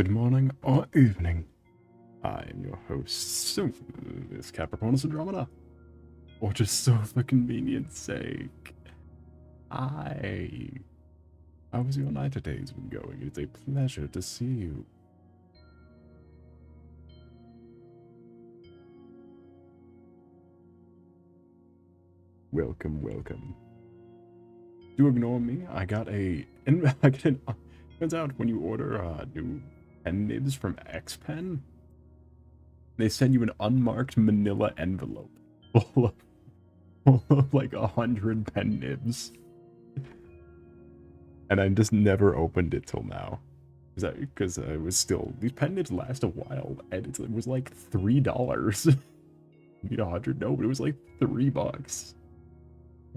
Good morning or evening. I am your host, this Capricornus Andromeda. Or just so for convenience sake. How's your night today's been going? It's a pleasure to see you. Welcome, welcome. Do ignore me. Turns out when you order new pen nibs from Xpen, they send you an unmarked manila envelope full of like 100 pen nibs. And I just never opened it till now. Because I was still, these pen nibs last a while, and it was like $3. You need 100? No, but it was like $3.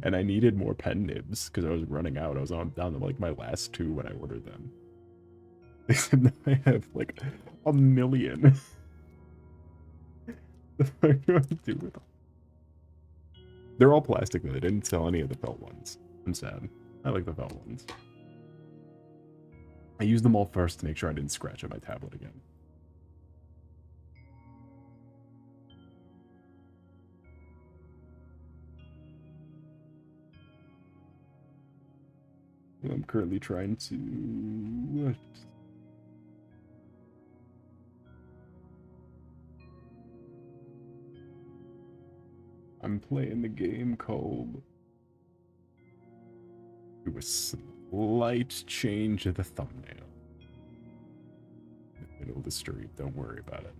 And I needed more pen nibs because I was running out. I was down to like my last 2 when I ordered them. They said I have like 1 million. What am I going to do with them? They're all plastic though. They didn't sell any of the felt ones. I'm sad. I like the felt ones. I used them all first to make sure I didn't scratch at my tablet again. I'm currently trying to... I'm playing the game called... Do a slight change of the thumbnail. In the middle of the stream, don't worry about it.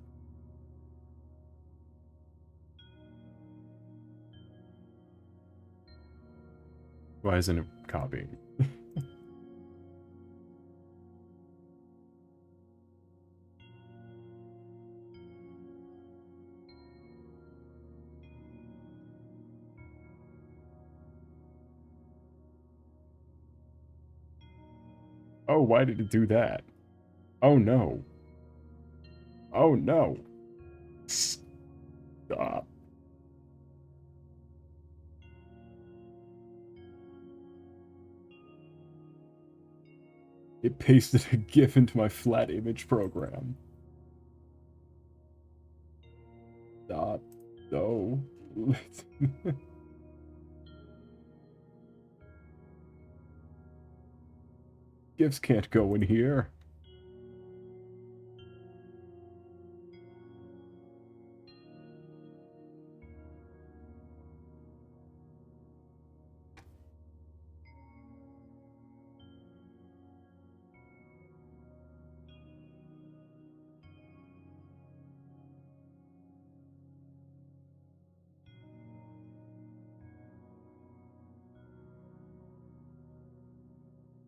Why isn't it copying? Oh, why did it do that? Oh no. Oh no. Stop. It pasted a GIF into my flat image program. Stop. No. GIFs can't go in here.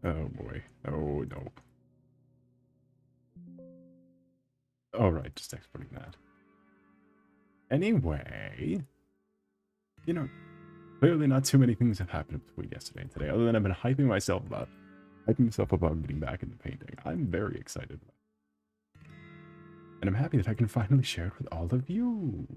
Oh boy. Oh no. Alright, just exporting that. Anyway, you know, clearly not too many things have happened between yesterday and today, other than I've been hyping myself about getting back into painting. I'm very excited about it. And I'm happy that I can finally share it with all of you.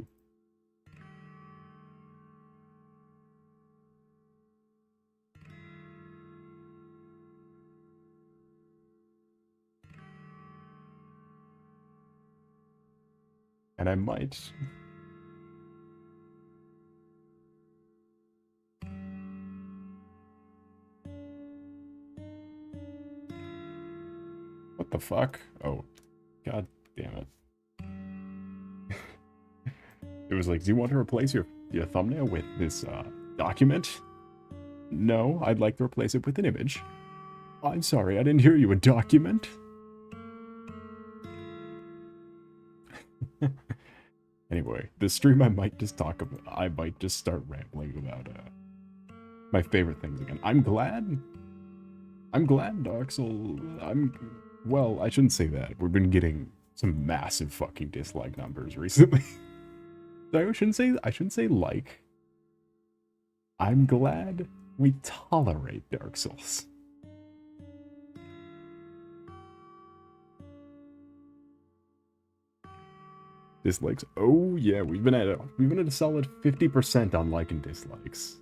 And I might... What the fuck? Oh, god damn it. It was like, do you want to replace your thumbnail with this document? No, I'd like to replace it with an image. I'm sorry, I didn't hear you. A document? Anyway, this stream I might just start rambling about my favorite things again. I'm glad Dark Souls, well, I shouldn't say that. We've been getting some massive fucking dislike numbers recently. I shouldn't say like. I'm glad we tolerate Dark Souls. Dislikes. Oh yeah, we've been at a solid 50% on like and dislikes.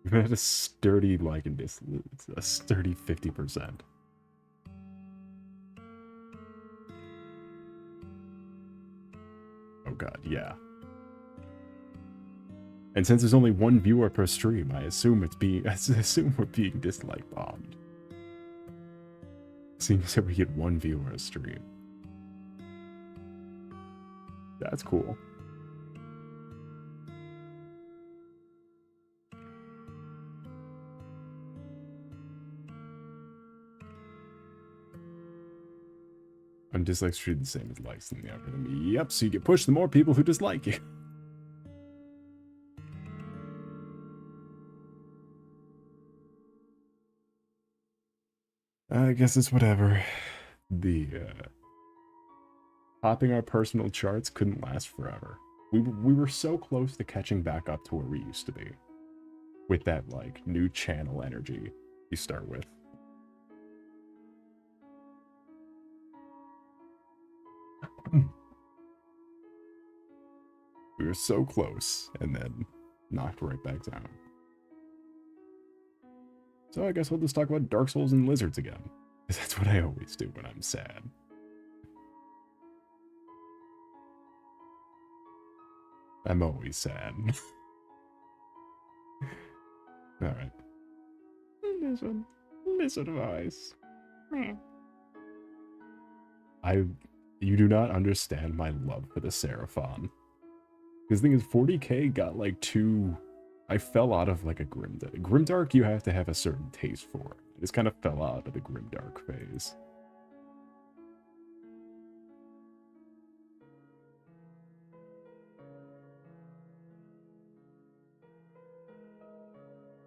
We've been at a sturdy like and dislike, a sturdy 50%. god, yeah. And since there's only one viewer per stream, I assume we're being dislike bombed. Seems that we get one viewer a stream. That's cool. And dislikes treated the same as likes in the algorithm. Yep, so you get pushed the more people who dislike you. I guess it's whatever. The, topping our personal charts couldn't last forever. We were so close to catching back up to where we used to be. With that, like, new channel energy you start with. We were so close, and then knocked right back down. So I guess we'll just talk about Dark Souls and lizards again. Because that's what I always do when I'm sad. I'm always sad. Alright. Lizard voice. You do not understand my love for the Seraphon. Because the thing is, 40k got like too... I fell out of like a Grimdark. Grimdark you have to have a certain taste for. I just kind of fell out of the Grimdark phase.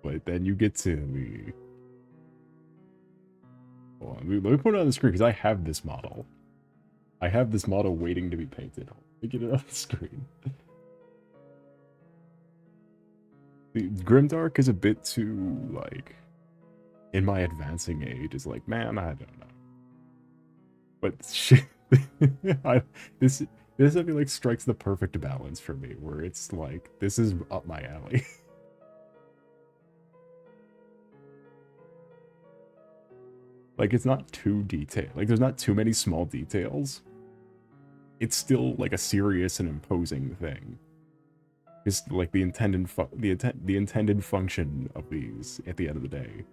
But then you get to the... Hold on, let me put it on the screen because I have this model. I have this model waiting to be painted. Let me get it on the screen. The Grimdark is a bit too, like, in my advancing age, is like, man, I don't know. But shit, this I feel like strikes the perfect balance for me, where it's like, this is up my alley. Like, it's not too detailed. Like, there's not too many small details. It's still, like, a serious and imposing thing. It's like the intended function of these at the end of the day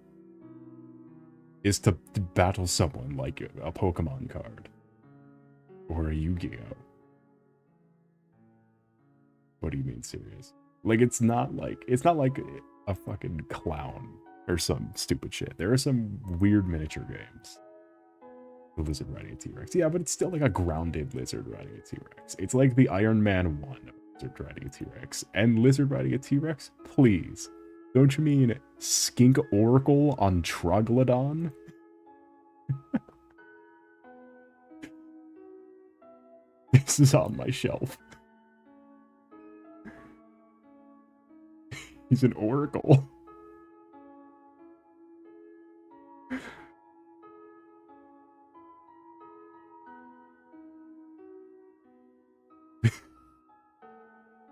is to battle someone like a Pokemon card or a Yu-Gi-Oh. What do you mean serious? Like it's not like a fucking clown or some stupid shit. There are some weird miniature games. The lizard riding a T-Rex. Yeah, but it's still like a grounded lizard riding a T-Rex. It's like the Iron Man 1. Lizard riding a T-Rex. And lizard riding a T-Rex? Please. Don't you mean Skink Oracle on Troglodon? This is on my shelf. He's an oracle.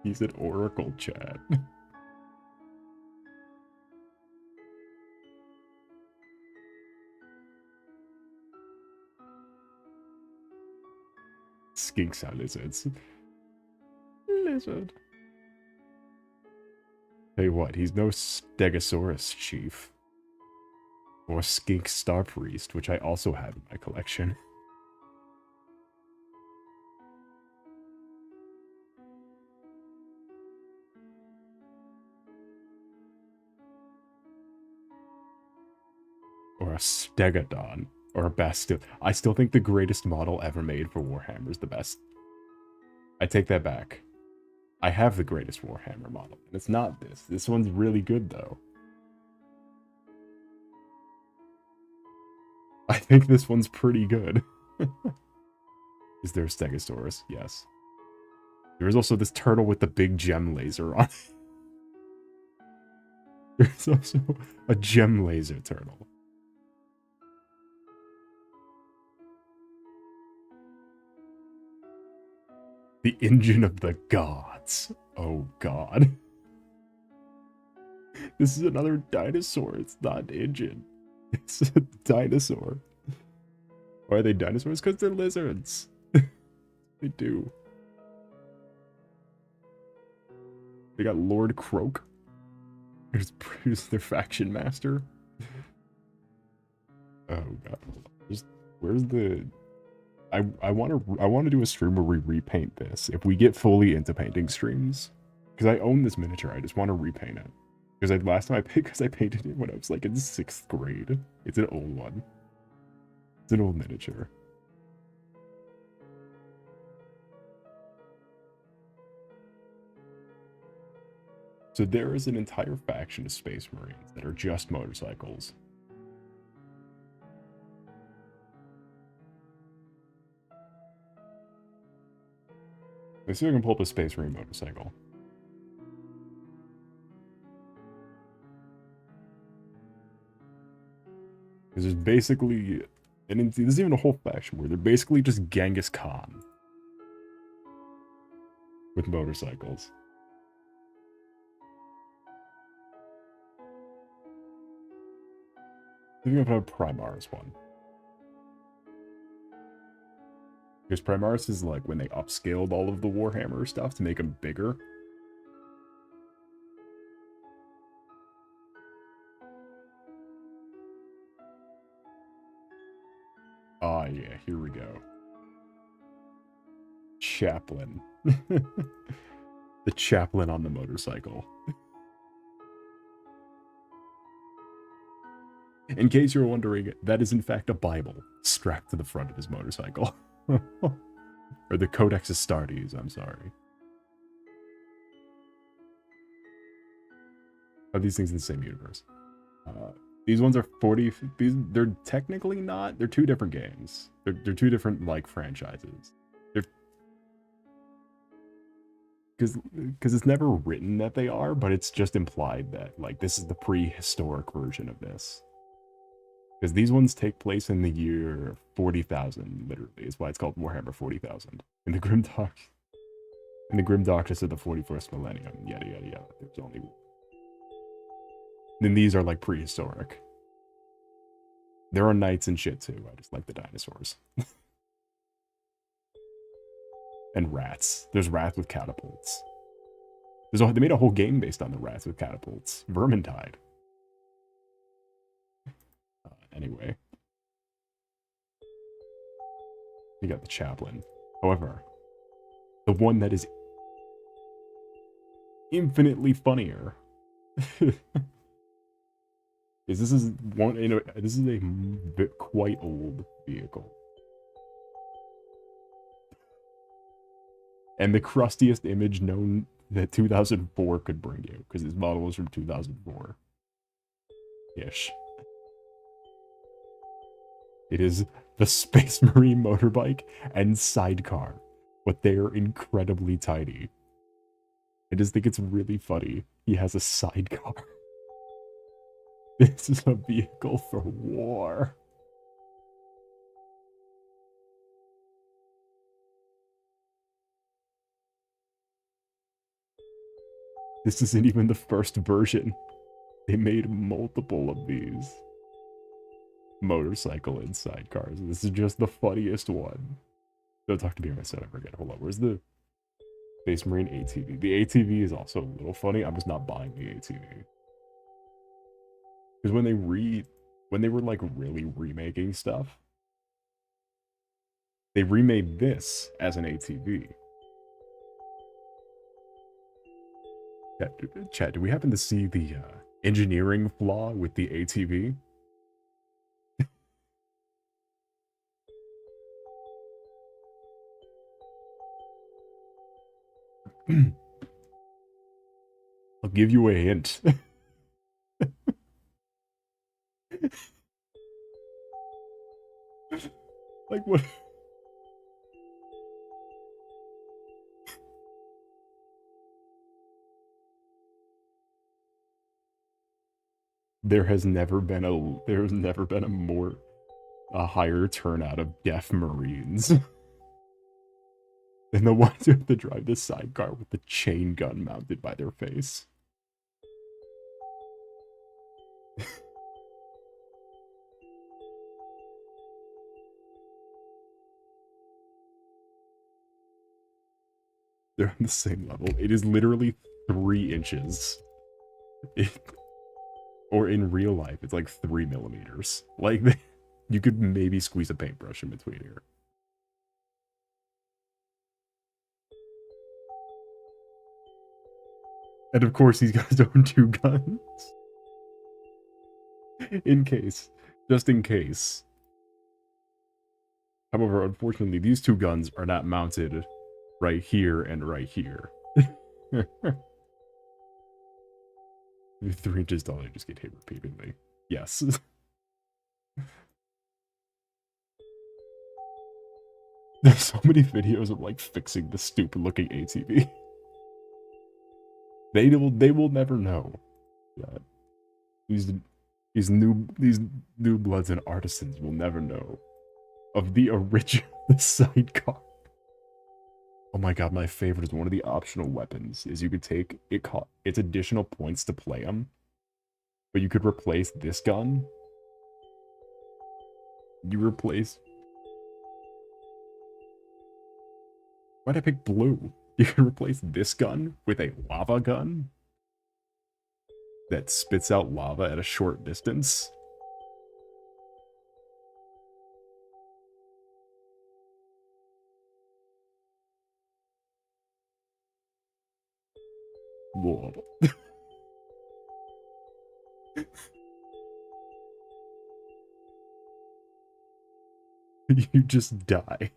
He's an oracle, chat. Skinks are lizards. Lizard. Tell you what, he's no Stegosaurus chief. Or Skink Star Priest, which I also have in my collection. Or a Stegodon. Or a Bastille. I still think the greatest model ever made for Warhammer is the best. I take that back. I have the greatest Warhammer model. And it's not this. This one's really good, though. I think this one's pretty good. Is there a Stegosaurus? Yes. There is also this turtle with the big gem laser on it. There's also a gem laser turtle. The engine of the gods. Oh god. This is another dinosaur. It's not an engine. It's a dinosaur. Why are they dinosaurs? Because they're lizards. They do. They got Lord Croak. Who's their faction master. Oh god. Where's the... I want to do a stream where we repaint this. If we get fully into painting streams, because I own this miniature, I just want to repaint it. Because last time I painted it when I was like in 6th grade. It's an old one. It's an old miniature. So there is an entire faction of Space Marines that are just motorcycles. Let's see if I can pull up a Space Marine motorcycle. Because there's basically... And there's even a whole faction where they're basically just Genghis Khan. With motorcycles. I think I've had a Primaris one. Because Primaris is like when they upscaled all of the Warhammer stuff to make them bigger. Ah, yeah, here we go. Chaplain. The chaplain on the motorcycle. In case you're wondering, that is in fact a Bible strapped to the front of his motorcycle. Or the Codex Astartes, I'm sorry. Are these things in the same universe? These ones are 40... They're technically not. They're two different games. They're two different, like, franchises. Because it's never written that they are, but it's just implied that, like, this is the prehistoric version of this. Because these ones take place in the year 40,000, literally. It's why it's called Warhammer 40,000. In the Grim Darkness of the 41st millennium, yada yada yada. There's only... Then these are like prehistoric. There are knights and shit too. I just like the dinosaurs. And rats. There's rats with catapults. They made a whole game based on the rats with catapults. Vermintide. Anyway. You got the chaplain. However, the one that is infinitely funnier is this is one, you know, this is a quite old vehicle. And the crustiest image known that 2004 could bring you, because this model was from 2004-ish. It is the Space Marine motorbike and sidecar, but they are incredibly tiny. I just think it's really funny. He has a sidecar. This is a vehicle for war. This isn't even the first version. They made multiple of these. Motorcycle and sidecars. This is just the funniest one. Don't talk to me on my set ever again. Hold on, where's the Space Marine ATV? The ATV is also a little funny. I'm just not buying the ATV. Because when they were like really remaking stuff, they remade this as an ATV. Chat, do we happen to see the engineering flaw with the ATV? I'll give you a hint. Like what? There has never been a higher turnout of deaf Marines than the ones who have to drive the sidecar with the chain gun mounted by their face. They're on the same level. It is literally 3 inches. Or in real life, it's like 3 millimeters. Like, you could maybe squeeze a paintbrush in between here. And of course, he's got his own 2 guns. In case. Just in case. However, unfortunately, these 2 guns are not mounted right here and right here. 3 inches tall, I just get hit repeatedly. Yes. There's so many videos of, like, fixing the stupid-looking ATV. They will never know that these new bloods and artisans will never know of the original sidecar. Oh my god, my favorite is one of the optional weapons is you could take it's additional points to play them, but you could replace this gun. Why'd I pick blue? You can replace this gun with a lava gun that spits out lava at a short distance. Whoa. You just die.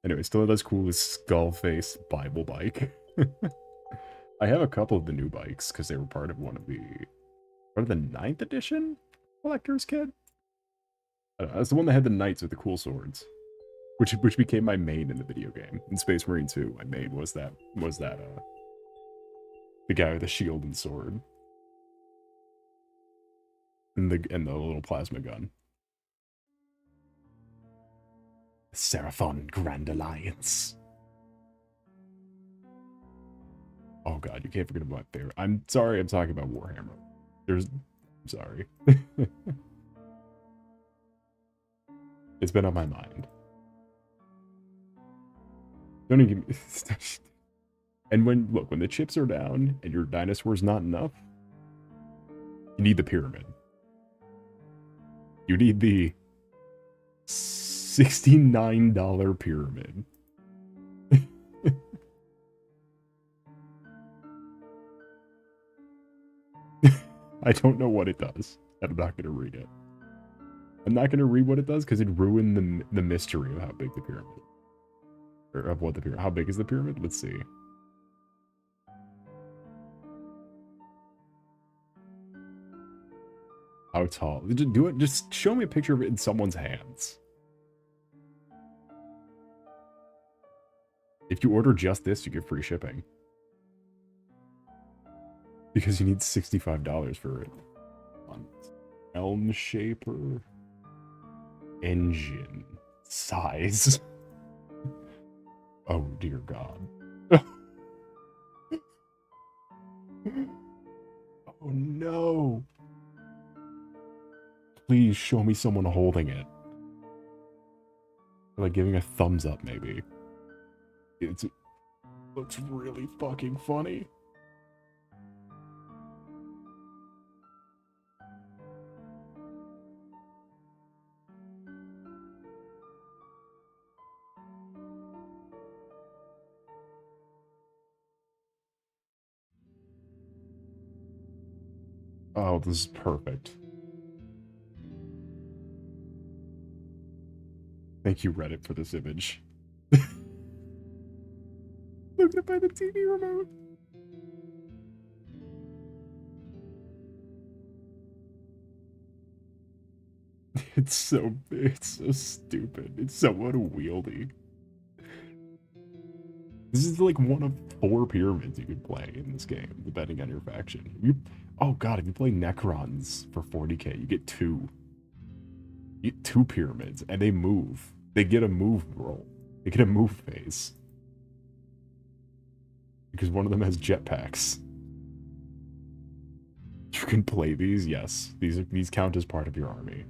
Anyway, still that's cool as skull-face Bible bike. I have a couple of the new bikes because they were part of part of the 9th edition collector's kit. I don't know, that's the one that had the knights with the cool swords, which became my main in the video game. In Space Marine 2, my main was that the guy with the shield and sword, and the little plasma gun. Seraphon Grand Alliance. Oh god, you can't forget about my favorite. I'm sorry, I'm talking about Warhammer. I'm sorry. It's been on my mind. Don't even give me... And when the chips are down and your dinosaur's not enough, you need the pyramid. You need the $69 pyramid. I don't know what it does, and I'm not going to read it. I'm not going to read what it does because it'd ruin the mystery of how big the pyramid is. Or of what the pyramid... How big is the pyramid? Let's see. How tall? Just show me a picture of it in someone's hands. If you order just this, you get free shipping. Because you need $65 for it. Elm shaper. Engine. Size. Oh dear god. Oh no. Please show me someone holding it. Or like giving a thumbs up maybe. It looks really fucking funny. Oh, this is perfect. Thank you, Reddit, for this image. Look at by the TV remote. It's so stupid. It's so unwieldy. This is like one of 4 pyramids you could play in this game, depending on your faction. Oh god, if you play Necrons for 40k, you get 2. You get 2 pyramids, and they move. They get a move roll. They get a move phase. Because one of them has jetpacks. You can play these, yes. These count as part of your army.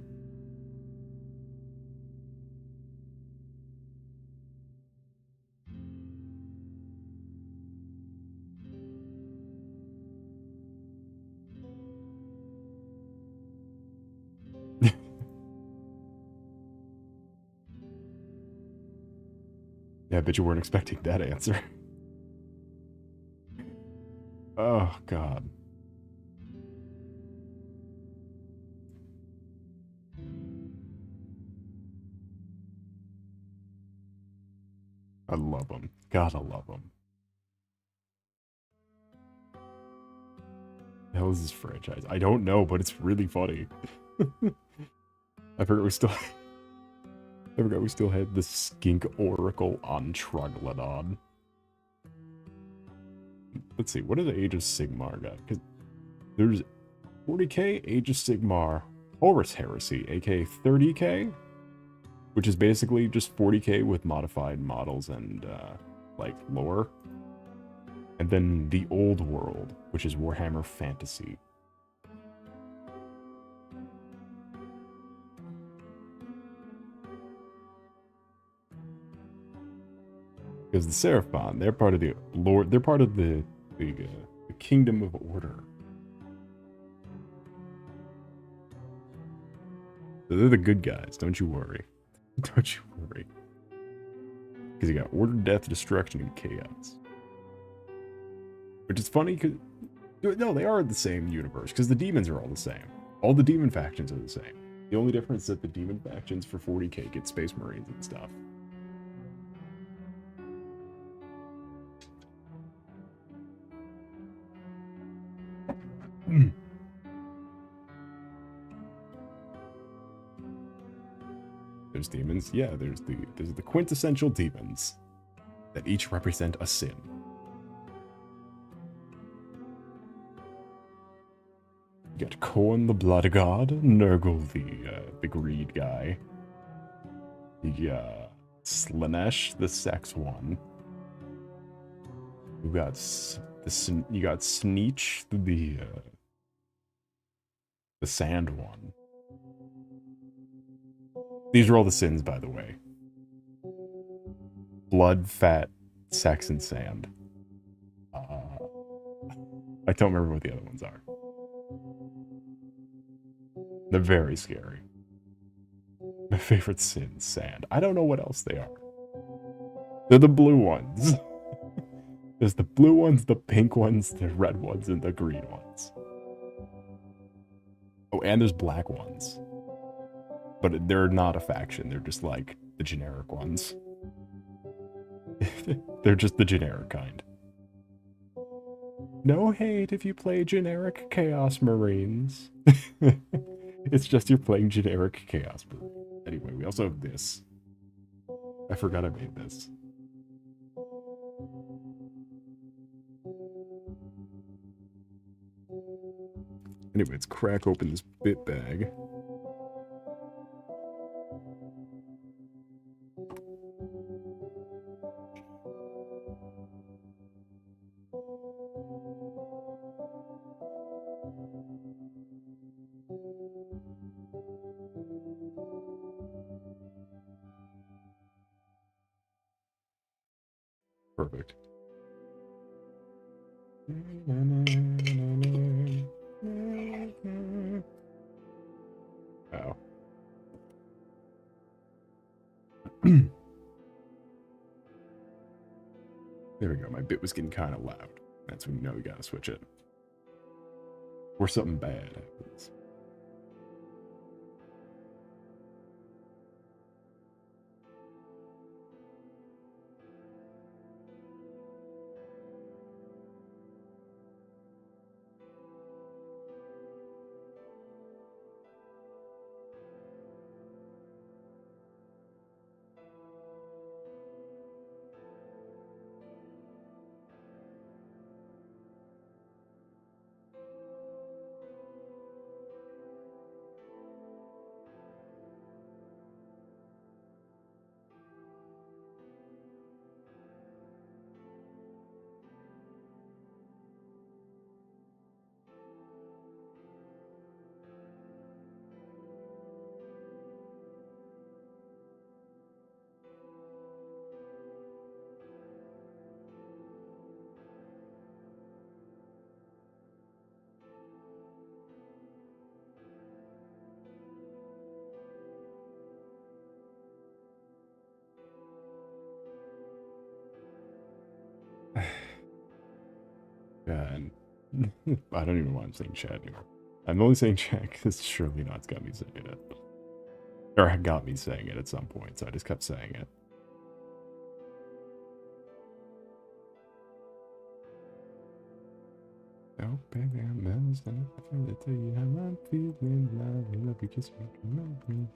Yeah, I bet you weren't expecting that answer. Oh, God. I love them. Gotta love them. The hell is this franchise? I don't know, but it's really funny. I forgot we still... I forgot we still had the Skink Oracle on Troglodon. Let's see, what are the Age of Sigmar got? Because there's 40k Age of Sigmar Horus Heresy, aka 30k, which is basically just 40k with modified models and like lore. And then the Old World, which is Warhammer Fantasy. Because the Seraphon, they're part of the Lord, they're part of the Kingdom of Order. So they're the good guys, don't you worry. Don't you worry. Because you got Order, Death, Destruction, and Chaos. Which is funny, because... No, they are the same universe, because the demons are all the same. All the demon factions are the same. The only difference is that the demon factions for 40k get Space Marines and stuff. There's demons. Yeah, there's the quintessential demons that each represent a sin. You got Korn the Blood God, Nurgle the Greed guy. You got Slanesh the Sex one. You got Sneech the Sand one. These are all the sins, by the way. Blood, fat, sex, and sand. I don't remember what the other ones are. They're very scary. My favorite sin, sand. I don't know what else they are. They're the blue ones. There's the blue ones, the pink ones, the red ones, and the green ones. Oh, and there's black ones. But they're not a faction. They're just like the generic ones. They're just the generic kind. No hate if you play generic Chaos Marines. It's just you're playing generic Chaos Marines. Anyway, we also have this. I forgot I made this. Anyway, let's crack open this bit bag. Perfect. Oh. There we go. My bit was getting kind of loud. That's when you know we gotta switch it. Or something bad happens. Yeah, and I don't even know why I'm saying chat anymore. I'm only saying chat because surely not's got me saying it. Or got me saying it at some point, so I just kept saying it. Oh, baby, I'm bounced and I feel it to you. I'm feeling love. I love you, kiss me, come on me.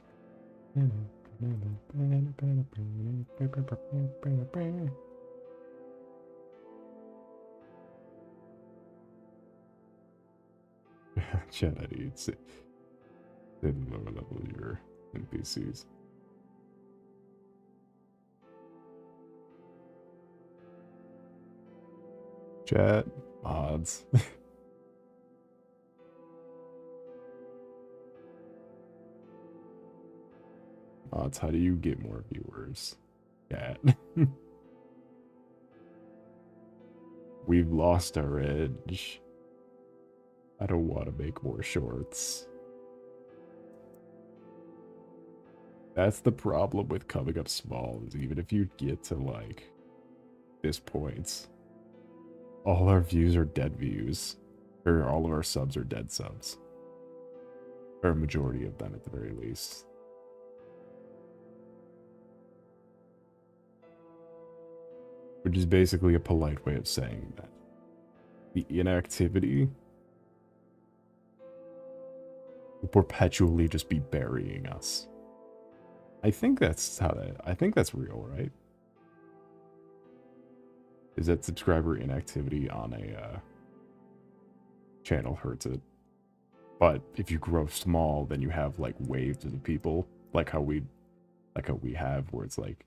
Chat, I need to lower level your NPCs. Chat, mods. Mods, how do you get more viewers? Chat. We've lost our edge. I don't want to make more shorts. That's the problem with coming up small, is even if you get to, like, this point, all our views are dead views. Or all of our subs are dead subs. Or a majority of them, at the very least. Which is basically a polite way of saying that the inactivity will perpetually just be burying us. I think that's I think that's real, right? Is that subscriber inactivity on a channel hurts it. But if you grow small, then you have like waves of people, like how we have, where it's like,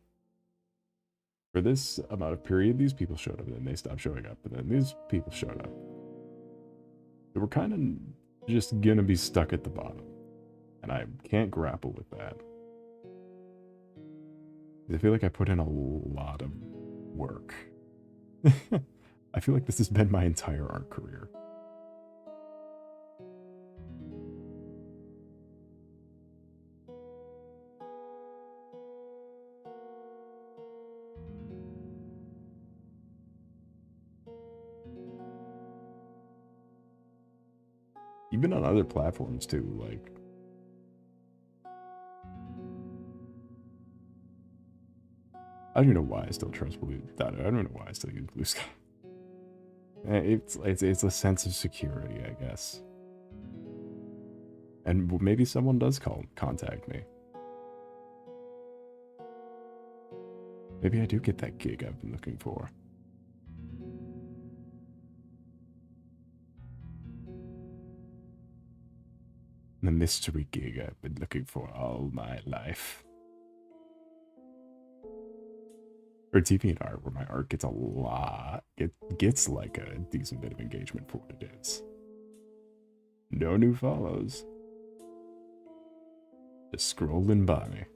for this amount of period, these people showed up, and then they stopped showing up, and then these people showed up. So we're kind of just gonna be stuck at the bottom. And I can't grapple with that. I feel like I put in a lot of work. I feel like this has been my entire art career. Even on other platforms too, like, I don't even know why I still trust Blue. I don't know why I still use Blue Sky. It's a sense of security, I guess. And maybe someone does contact me. Maybe I do get that gig I've been looking for. The mystery gig I've been looking for all my life. Or TV and art, where my art gets a lot. It gets like a decent bit of engagement for what it is. No new follows. Just scrolling by.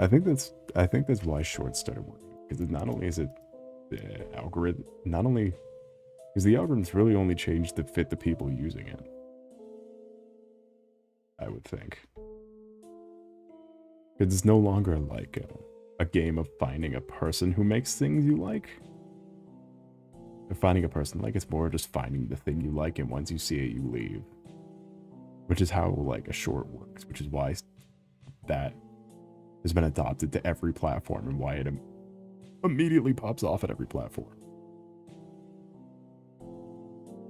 I think that's why shorts started working. Because not only is it the algorithm, not only because the algorithms really only changed to fit the people using it. I would think. Because it's no longer like a game of finding a person who makes things you like. Or finding a person, like, it's more just finding the thing you like, and once you see it, you leave. Which is how, like, a short works, which is why that has been adopted to every platform and why it immediately pops off at every platform.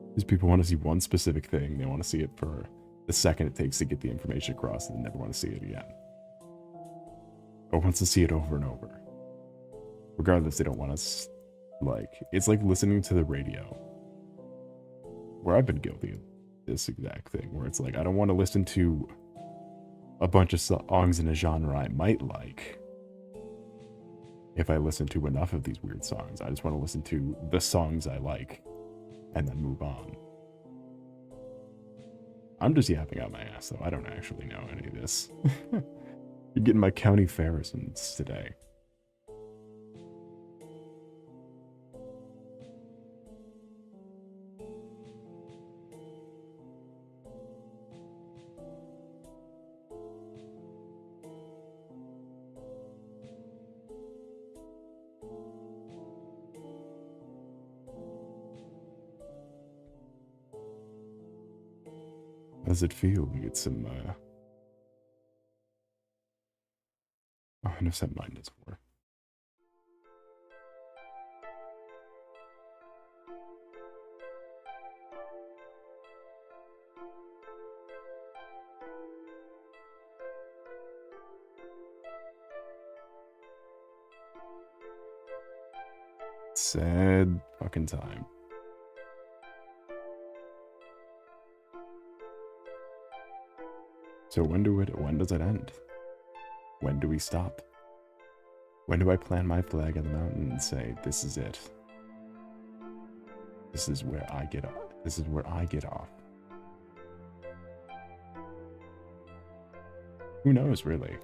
Because people want to see one specific thing, they want to see it for the second it takes to get the information across, and they never want to see it again. Or wants to see it over and over. Regardless, they don't want to, like, it's like listening to the radio. Where I've been guilty of this exact thing, where it's like, I don't want to listen to a bunch of songs in a genre I might like. If I listen to enough of these weird songs, I just want to listen to the songs I like and then move on. I'm just yapping out my ass, though. I don't actually know any of this. You're getting my county Ferrisons today. does it feel? We get some, Oh, I know set mine does more. Sad fucking time. So when does it end? When do we stop? When do I plant my flag on the mountain and say, this is it? This is where I get off. This is where I get off. Who knows, really?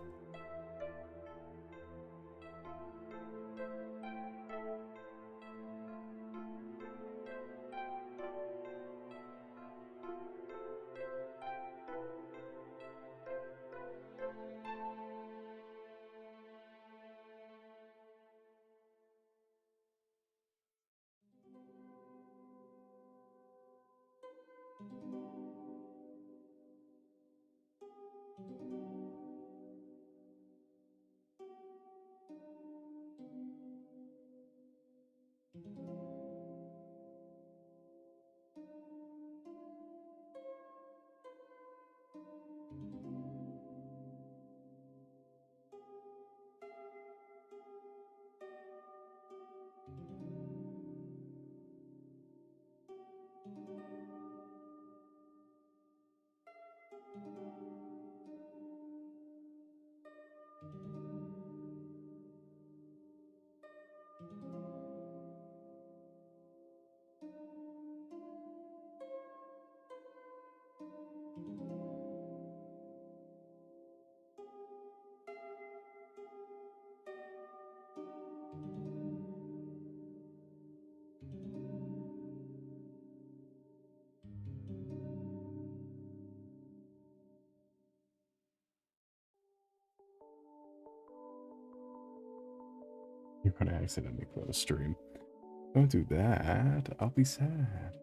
You're gonna accidentally close stream. Don't do that. I'll be sad.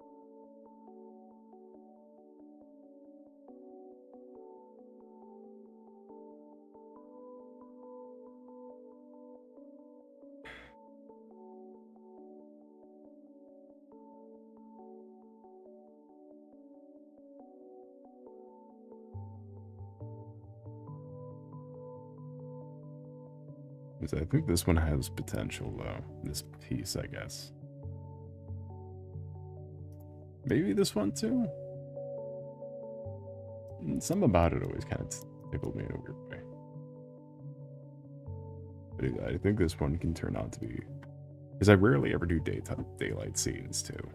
I think this one has potential, though. This piece, I guess. Maybe this one, too? Something about it always kind of tickled me in a weird way. But I think this one can turn out to be... Because I rarely ever do daylight scenes, too.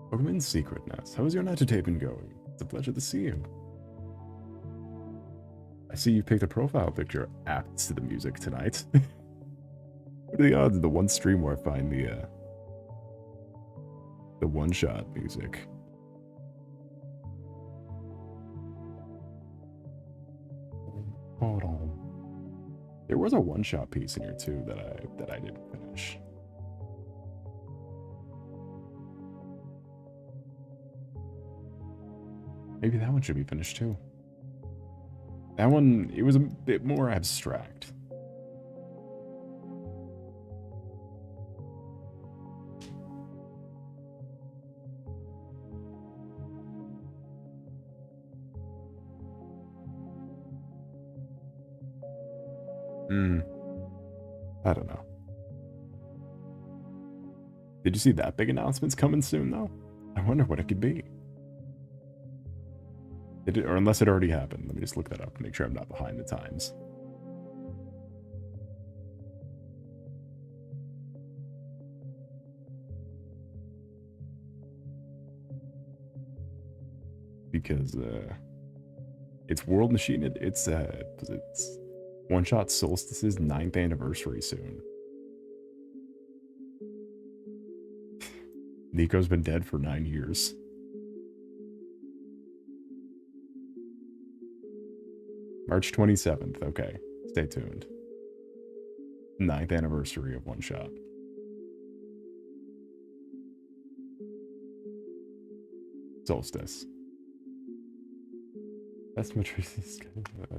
Welcome in, Secretness. How is your night-to-taping going? It's a pleasure to see you. I see you picked a profile picture apt to the music tonight. What are the odds of the one stream where I find the one-shot music? Hold on. There was a one-shot piece in here too that I didn't finish. Maybe that one should be finished too. That one, it was a bit more abstract. I don't know. Did you see that big announcement's coming soon, though? I wonder what it could be. Or unless it already happened. Let me just look that up and make sure I'm not behind the times. Because, it's World Machine, it's One Shot Solstice's 9th anniversary soon. Nico's been dead for 9 years. March 27th, okay. Stay tuned. 9th anniversary of One Shot. Solstice. That's Matrice's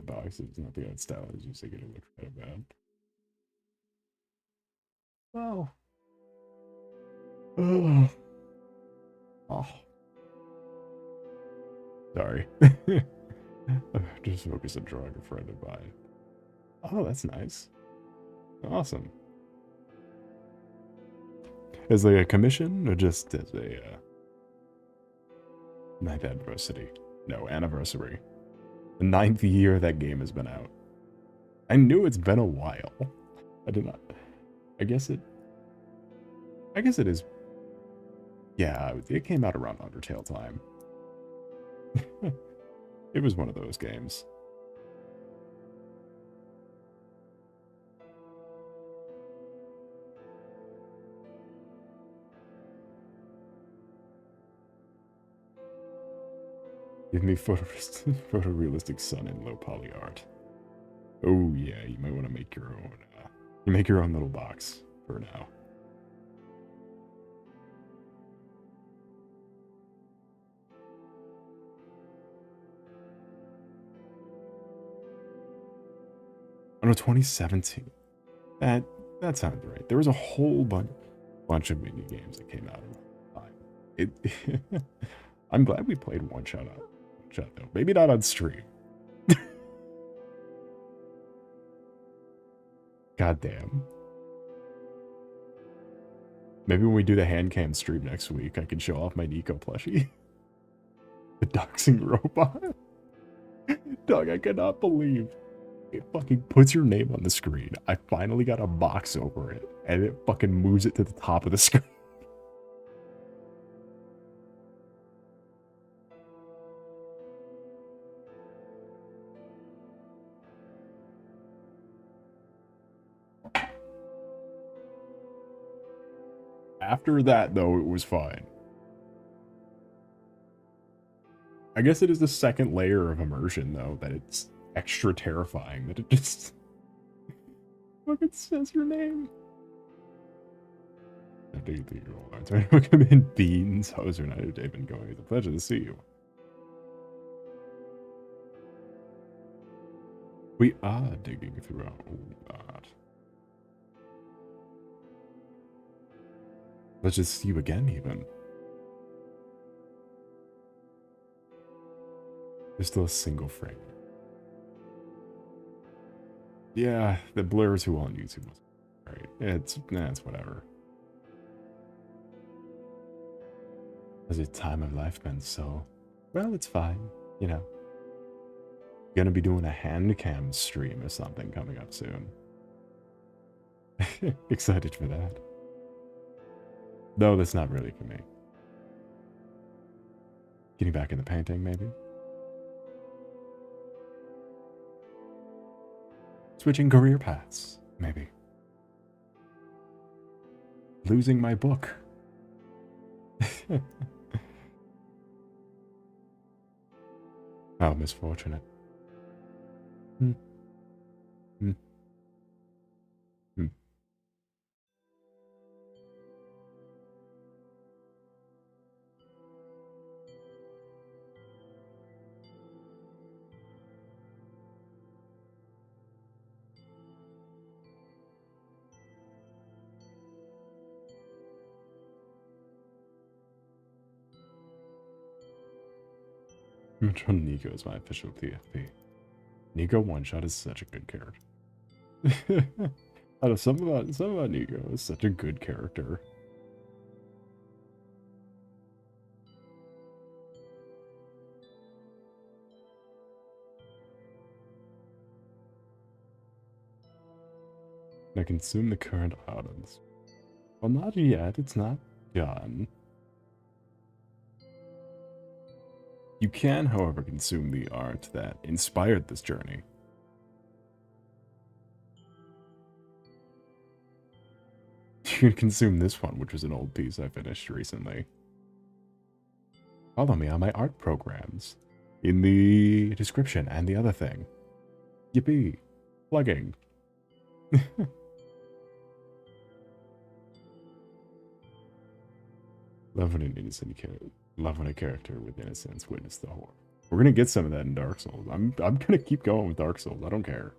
box. It's not the art style. I was just thinking it looked kind of bad. Well. Oh. Oh. Sorry. Just focus on drawing a friend of mine. Oh, that's nice. Awesome. As like a commission or just as a ninth anniversary? No, anniversary. The 9th year that game has been out. I knew it's been a while. I did not. I guess it is. Yeah, it came out around Undertale time. It was one of those games. Give me photorealistic sun and low poly art. Oh yeah, you might want to make your own. You make your own little box for now. Oh no, 2017. That sounds right. There was a whole bunch of mini games that came out around the time. It. I'm glad we played one shot though. Maybe not on stream. God damn. Maybe when we do the hand cam stream next week, I can show off my Nico plushie. The doxing robot. Doug, I cannot believe it fucking puts your name on the screen. I finally got a box over it, and it fucking moves it to the top of the screen. After that, though, it was fine. I guess it is the second layer of immersion, though, that it's extra terrifying that it just fucking says your name. I do think you're all right. I recommend Beans. How was your night, David? Going? It's a pleasure to see you. We are digging through our old art. Let's just see you again, even. There's still a single frame. Yeah, the blur too on YouTube was right. It's whatever. Has your time of life been so? Well, it's fine, you know. Gonna be doing a hand cam stream or something coming up soon. Excited for that. Though that's not really for me. Getting back in the painting, maybe? Switching career paths, maybe. Losing my book. How misfortunate. Hmm. Hmm. Hmm. Nico is my official TFP. Nico One Shot is such a good character. I don't know, something about Nico is such a good character. I consume the current items. Well, not yet. It's not done. You can, however, consume the art that inspired this journey. You can consume this one, which was an old piece I finished recently. Follow me on my art programs in the description and the other thing. Yippee. Plugging. Love when an innocent Love when a character with innocence witnessed the horror. We're gonna get some of that in Dark Souls. I'm gonna keep going with Dark Souls. I don't care.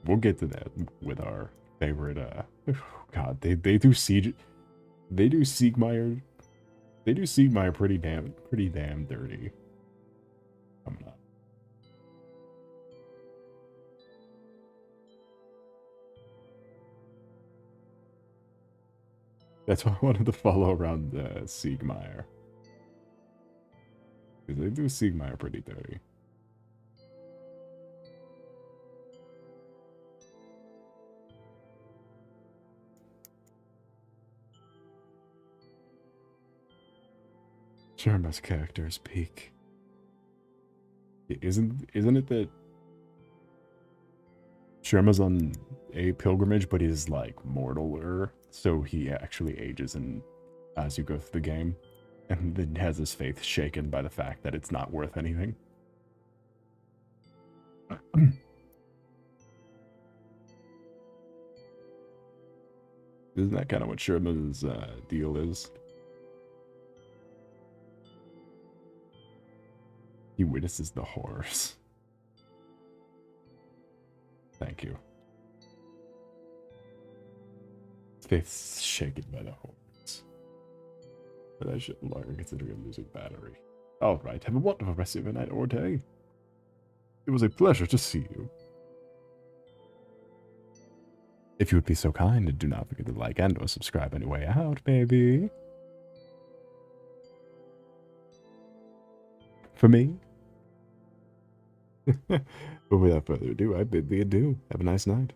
We'll get to that with our favorite God, they do Siege, they do Siegmeyer, pretty damn dirty. Coming up. That's why I wanted to follow around Siegmeyer. Because they do Siegmeyer pretty dirty. Sherma's character's peak. Isn't it that Sherma's on a pilgrimage, but he's like mortaler, so he actually ages and as you go through the game, and then has his faith shaken by the fact that it's not worth anything. Isn't that kind of what Sherma's deal is? He witnesses the horrors. Thank you. His faith's shaken by the horrors. But I shouldn't learn considering I'm losing battery. Alright, have a wonderful rest of your night or day. It was a pleasure to see you. If you would be so kind, do not forget to like and or subscribe on your way out, baby. For me. But without further ado, I bid thee adieu. Have a nice night.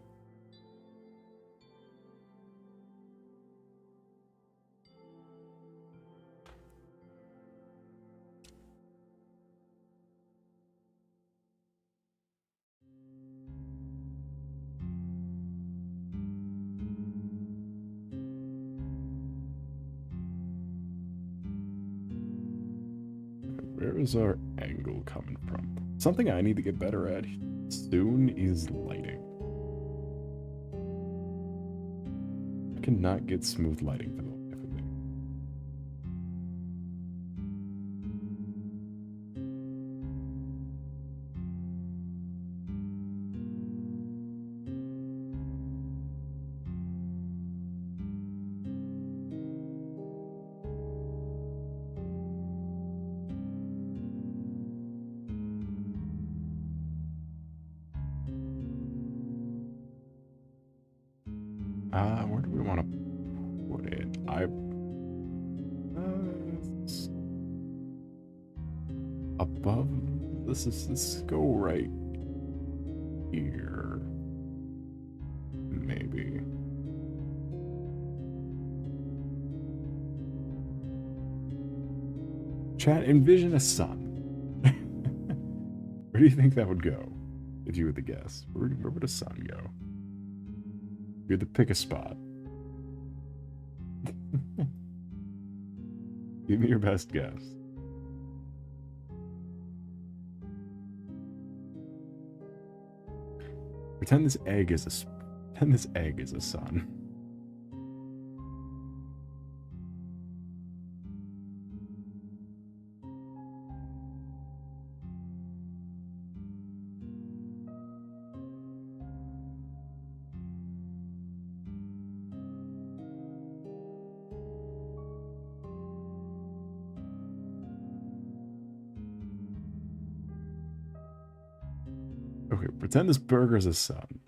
Where is our angle coming from? Something I need to get better at soon is lighting. I cannot get smooth lighting for the life of me. Where do we want to put it? Above. Let's go right here. Maybe. Chat, envision a sun. Where do you think that would go? If you were the guess. Where would a sun go? You had to pick a spot. Give me your best guess. Pretend this egg is a sun. Okay, pretend this burger is a sun.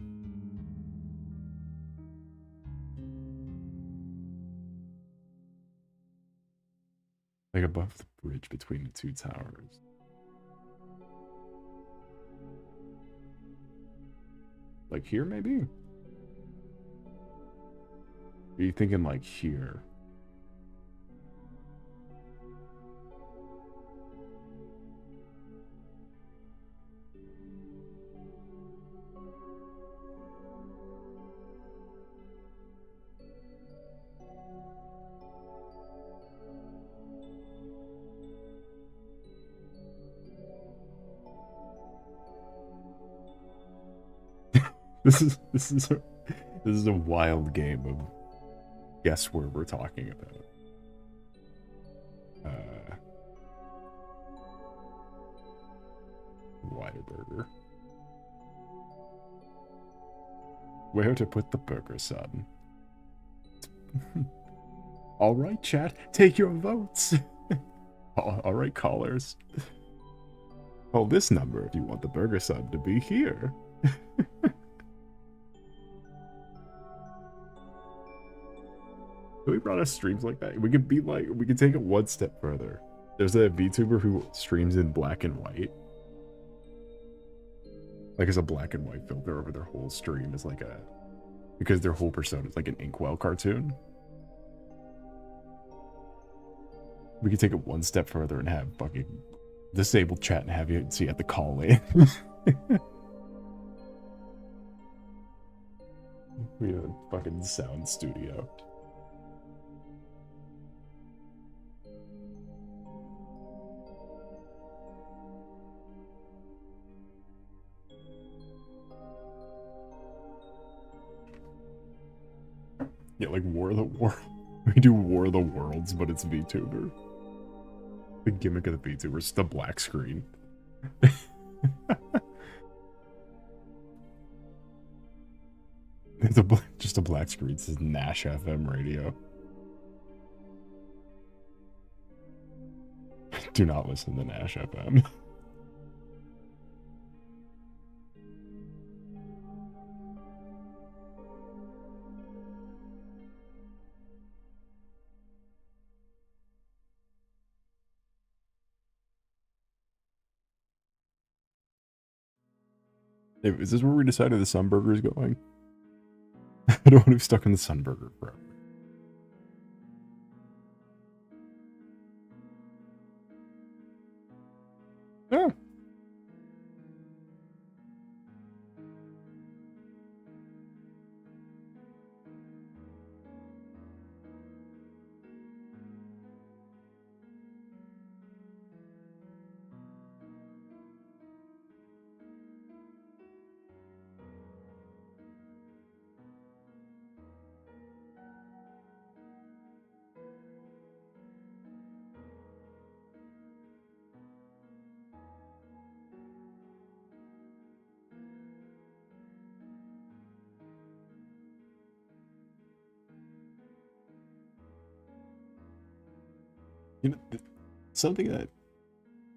Like above the bridge between the two towers. Like here, maybe? Are you thinking like here? This is a wild game of guess where we're talking about. Whataburger. Where to put the burger, son? All right, chat, take your votes. All right, callers. Call this number if you want the burger sub to be here. We brought us streams like that. We could be like, we could take it one step further. There's a VTuber who streams in black and white. Like, it's a black and white filter over their whole stream. Is like a, because their whole persona is like an Inkwell cartoon. We could take it one step further and have fucking disabled chat and have you see at the call in. We have a fucking sound studio. Yeah, like War of the World. We do War of the Worlds, but it's VTuber. The gimmick of the VTuber is the black screen. It's just a black screen. It says Nash FM radio. Do not listen to Nash FM. Hey, is this where we decided the Sunburger is going? I don't want to be stuck in the Sunburger forever. Yeah. You know, something that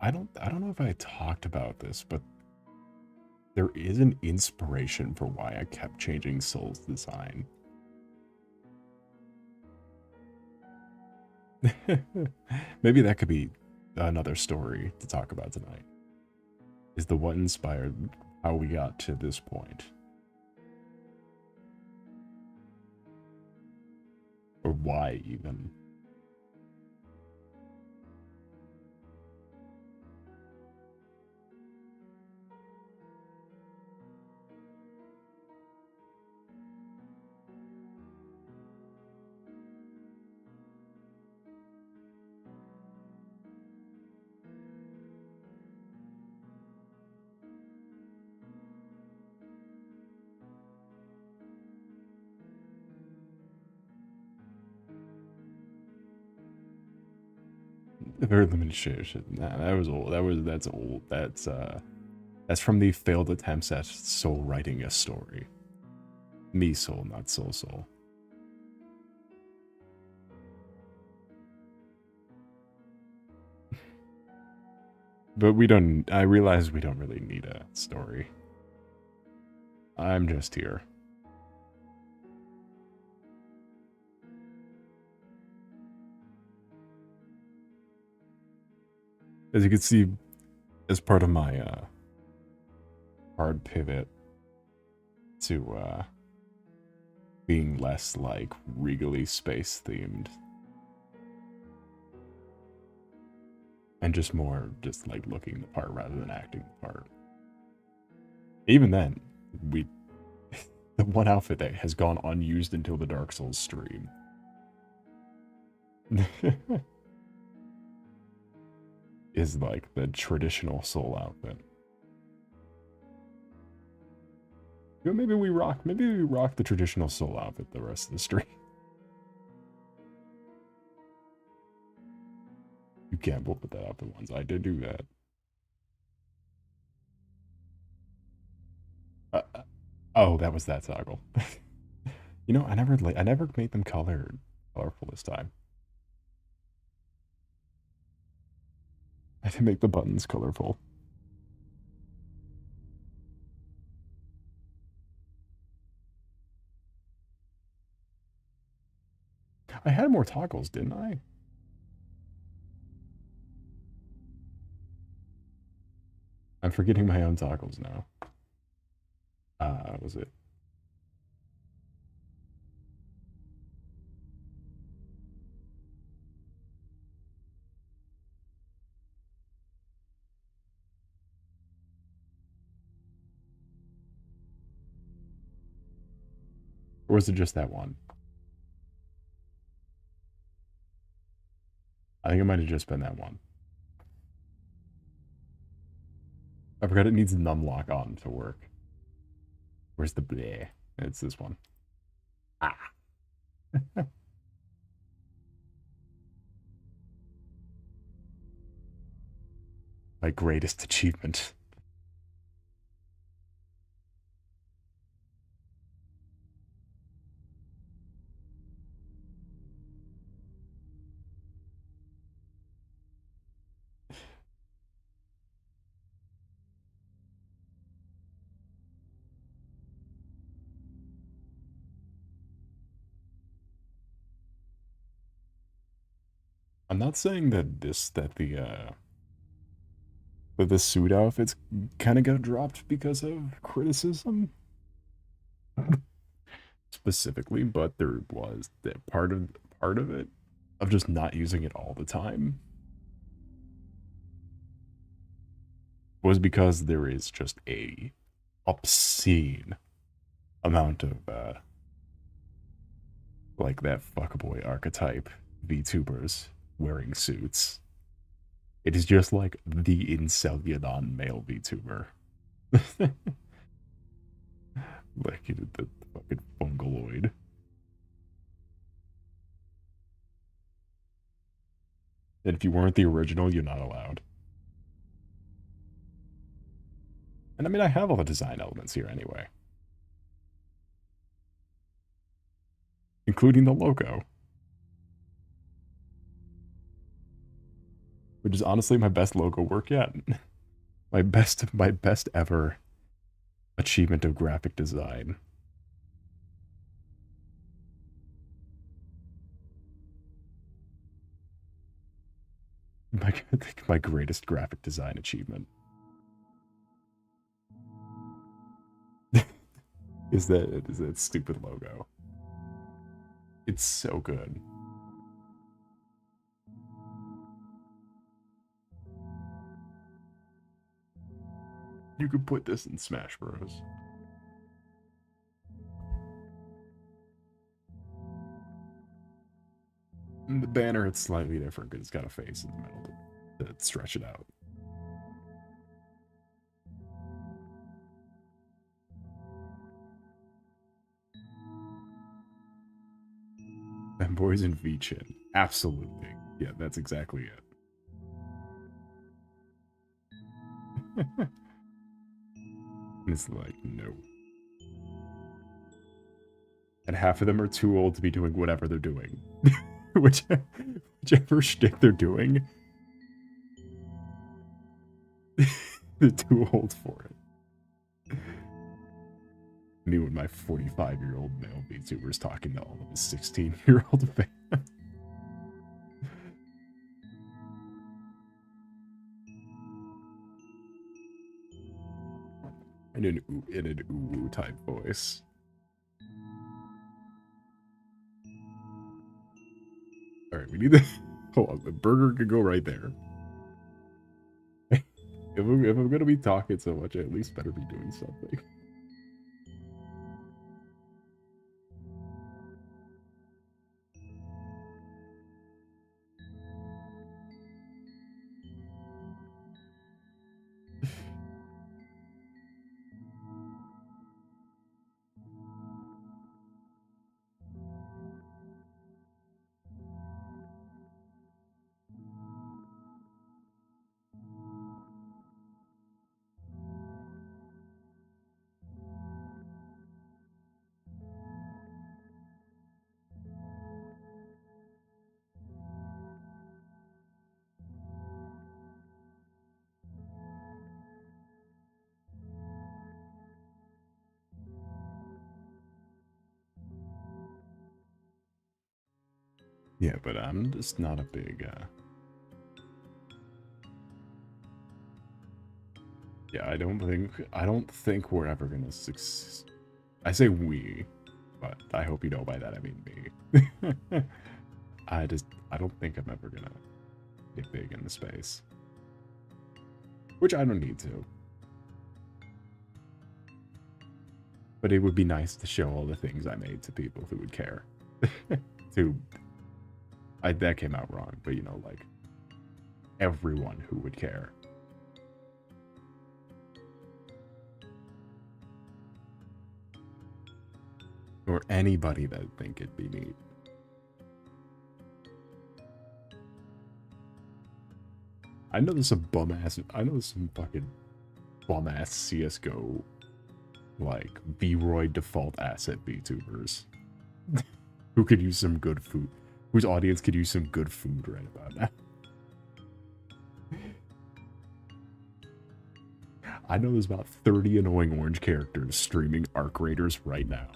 I don't know if I talked about this, but there is an inspiration for why I kept changing Soul's design. Maybe that could be another story to talk about tonight. Is the what inspired how we got to this point? Or why even? Very limited shit. Nah, that was old. That's old. That's from the failed attempts at Soul writing a story. Me Soul, not Soul. But we don't. I realize we don't really need a story. I'm just here. As you can see, as part of my hard pivot to being less like regally space themed and just more just like looking the part rather than acting the part. Even then, the one outfit that has gone unused until the Dark Souls stream. Is like the traditional Soul outfit. Maybe we rock the traditional Soul outfit the rest of the stream. Campbell put that up at once. I did do that. Oh, that was that toggle. You know, I never made them colorful this time. I didn't make the buttons colorful. I had more toggles, didn't I? I'm forgetting my own toggles now. Was it? Or was it just that one? I think it might have just been that one. I forgot it needs numlock on to work. Where's the bleh? It's this one. Ah. My greatest achievement. I'm not saying that the suit outfits kind of got dropped because of criticism specifically, but there was that part of it of just not using it all the time was because there is just a obscene amount of like that fuckboy archetype VTubers wearing suits. It is just like the Incelyodon male VTuber. Like the fucking fungaloid. And if you weren't the original, you're not allowed. And I mean, I have all the design elements here anyway, including the logo, which is honestly my best logo work yet. My best ever achievement of graphic design. I think my greatest graphic design achievement is that stupid logo. It's so good. You could put this in Smash Bros. And the banner, it's slightly different because it's got a face in the middle to stretch it out. Fanboys and V-Chin. Absolutely. Yeah, that's exactly it. It's like, no. And half of them are too old to be doing whatever they're doing. Whichever shtick they're doing, they're too old for it. Me when my 45-year-old male VTuber is talking to all of his 16-year-old fans. In an ooh type voice. Alright, we need the... Hold on, the burger could go right there. If I'm gonna be talking so much, I at least better be doing something. Yeah, but I'm just not a big, yeah, I don't think we're ever gonna succeed. I say we, but I hope you know by that I mean me. I don't think I'm ever gonna get big in the space. Which I don't need to. But it would be nice to show all the things I made to people who would care. That came out wrong, but you know, like, everyone who would care. Or anybody that would think it'd be neat. I know there's some fucking bum-ass CSGO, like, V-Roy default asset VTubers. Who could use some good food. Whose audience could use some good food right about now. I know there's about 30 annoying orange characters streaming Arc Raiders right now.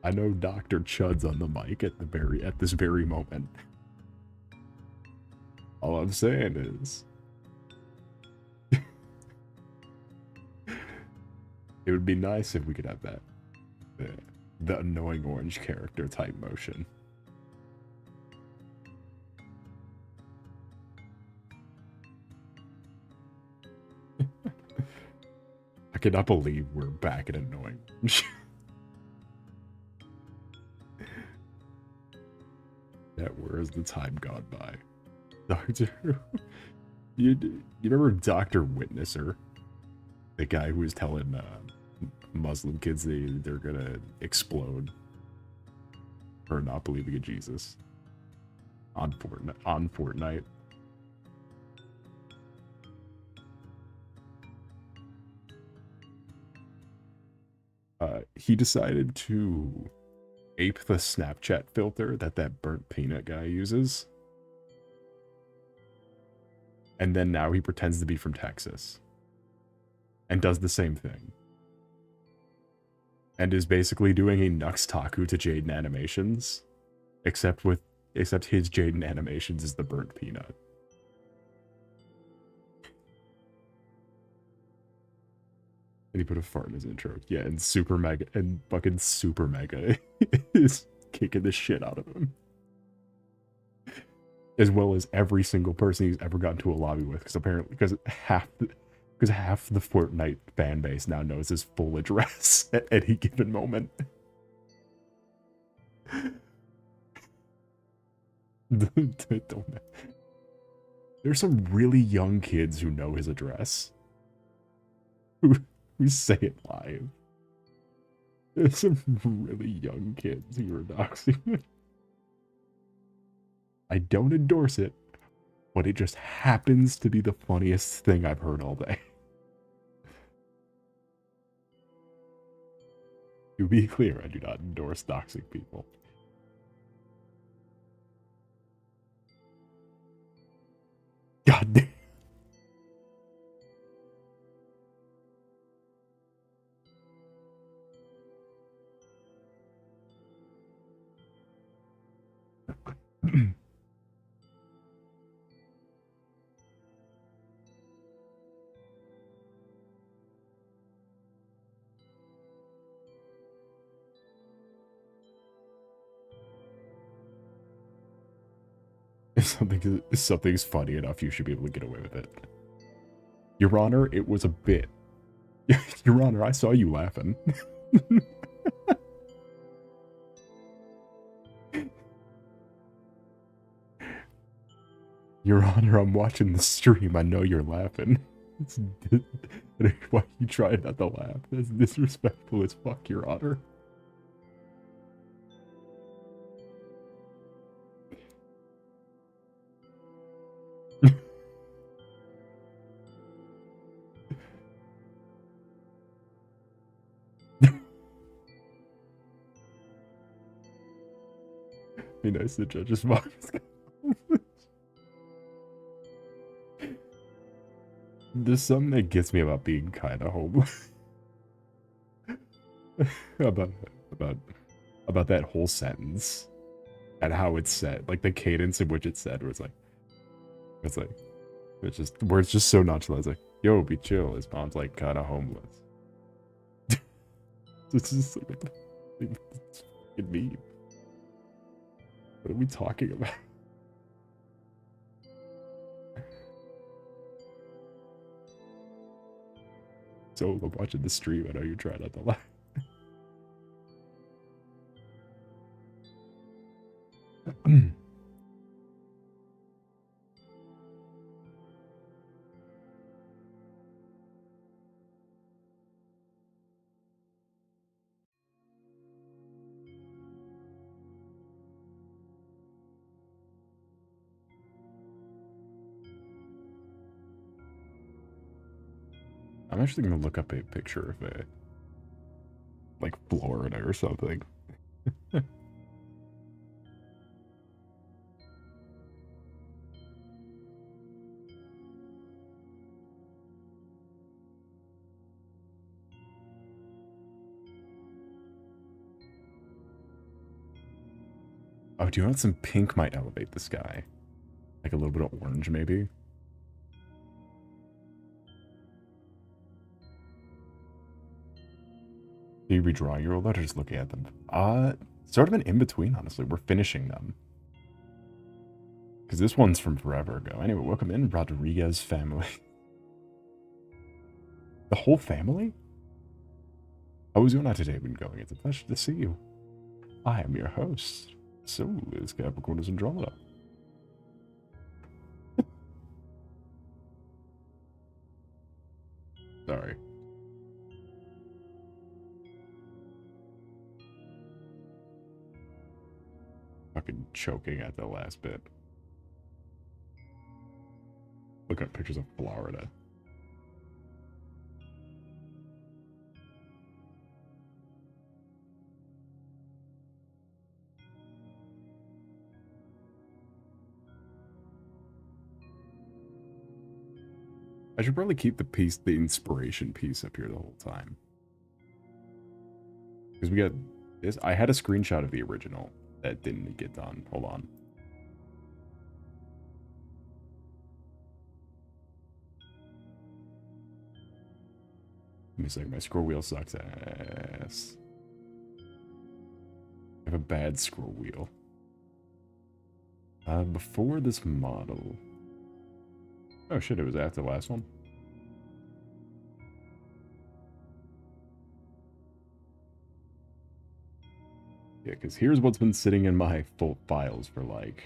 I know Dr. Chud's on the mic at this very moment. All I'm saying is it would be nice if we could have that. The annoying orange character type motion. I cannot believe we're back at annoying orange. Yeah, where has the time gone by? Doctor... You remember Dr. Witnesser? The guy who was telling Muslim kids they're gonna explode for not believing in Jesus on Fortnite. He decided to ape the Snapchat filter that burnt peanut guy uses. And then now he pretends to be from Texas. And does the same thing. And is basically doing a Nux Taku to Jaden Animations. Except his Jaden Animations is the burnt peanut. And he put a fart in his intro. Yeah, and fucking Super Mega is kicking the shit out of him. As well as every single person he's ever gotten to a lobby with, because half the Fortnite fan base now knows his full address at any given moment. There's some really young kids who know his address. Who say it live. There's some really young kids who are doxing. I don't endorse it, but it just happens to be the funniest thing I've heard all day. To be clear, I do not endorse doxing people. God damn. If something's funny enough, you should be able to get away with it. Your Honor, it was a bit. Your Honor, I saw you laughing. Your Honor, I'm watching the stream. I know you're laughing. Why are you trying not to laugh? That's disrespectful as fuck, Your Honor. Be nice to judge's box. There's something that gets me about being kind of homeless. about about about that whole sentence and how it's said, like the cadence in which it's said, where it's like it's just where it's just so nonchalant. It's like, yo, be chill. His mom's like kind of homeless. It's just like, it's fucking mean. What are we talking about? So I'm watching the stream. I know you're trying not to laugh. I'm actually gonna look up a picture of a like Florida or something. Oh, do you want some pink might elevate the sky? Like a little bit of orange, maybe? Do you redraw your old letters looking at them? Sort of an in-between, honestly. We're finishing them. Because this one's from forever ago. Anyway, welcome in, Rodriguez family. The whole family? How was your night today been going? It's a pleasure to see you. I am your host. So is Capricornus Andromeda. Sorry. Fucking choking at the last bit. Look at pictures of Florida. I should probably keep the inspiration piece up here the whole time. Because we got this. I had a screenshot of the original that didn't get done. Hold on. Let me see. My scroll wheel sucks ass. I have a bad scroll wheel. Before this model. Oh shit, it was after the last one. Yeah, because here's what's been sitting in my full files for like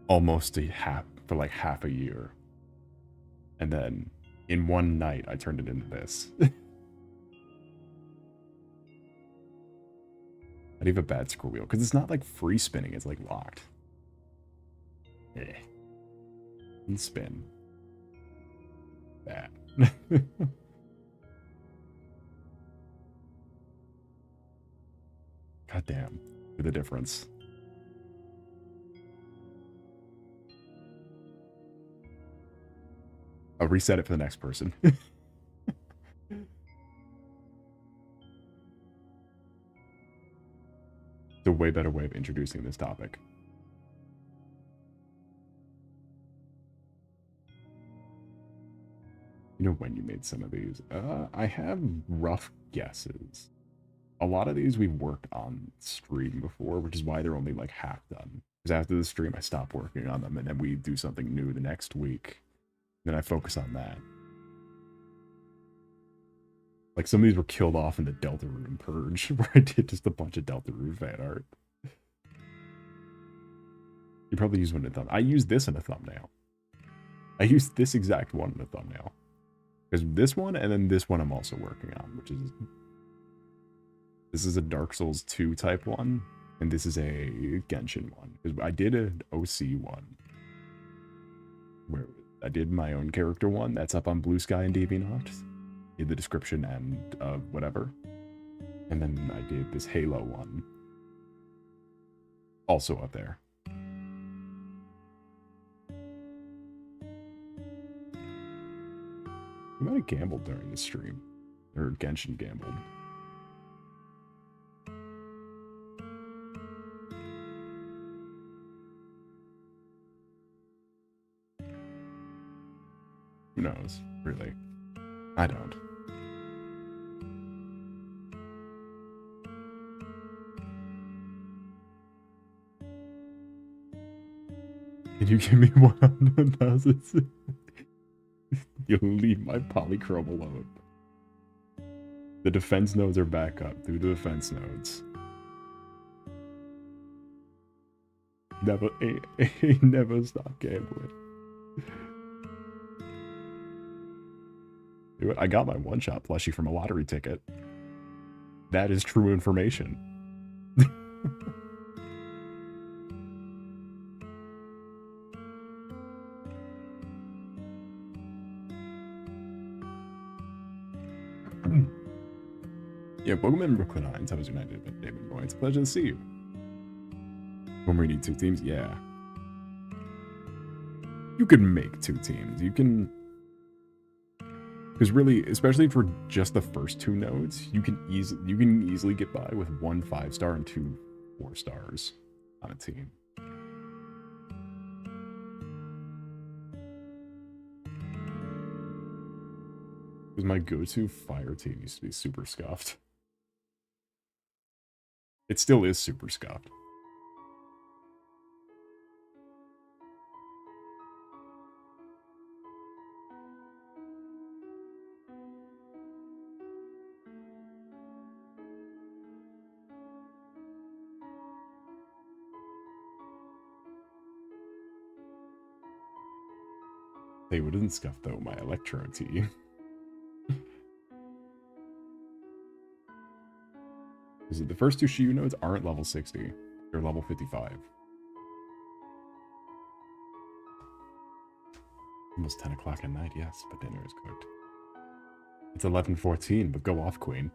almost half a year. And then in one night I turned it into this. I have a bad scroll wheel because it's not like free spinning, it's like locked. And spin. That. God damn. The difference. I'll reset it for the next person. It's a way better way of introducing this topic. You know when you made some of these? I have rough guesses. A lot of these we've worked on stream before, which is why they're only like half done. Because after the stream, I stop working on them, and then we do something new the next week. Then I focus on that. Like some of these were killed off in the Deltarune purge, where I did just a bunch of Deltarune fan art. You probably use one in a thumbnail. I use this in a thumbnail. I use this exact one in a thumbnail. Because this one, and then this one I'm also working on, which is... This is a Dark Souls 2 type one, and this is a Genshin one. Because I did an OC one, where I did my own character one. That's up on Blue Sky and DeviantArt, in the description and whatever. And then I did this Halo one, also up there. You might have gambled during the stream. Or Genshin gambled. Who knows, really? I don't. Can you give me 100,000? You'll leave my polychrome alone. The defense nodes are back up. Do the defense nodes. Never, never stop gambling. I got my one-shot plushie from a lottery ticket. That is true information. Yeah, Pokemon Brooklyn Hines, how was your night, David Boy? It's a pleasure to see you. When we need 2 teams, yeah. You can make 2 teams. You can... Because really, especially for just the first 2 nodes, you can easily get by with 1 5-star and 2 4-stars on a team. Because my go-to fire team used to be super scuffed. It still is super scuffed. They wouldn't scuff though my Electro Tea. Is it the first 2 Shiyu nodes aren't level 60? They're level 55. Almost 10 o'clock at night, yes, but dinner is cooked. It's 11:14, but go off, Queen.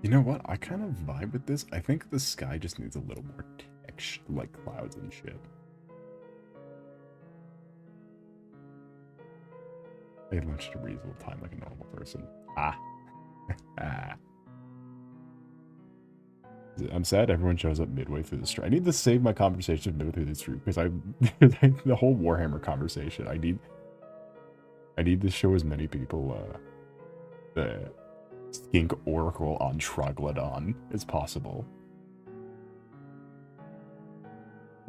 You know what? I kind of vibe with this. I think the sky just needs a little more texture, like clouds and shit. I had lunch at a reasonable time like a normal person. I'm sad everyone shows up midway through the stream. I need to save my conversation midway through the stream because the whole Warhammer conversation. I need to show as many people the Skink Oracle on Troglodon as possible.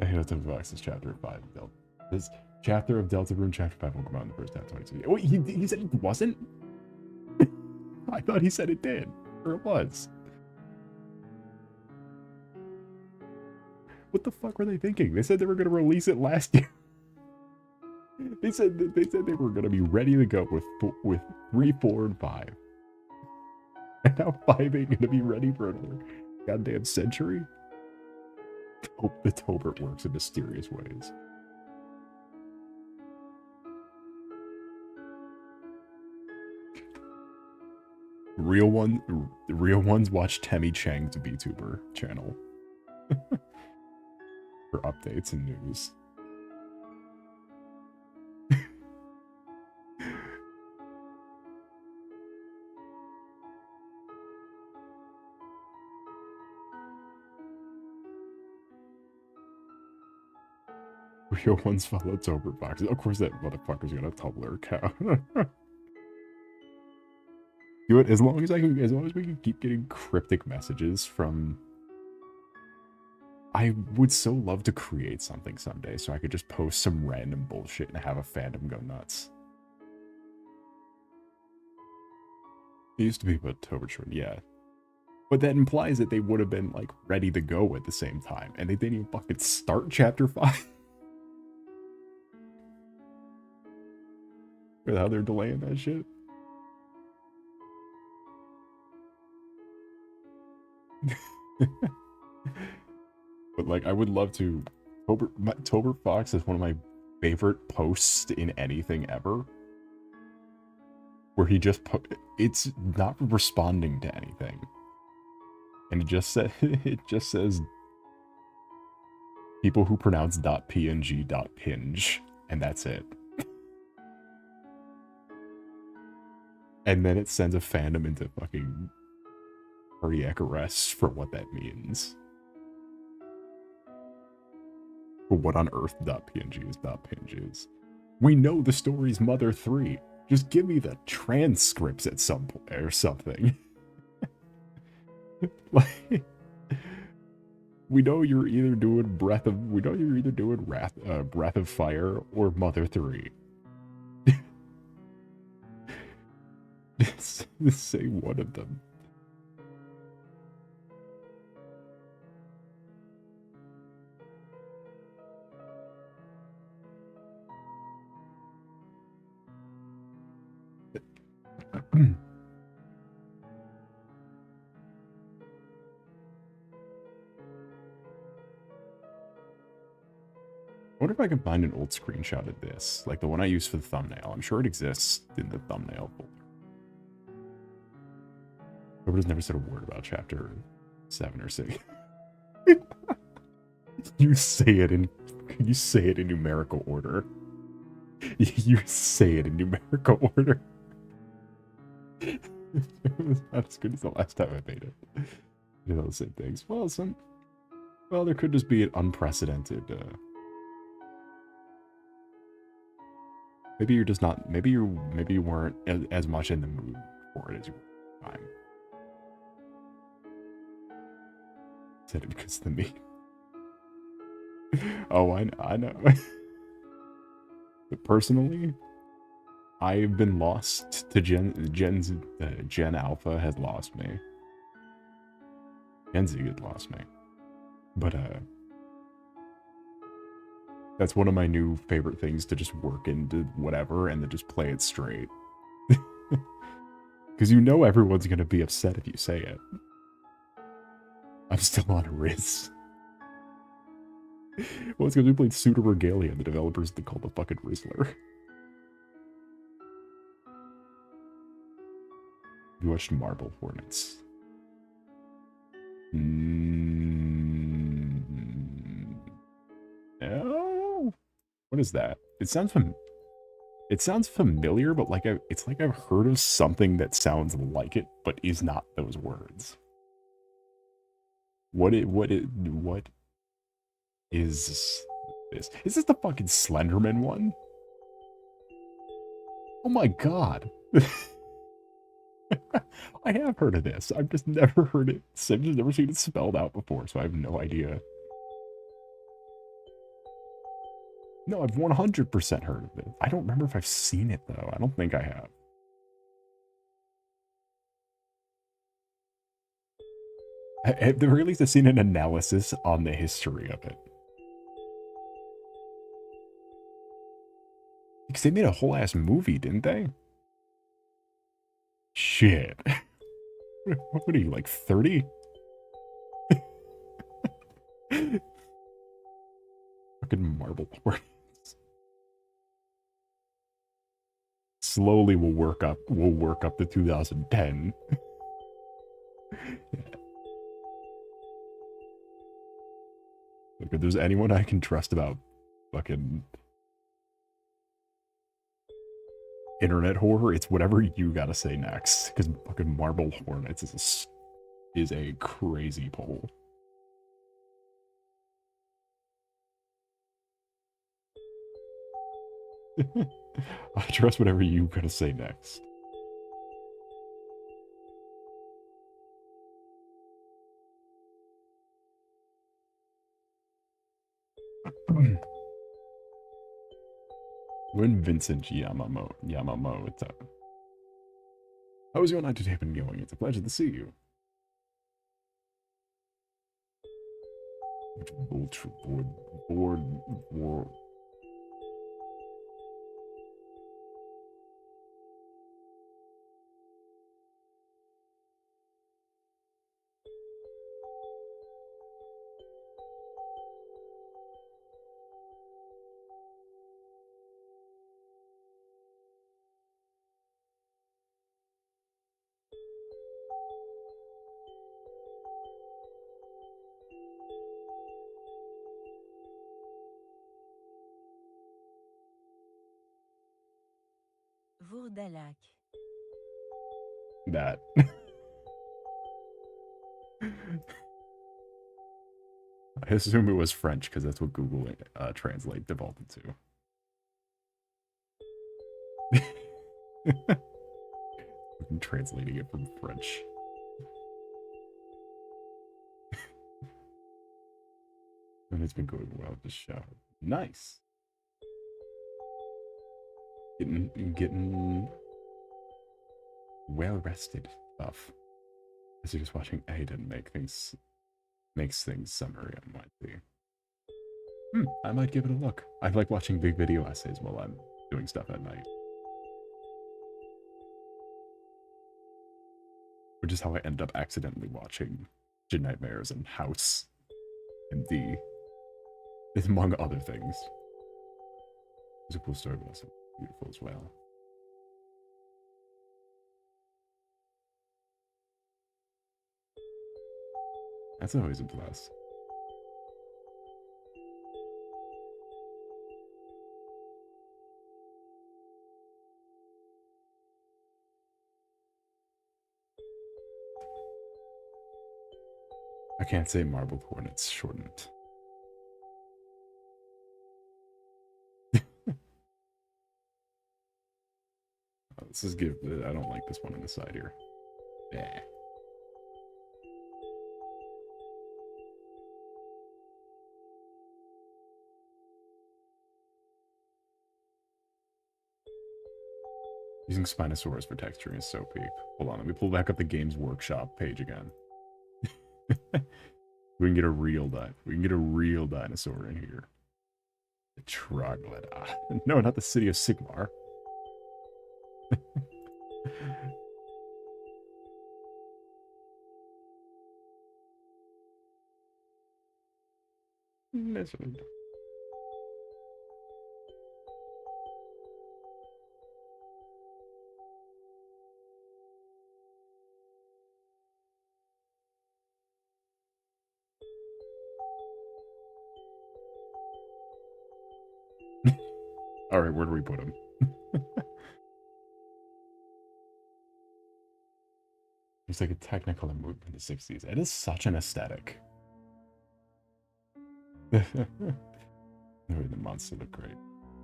I hate to Vox this chapter 5 of Delta. This chapter of Delta Rune chapter 5 will come out in the first half 22. Wait, he said it wasn't? I thought he said it did. Or it was. What the fuck were they thinking? They said they were going to release it last year. They said they were going to be ready to go with 3, 4, and 5. And now 5 ain't gonna be ready for another goddamn century? Hope the Tobert works in mysterious ways. The real ones watch Temmie Chang's VTuber channel. For updates and news. Real ones follow Tobert boxes. Of course that motherfucker's got a Tumblr account. Do it as long as we can keep getting cryptic messages from... I would so love to create something someday so I could just post some random bullshit and have a fandom go nuts. It used to be about Tobert, yeah. But that implies that they would have been like ready to go at the same time, and they didn't even fucking start chapter 5. With how they're delaying that shit. But like, I would love to. Tober Fox is one of my favorite posts in anything ever. Where he just it's not responding to anything, and it just says people who pronounce .png .pinge, and that's it. And then it sends a fandom into fucking cardiac arrest for what that means. But what on earth .png is .pinge is. We know the story's Mother 3. Just give me the transcripts at some point or something. Like, we know you're either doing Breath of Fire or Mother 3. Just say one of them. I wonder if I can find an old screenshot of this, like the one I used for the thumbnail. I'm sure it exists in the thumbnail folder. Nobody's never said a word about chapter 7 or 6. You say it in numerical order. You say it in numerical order. It's not as good as the last time I made it. You know, the same things. Well, there could just be an unprecedented. Maybe you're just not. Maybe you weren't as much in the mood for it as you were at the time. Said it because of the meme. Oh, I know. But personally, I've been lost to Gen Alpha has lost me. Gen Z had lost me. But that's one of my new favorite things, to just work into whatever and then just play it straight. Because you know everyone's gonna be upset if you say it. I'm still on RULZ. Well, it's because we played Pseudo Regalia and the developers they called the fucking Rizzler. You watched Marble Hornets. No. What is that? It sounds familiar, but like it's like I've heard of something that sounds like it, but is not those words. What is this? Is this the fucking Slenderman one? Oh my god. I have heard of this. I've just never heard it. I've just never seen it spelled out before, so I have no idea. No, I've 100% heard of it. I don't remember if I've seen it, though. I don't think I have. At the very least, I've seen an analysis on the history of it. Because they made a whole ass movie, didn't they? Shit. What are you, like 30? Fucking Marble Hornets. Slowly we'll work up to 2010. Yeah. Look, if there's anyone I can trust about fucking internet horror, it's whatever you gotta say next. Because fucking Marble Hornets is a crazy poll. I trust whatever you gotta say next. When Vincent Yamamoto. How was your night today been going? It's a pleasure to see you. Board. Vourdalac. That. I assume it was French because that's what Google Translate defaulted to. I'm translating it from French. And it's been going well to show. Nice. Getting well rested stuff. As you're just watching Aiden makes things summary on my team. I might give it a look. I like watching big video essays while I'm doing stuff at night. Which is how I end up accidentally watching Gin Nightmares and House and D, among other things. It's a cool story, but also beautiful as well. That's always a plus. I can't say marbled hornets shortened. This is give. I don't like this one on the side here. Yeah. Using Spinosaurus for texturing is so peak. Hold on, let me pull back up the Games Workshop page again. We can get a real dinosaur in here. The Troglodyte. No, not the city of Sigmar. Lizard. Alright, where do we put him? It's like a Technicolor movie in the 60s. It is such an aesthetic. The monster looked great.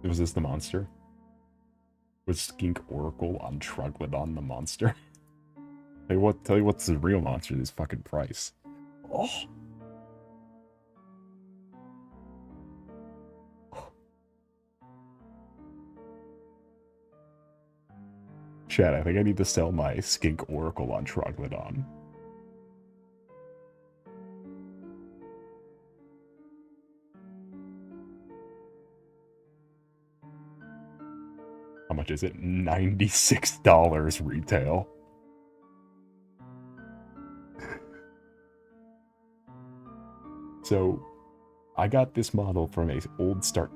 Was this the monster? Was Skink Oracle on Troglodon the monster? Tell you what's the real monster, this fucking price. Oh! Chat, I think I need to sell my Skink Oracle on Troglodon. How much is it? $96 retail. So, I got this model from a old start.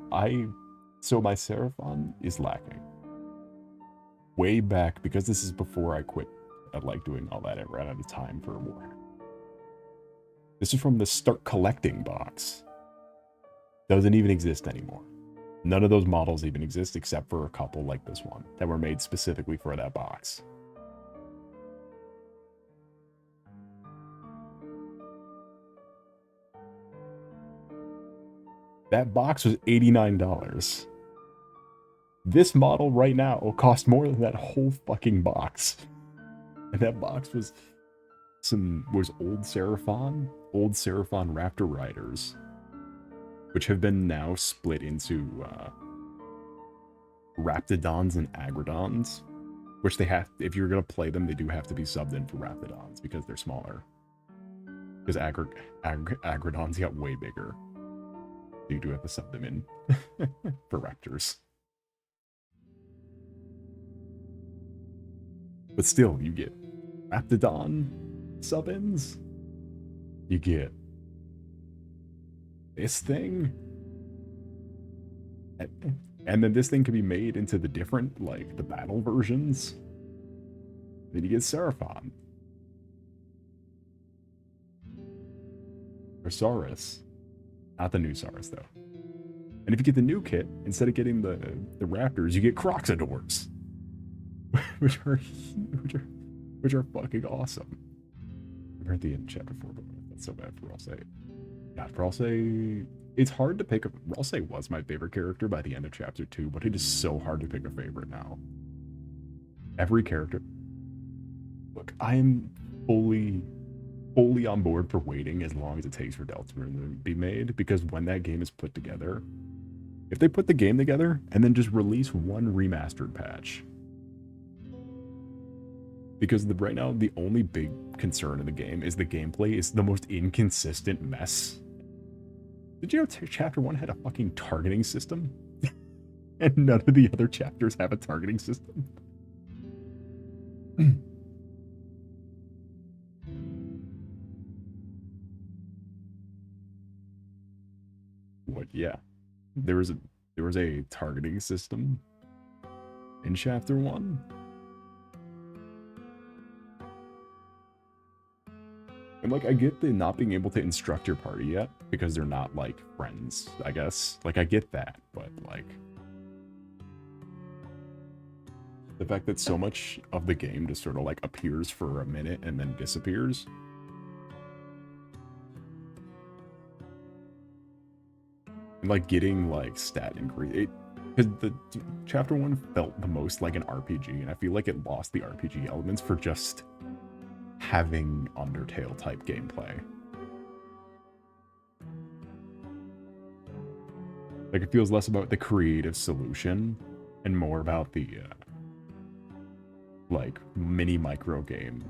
So my Seraphon is lacking. Way back, because this is before I quit like doing all that, I ran out of time for Warhammer. This is from the Start Collecting box. Doesn't even exist anymore. None of those models even exist except for a couple like this one that were made specifically for that box. That box was $89. This model right now will cost more than that whole fucking box. And that box was old Seraphon Raptor Riders, which have been now split into Raptidons and Agrodons, which they have, if you're gonna play them, they do have to be subbed in for Raptidons because they're smaller. Because Agrodons got way bigger. You do have to sub them in for Raptors. But still, you get Raptidon sub-ins. You get this thing. And then this thing can be made into the different, like, the battle versions. Then you get Seraphon. Or Saurus. Not the new Saurus, though. And if you get the new kit, instead of getting the Raptors, you get Croxadors. which are which are fucking awesome. I've heard the end of chapter 4, but that's so bad for RULZ. God, RULZ, it's hard to pick a... RULZ was my favorite character by the end of chapter 2, but it is so hard to pick a favorite now. Every character... Look, I am fully on board for waiting as long as it takes for Deltarune to be made, because when that game is put together, if they put the game together and then just release one remastered patch, because right now the only big concern in the game is the gameplay is the most inconsistent mess. Did you know chapter 1 had a fucking targeting system? And none of the other chapters have a targeting system? What? Yeah, there was a targeting system in chapter 1. And like, I get the not being able to instruct your party yet because they're not like friends, I guess. Like, I get that, but like the fact that so much of the game just sort of like appears for a minute and then disappears. And like getting like stat increase, because the chapter 1 felt the most like an RPG, and I feel like it lost the RPG elements for just having Undertale type gameplay. Like, it feels less about the creative solution and more about the like mini micro game.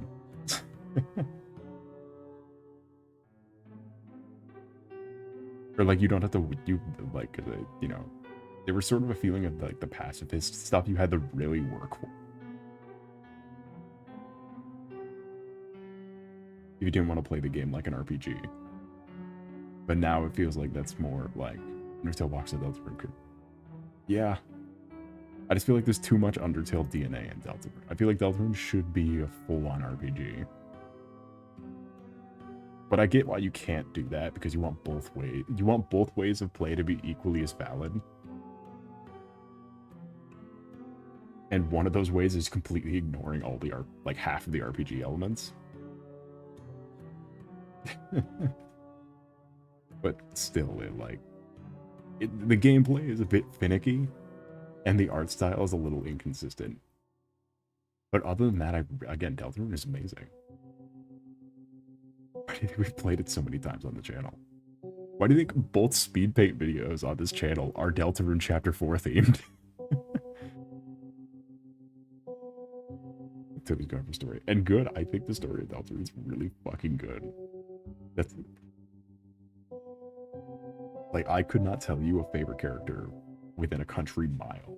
Or like, you don't have to do like you know, there was sort of a feeling of like the pacifist stuff you had to really work for if you didn't want to play the game like an RPG. But now it feels like that's more like Undertale walks with Deltarune. Yeah. I just feel like there's too much Undertale DNA in Deltarune. I feel like Deltarune should be a full-on RPG. But I get why you can't do that, because you want both ways. You want both ways of play to be equally as valid. And one of those ways is completely ignoring all the like half of the RPG elements. But still, the gameplay is a bit finicky, and the art style is a little inconsistent. But other than that, again, Deltarune is amazing. Why do you think we've played it so many times on the channel? Why do you think both speed paint videos on this channel are Deltarune Chapter 4 themed? Toby's going for story. And good, I think the story of Deltarune is really fucking good. That's... like, I could not tell you a favorite character within a country mile.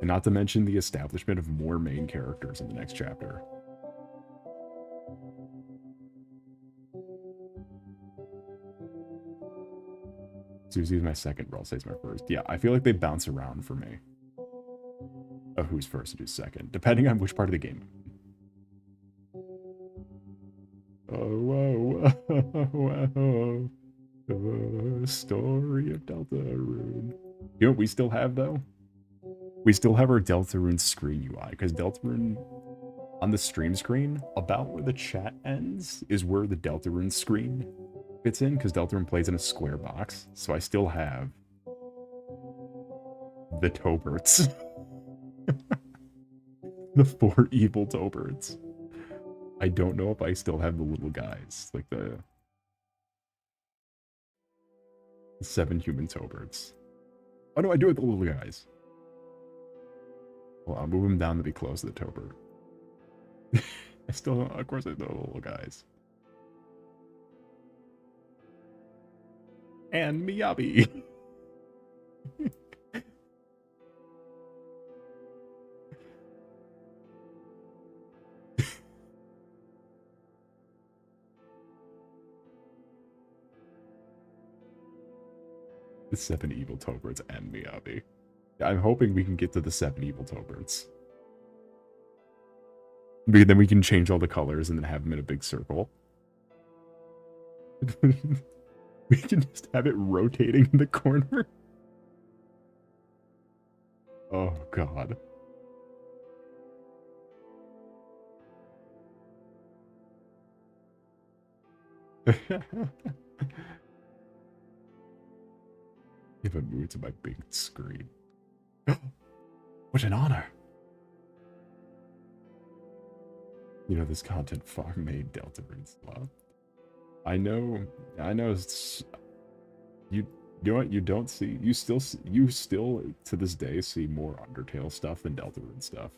And not to mention the establishment of more main characters in the next chapter. Susie's my second, RULZ's my first. Yeah, I feel like they bounce around for me of who's first and who's second, depending on which part of the game. Oh, whoa, whoa, whoa. The story of Deltarune. You know what we still have, though? We still have our Deltarune screen UI, because Deltarune, on the stream screen, about where the chat ends, is where the Deltarune screen fits in, because Deltarune plays in a square box, so I still have the Toberts. The 4 evil Toberts. I don't know if I still have the little guys, like the 7 human Toberts. Oh no, I do have the little guys. Well, I'll move them down to be close to the Tobert. I still don't, of course I know the little guys. And Miyabi. The 7 evil Toberts and Miyabi. Yeah, I'm hoping we can get to the 7 evil Toberts. Because then we can change all the colors and then have them in a big circle. We can just have it rotating in the corner. Oh, God. Give a mood to my big screen. What an honor! You know, this content far made Delta Rune slop. I know, you know what, you don't see, you still to this day see more Undertale stuff than Deltarune stuff.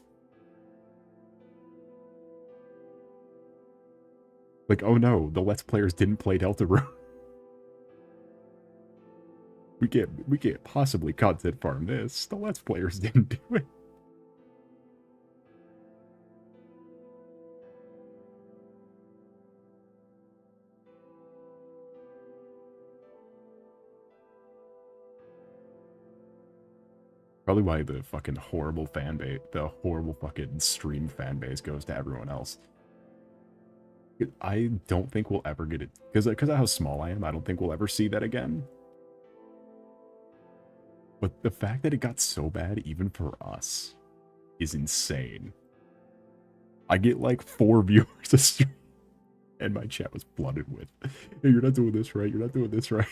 Like, oh no, the Let's Players didn't play Deltarune. we can't possibly content farm this. The Let's Players didn't do it. Probably why the fucking horrible fan base, the horrible fucking stream fan base goes to everyone else. I don't think we'll ever get it, because of how small I am, I don't think we'll ever see that again. But the fact that it got so bad, even for us, is insane. I get like 4 viewers a stream, and my chat was flooded with, hey, you're not doing this right, you're not doing this right.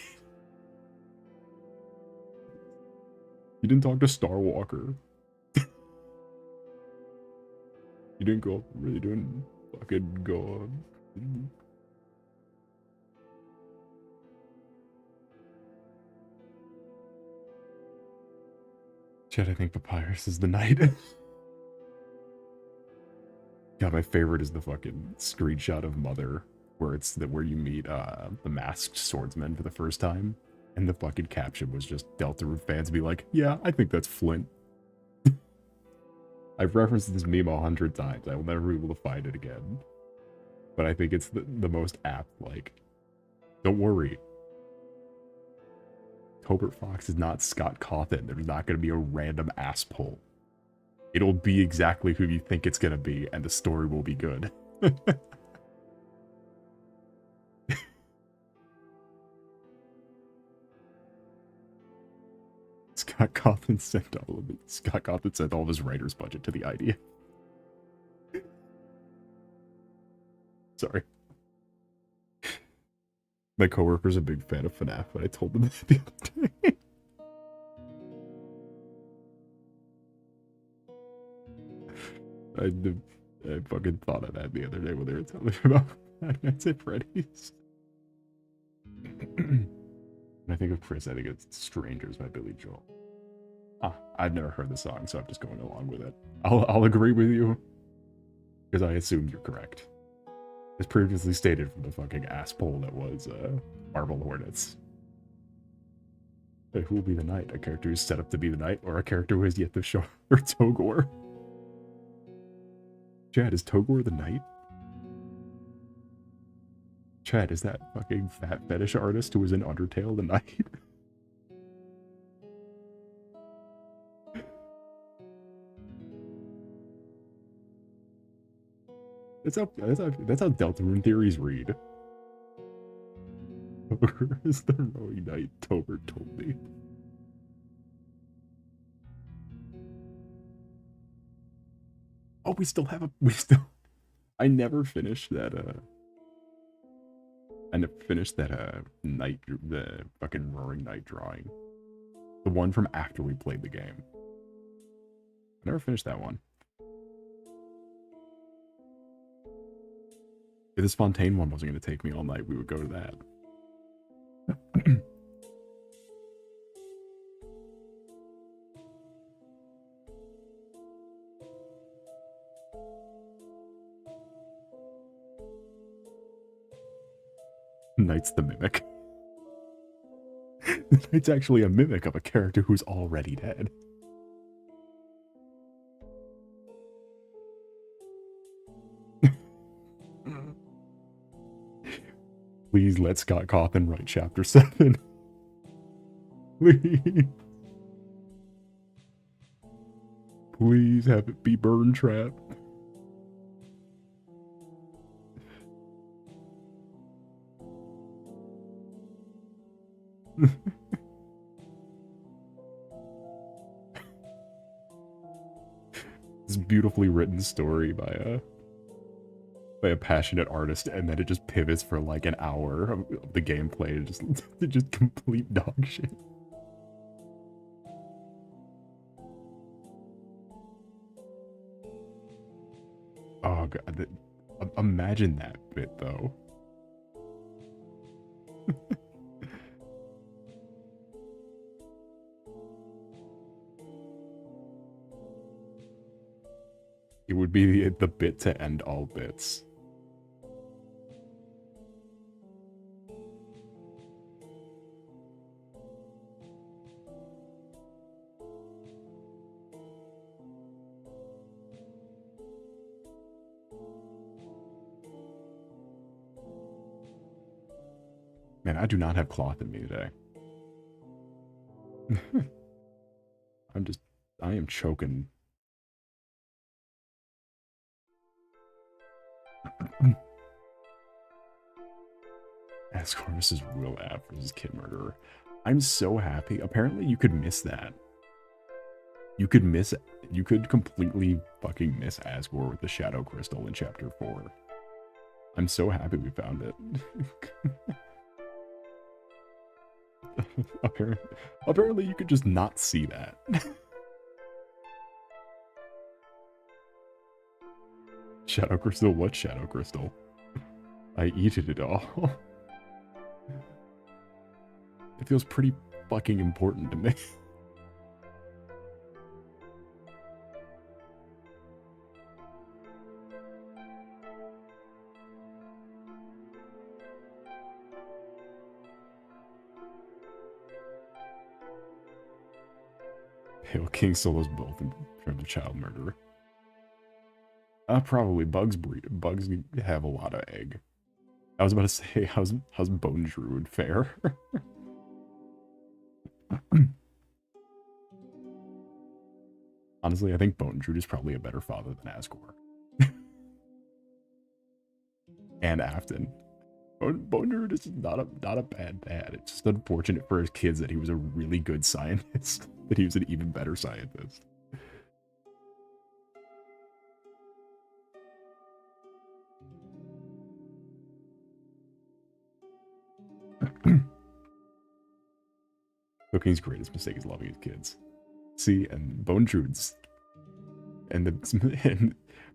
You didn't talk to Star Walker. You didn't go up, really didn't fucking go up. Chat, I think Papyrus is the knight. God, my favorite is the fucking screenshot of Mother, where where you meet the masked swordsman for the first time, and the fucking caption was just Deltarune fans be like, yeah, I think that's Flint. I've referenced this meme 100 times. I will never be able to find it again. But I think it's the most apt, like, don't worry. Tobert Fox is not Scott Cawthon. There's not going to be a random ass pull. It'll be exactly who you think it's going to be, and the story will be good. Scott Cawthon sent all of his writer's budget to the idea. Sorry. My coworker's a big fan of FNAF, but I told them that the other day. I fucking thought of that the other day when they were telling me about Five Nights at Freddy's. When I think of Chris, I think it's Strangers by Billy Joel. I've never heard the song, so I'm just going along with it. I'll agree with you, because I assumed you're correct. As previously stated from the fucking ass poll that was Marble Hornets. Who will be the knight? A character who's set up to be the knight, or a character who has yet to show her Togor? Chad, is Togor the knight? Chad, is that fucking fat fetish artist who was in Undertale the knight? That's how Deltarune theories read. Where is the rowing knight? Tobert told me. Oh, I never finished that night, the fucking roaring knight drawing. The one from after we played the game. I never finished that one. If the Spontaane one wasn't going to take me all night, we would go to that. Knight's the mimic. The Knight's actually a mimic of a character who's already dead. Please let Scott Cawthon write chapter 7. Please. Please have it be Burn Trap. beautifully written story by a passionate artist, and then it just pivots for like an hour of the gameplay to just complete dog shit. Oh god, imagine that bit though. It would be the bit to end all bits. Man, I do not have cloth in me today. I am choking. Capricornus is real app versus kid murderer. I'm so happy. Apparently you could miss that. You could completely fucking miss Asgore with the Shadow Crystal in Chapter 4. I'm so happy we found it. Apparently you could just not see that. Shadow Crystal? What Shadow Crystal? I eat it all. It feels pretty fucking important to me. Pale King Solo's both in terms of child murderer. Probably bugs have a lot of egg. I was about to say, how's Bone Druid fare? Honestly, I think Bone Druid is probably a better father than Asgore. And Afton. Bone Druid is not a bad dad. It's just unfortunate for his kids that he was a really good scientist. That he was an even better scientist. Cooking's greatest mistake is loving his kids. See, and Bone Druid's and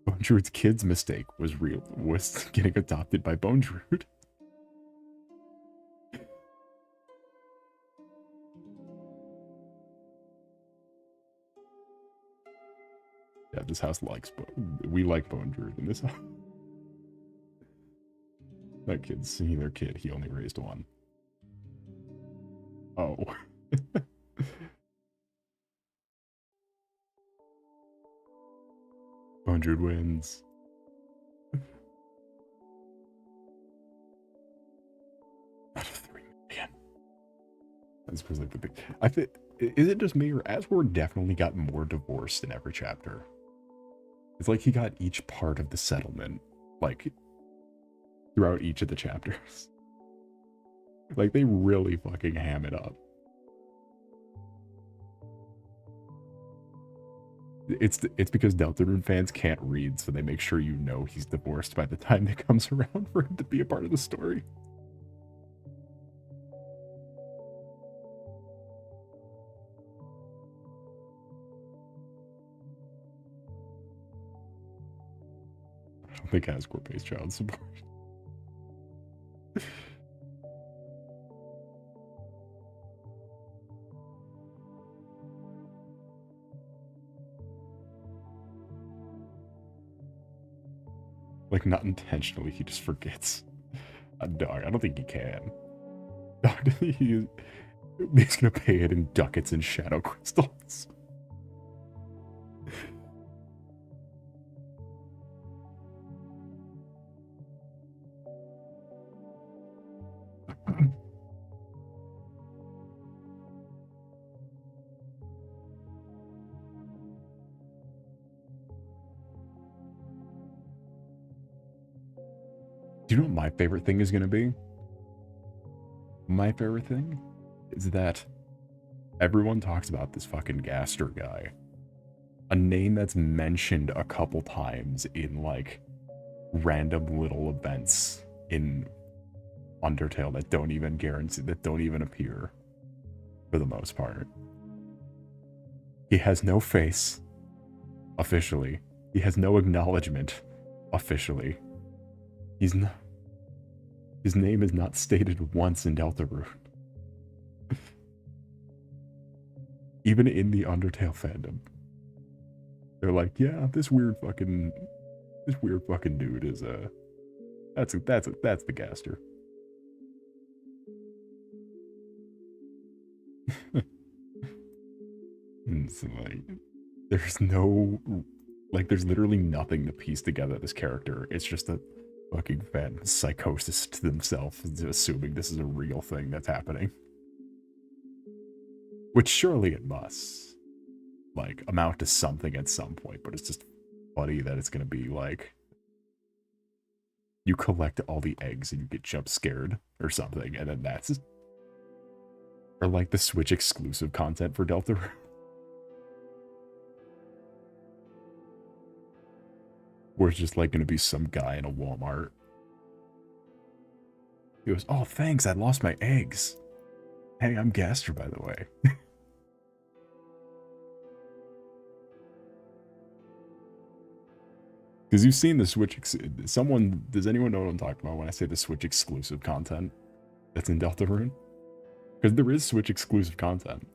Bone Druid's kid's mistake was getting adopted by Bone Druid. Yeah, this house we like Bone Druid in this house. That kid's neither kid, he only raised one. Oh. Bone Druid wins. Out of 3 million. That's because like the big. I think, is it just me or Asgore definitely got more divorced in every chapter? It's like he got each part of the settlement, like throughout each of the chapters. Like they really fucking ham it up. It's because Deltarune fans can't read, so they make sure you know he's divorced by the time it comes around for him to be a part of the story. I don't think Asgore pays child support. Like, not intentionally, he just forgets. Dog, I don't think he can. Dog, he's gonna pay it in ducats and shadow crystals. Do you know what my favorite thing is going to be? My favorite thing is that everyone talks about this fucking Gaster guy. A name that's mentioned a couple times in like random little events in Undertale that don't even guarantee, that don't even appear for the most part. He has no face officially. He has no acknowledgement officially. He's not, his name is not stated once in Deltarune. Even in the Undertale fandom. They're like, yeah, this weird fucking dude is that's the Gaster. And so, like, there's no, like, there's literally nothing to piece together this character. It's just a fucking fan psychosis to themselves, assuming this is a real thing that's happening. Which surely it must, like, amount to something at some point, but it's just funny that it's gonna be like, you collect all the eggs and you get jump scared or something, and then that's, or like the Switch exclusive content for Deltarune. Where it's just like gonna be some guy in a Walmart. He goes, oh thanks, I lost my eggs. Hey, I'm Gaster, by the way. Because you've seen the Switch, does anyone know what I'm talking about when I say the Switch exclusive content that's in Deltarune? Because there is Switch exclusive content.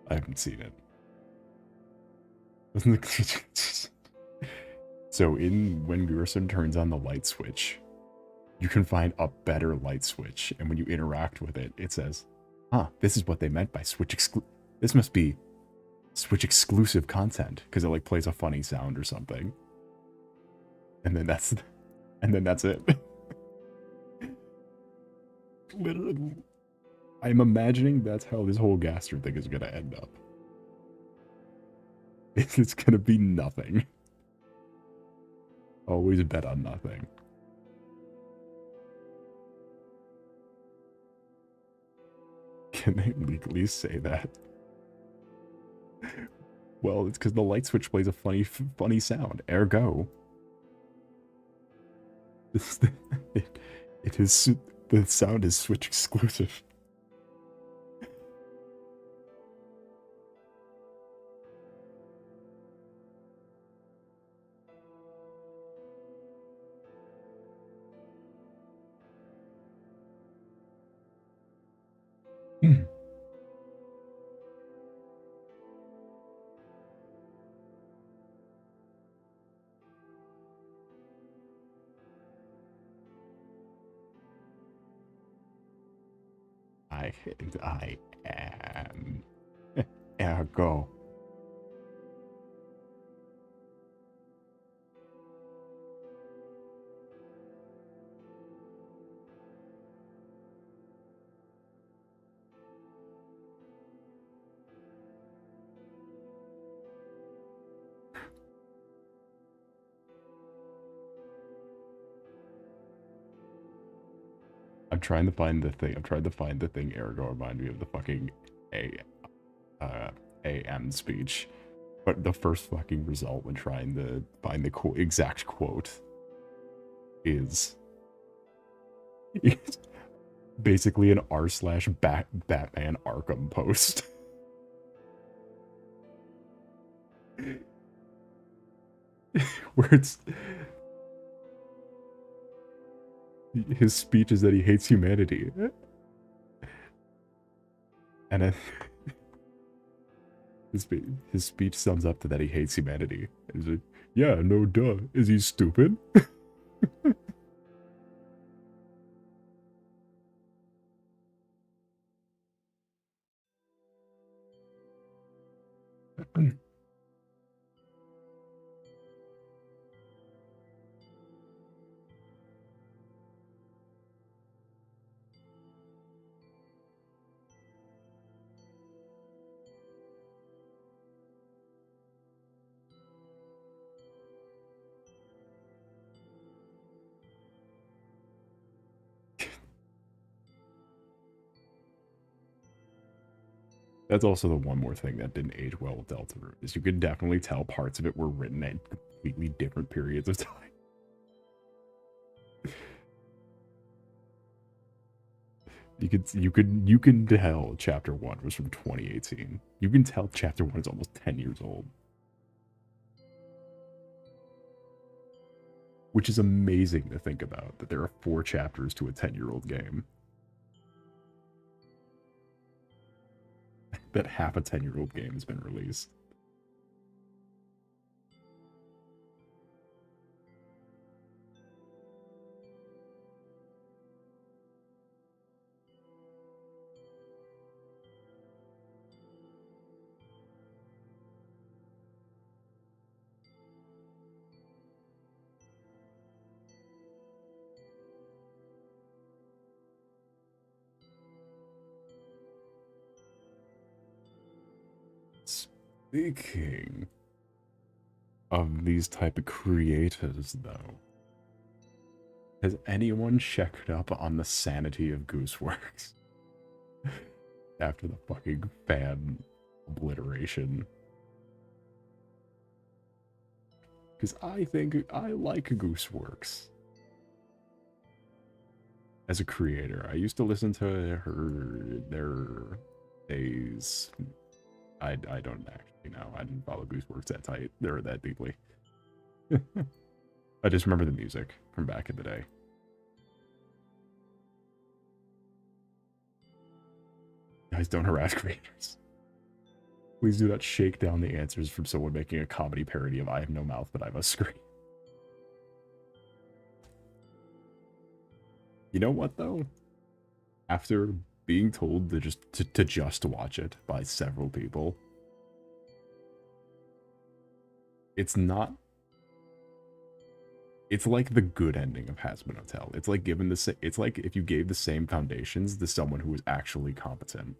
I haven't seen it. So when Gurson turns on the light switch, you can find a better light switch, and when you interact with it, it says, huh, this is what they meant by this must be Switch exclusive content, because it like plays a funny sound or something. And then that's it. Literally. I'm imagining that's how this whole Gaster thing is gonna end up. It's gonna be nothing. Always bet on nothing. Can they legally say that? Well, it's because the light switch plays a funny sound. Ergo, it is, the sound is Switch exclusive. I am Ergo. I'm trying to find the thing. I'm trying to find the thing Ergo remind me of the fucking AM speech. But the first fucking result when trying to find the exact quote is basically an r/Batman Arkham post. Where it's, his speech is that he hates humanity. And his speech sums up to that he hates humanity. And he's like, yeah, no duh. Is he stupid? That's also the one more thing that didn't age well with Deltarune, is you could definitely tell parts of it were written at completely different periods of time. You can tell chapter 1 was from 2018. You can tell chapter 1 is almost 10 years old. Which is amazing to think about, that there are 4 chapters to a 10-year-old game. That half a 10-year-old game has been released. Speaking of these type of creators, though, has anyone checked up on the sanity of Gooseworks after the fucking fan obliteration? Because I think I like Gooseworks as a creator. I used to listen to their days. I don't actually know. I didn't follow Gooseworks that tight. They're that deeply. I just remember the music from back in the day. Guys, don't harass creators. Please do not shake down the answers from someone making a comedy parody of I have no mouth, but I must scream. You know what, though? After being told to just watch it by several people, it's not. It's like the good ending of Hazbin Hotel. It's like given the. It's like if you gave the same foundations to someone who was actually competent.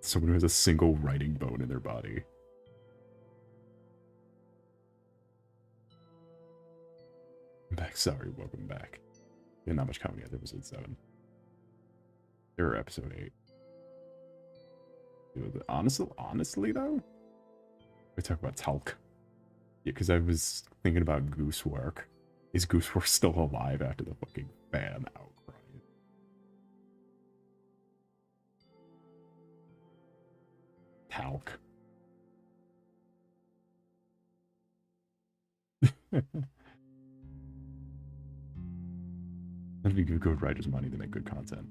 Someone who has a single writing bone in their body. I'm back. Sorry, welcome back. Yeah, not much comedy at episode 7. Or episode 8. Honestly though, we talk about Talc. Yeah, because I was thinking about Goosework. Is Goosework still alive after the fucking fan outcry? Talc. That'd be good code writers' money to make good content.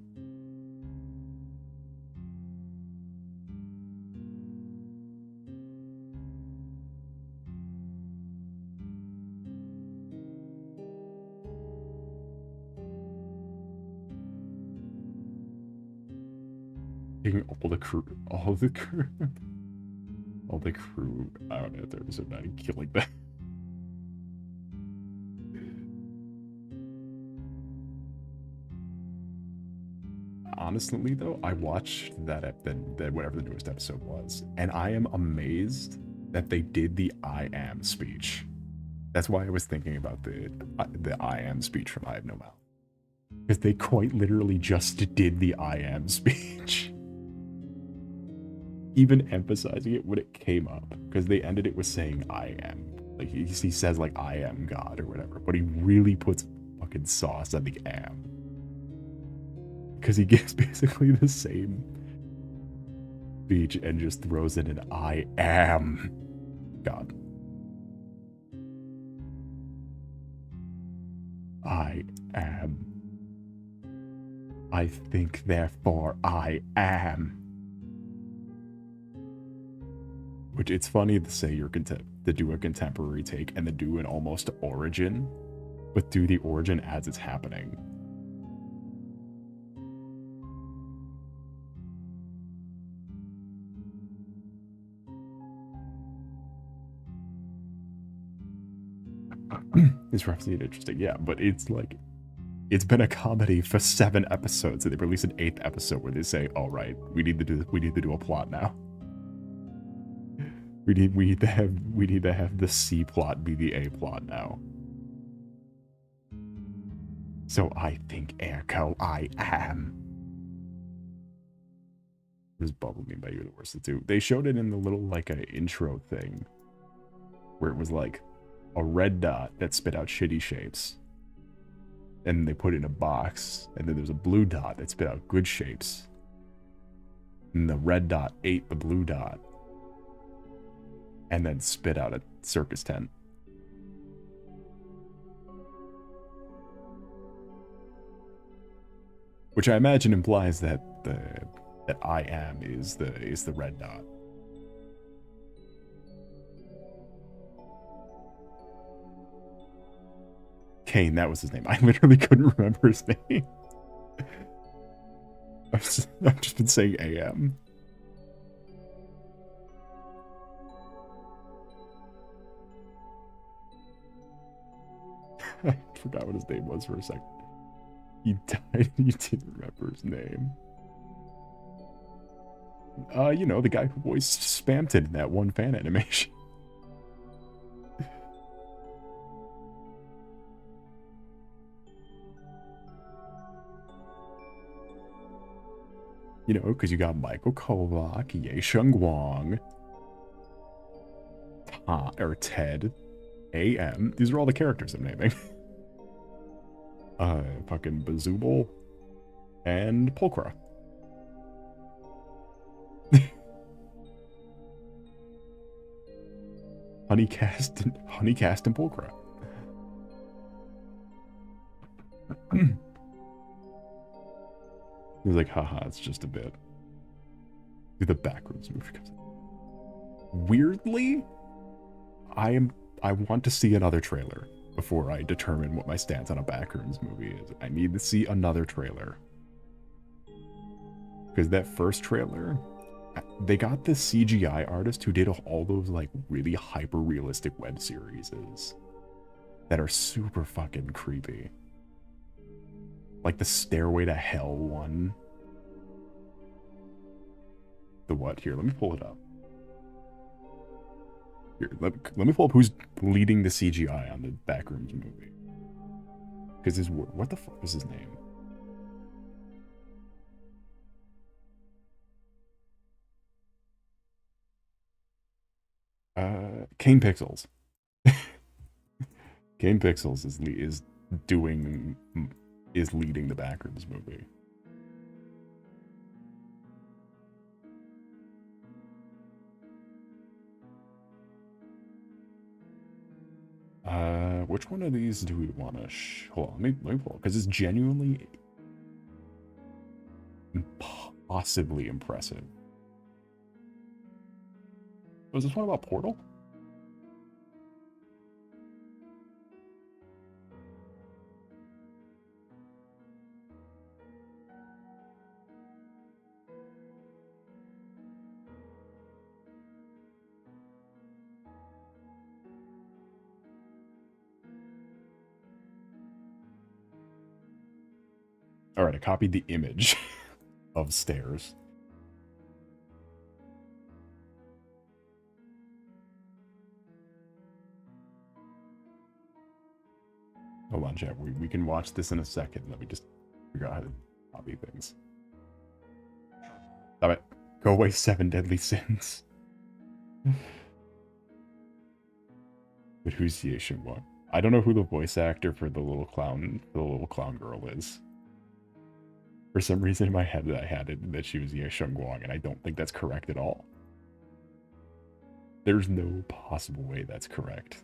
Taking all the crew, I don't know, after episode 9, killing them. Honestly, though, I watched that whatever the newest episode was, and I am amazed that they did the I am speech. That's why I was thinking about the I am speech from I Have No Mouth. Because they quite literally just did the I am speech. Even emphasizing it when it came up. Because they ended it with saying I am. Like, he says, like, I am God or whatever. But he really puts fucking sauce on the am. Because he gives basically the same speech and just throws in an I am God. I am. I think, therefore, I am. Which, it's funny to say to do a contemporary take and then do an almost origin, but do the origin as it's happening. It's roughly interesting, yeah, but it's like, it's been a comedy for 7 episodes, and they release an 8th episode where they say, "All right, we need to do a plot now. We need to have the C plot be the A plot now." So I think Echo I am. This bubble me by You're the Worst of the Two. They showed it in the little like a intro thing where it was like a red dot that spit out shitty shapes. And they put it in a box, and then there's a blue dot that spit out good shapes. And the red dot ate the blue dot. And then spit out a circus tent. Which I imagine implies that that I am is the red dot. Kane, that was his name. I literally couldn't remember his name. I've just been saying AM. I forgot what his name was for a second. He died and you didn't remember his name. You know, the guy who voiced Spamton in that one fan animation. You know, because you got Michael Kovac, Ye Sheng Wang, Ted, AM. These are all the characters I'm naming. Fucking Bazooble and Pulcra. Honeycast and Pulcra. He was like, haha, it's just a bit. The Backrooms movie comes out. Weirdly, I want to see another trailer before I determine what my stance on a Backrooms movie is. I need to see another trailer. Because that first trailer, they got the CGI artist who did all those like really hyper-realistic web series that are super fucking creepy. Like the Stairway to Hell one. The what? Here, let me pull it up. Here, let me pull up who's leading the CGI on the Backrooms movie. Because his... What the fuck was his name? Kane Pixels. Kane Pixels is leading the Backrooms movie. Which one of these do we want to hold on, let me pull it, because it's genuinely impossibly impressive. Was this one about Portal? All right, I copied the image of stairs. Hold on, chat. We can watch this in a second. Let me just figure out how to copy things. Stop it. Go away, 7 deadly sins. But who's Ye Sheng Wang? I don't know who the voice actor for the little clown girl is. For some reason in my head I had it that she was Ye Sheng Wang, and I don't think that's correct at all. There's no possible way that's correct.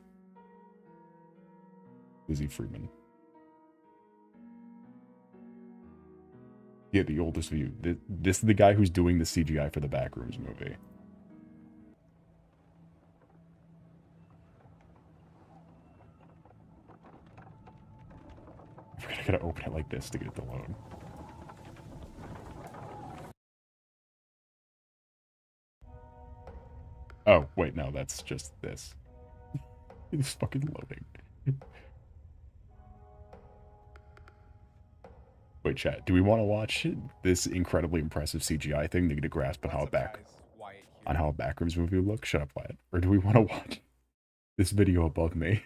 Lizzie Freeman. Yeah, the oldest view. This is the guy who's doing the CGI for the Backrooms movie. I gotta open it like this to get it to load. Oh, wait, no, that's just this. It's fucking loading. Wait, chat, do we want to watch this incredibly impressive CGI thing to get a grasp on how a Backrooms movie would look? Shut up, Wyatt. Or do we want to watch this video above me?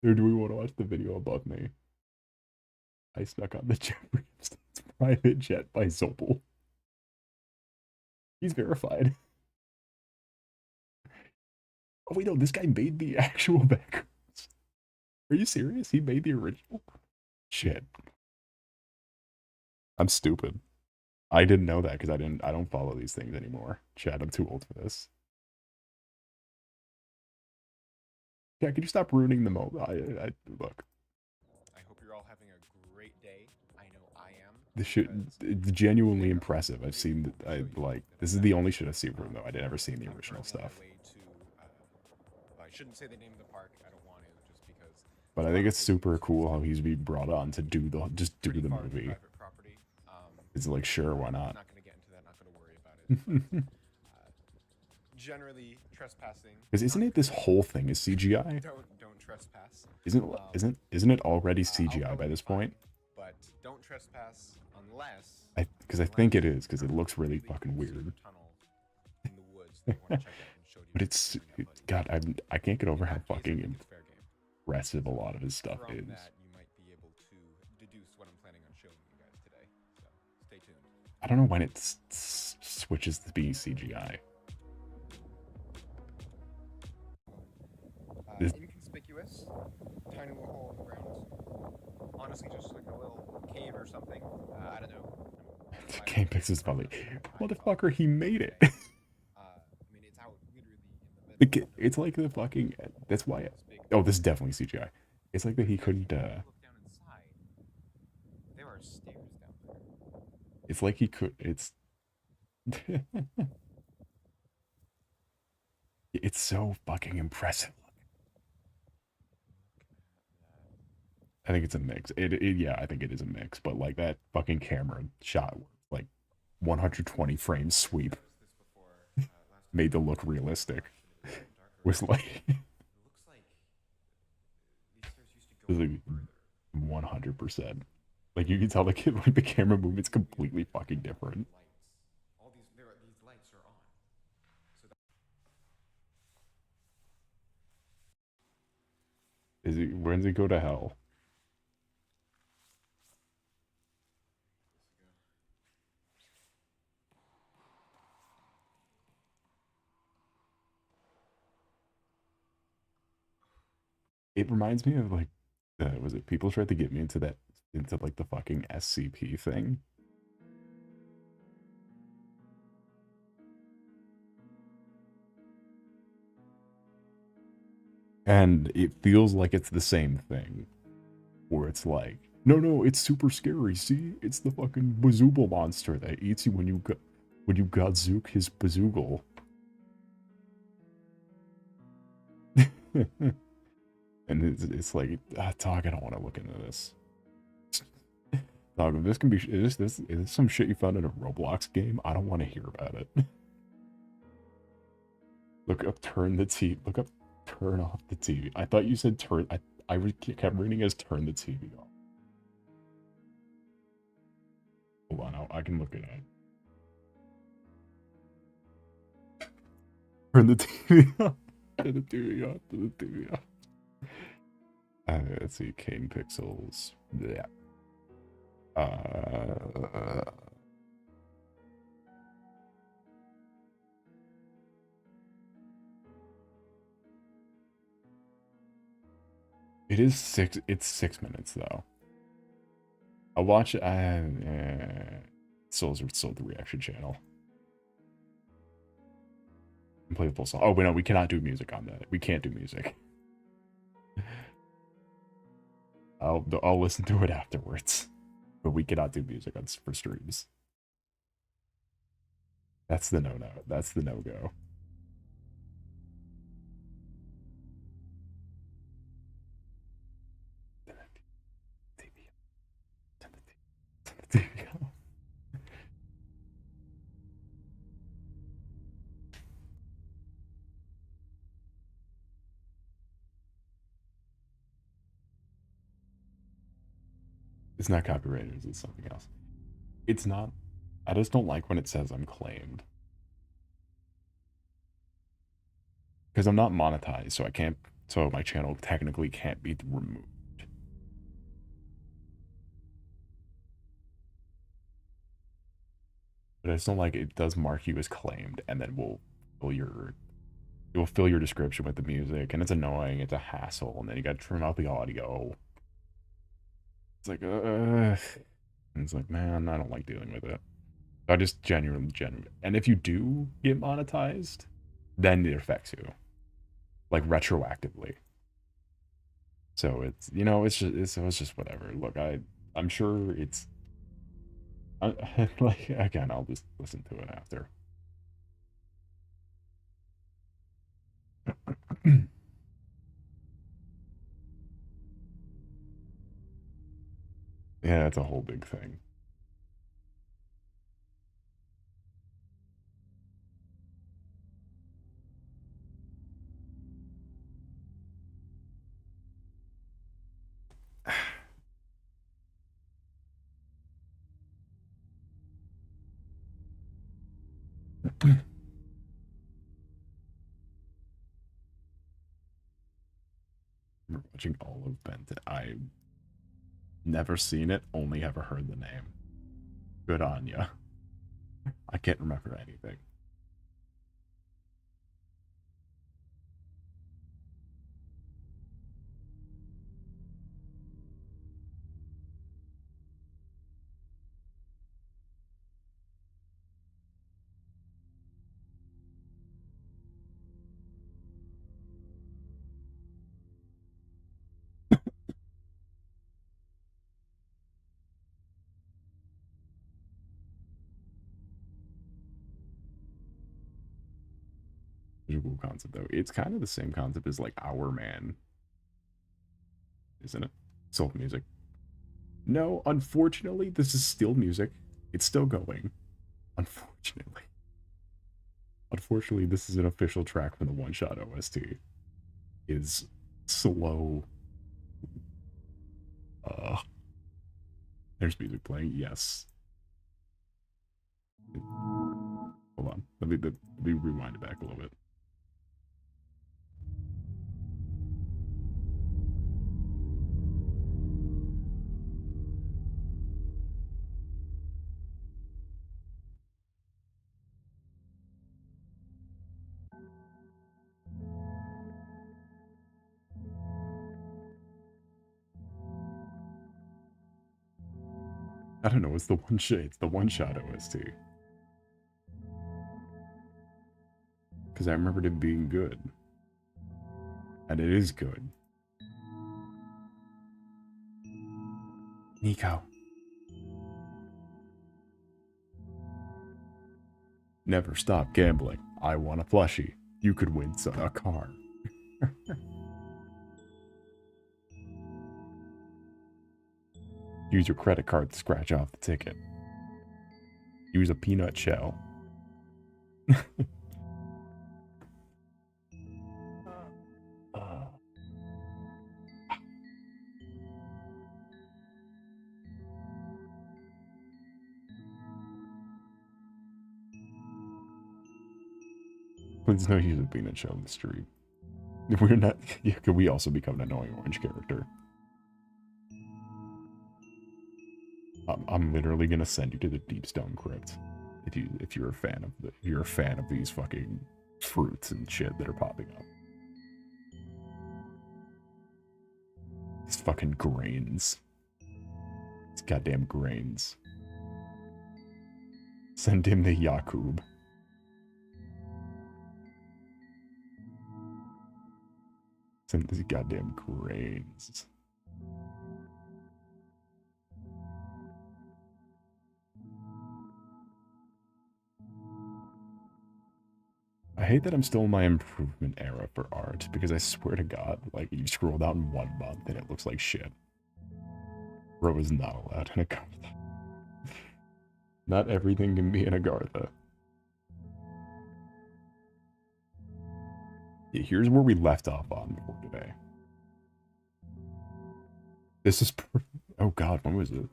Or do we want to watch the video above me? I snuck on the Jeffrey Epstein's private jet by Zopel. He's verified. Oh wait, no, this guy made the actual backgrounds. Are you serious? He made the original? Shit. I'm stupid. I didn't know that because I don't follow these things anymore. Chad, I'm too old for this. Yeah, can you stop ruining the moment? Look. I hope you're all having a great day. I know I am. This shit, it's genuinely impressive. I've seen, this is the only shit I've seen from him, though. I'd never seen the original stuff. I shouldn't say the name of the park. I don't want to, just because. But I think it's super cool how he's being brought on to do the, just do the movie. It's like, sure, why not? I'm not going to get into that, not going to worry about it. But, generally, trespassing. Because isn't it this whole thing is CGI? Don't trespass. Isn't it already CGI by this point? But don't trespass unless. Because I think it is, because it looks really fucking weird. But it's, God, I can't get over how fucking impressive a lot of his stuff is. You might be able to deduce what I'm planning on showing you guys today. So stay tuned. I don't know when it switches to being CGI. Inconspicuous, tiny little hole in the ground. Honestly, just like a little cave or something. I don't know. Game Pixels probably, motherfucker, he made it. I mean, it's out literally in the middle. It's like the fucking. That's why. Oh, this is definitely CGI. It's like that he couldn't. Look down inside. There are stairs down there. It's like he could. It's. It's so fucking impressive. I think it's a mix. Yeah, I think it is a mix. But like that fucking camera shot, like 120 frames sweep, made the look realistic. Was like. It was like 100%. Like you can tell like the camera movement's completely fucking different. These lights are on. Is it? When does it go to hell? It reminds me of like, was it people tried to get me into like the fucking SCP thing? And it feels like it's the same thing, where it's like, no, it's super scary. See, it's the fucking bazoogle monster that eats you when you godzook his bazoogle. And it's like, Dog, I don't want to look into this. Dog, if this can be, is this some shit you found in a Roblox game? I don't want to hear about it. Look up, turn the TV. Look up, turn off the TV. I thought you said turn. I kept reading as turn the TV off. Hold on, I can look it up. Turn the TV off. Turn the TV off. Turn the TV off. Let's see, Cane Pixels. Yeah. It is it's 6 minutes though. I'll watch Souls or Soul the reaction channel. And play the full song. Oh wait, no, we cannot do music on that. We can't do music. I'll listen to it afterwards. But we cannot do music for streams. That's the no-no. That's the no-go. It's not copyrighted, it's something else. It's not. I just don't like when it says I'm claimed. Because I'm not monetized, so I can't So my channel technically can't be removed. But it's not like it does mark you as claimed, and then it will fill your description with the music, and it's annoying, it's a hassle, and then you gotta trim out the audio. It's like, and it's like, man, I don't like dealing with it. I just genuinely. And if you do get monetized, then it affects you, like retroactively. So it's, it's just whatever. Look, I'm sure it's, like, again, I'll just listen to it after. Yeah, it's a whole big thing. I'm watching all of Bent. I never seen it, only ever heard the name. Good on ya. I can't remember anything. Visual concept though. It's kind of the same concept as like Our Man, isn't it? Soul music. No, unfortunately, this is still music. It's still going. Unfortunately. Unfortunately, this is an official track from the One Shot OST. Is slow. There's music playing. Yes. Hold on. Let me rewind it back a little bit. I don't know. It's the one shot. It's the One Shot OST. Because I remembered it being good, and it is good. Nico. Never stop gambling. I want a plushie. You could win a car. Use your credit card to scratch off the ticket. Use a peanut shell. Please no use a peanut shell in the street. If we're not, yeah, could we also become an annoying orange character? I'm literally gonna send you to the Deep Stone Crypt if you're a fan of these fucking fruits and shit that are popping up. These fucking grains. These goddamn grains. Send him the Yakub. Send these goddamn grains. I hate that I'm still in my improvement era for art, because I swear to God, like, you scroll down in 1 month and it looks like shit. Bro is not allowed in Agartha. Not everything can be in Agartha. Yeah, here's where we left off on before today. This is... Oh God, when was it?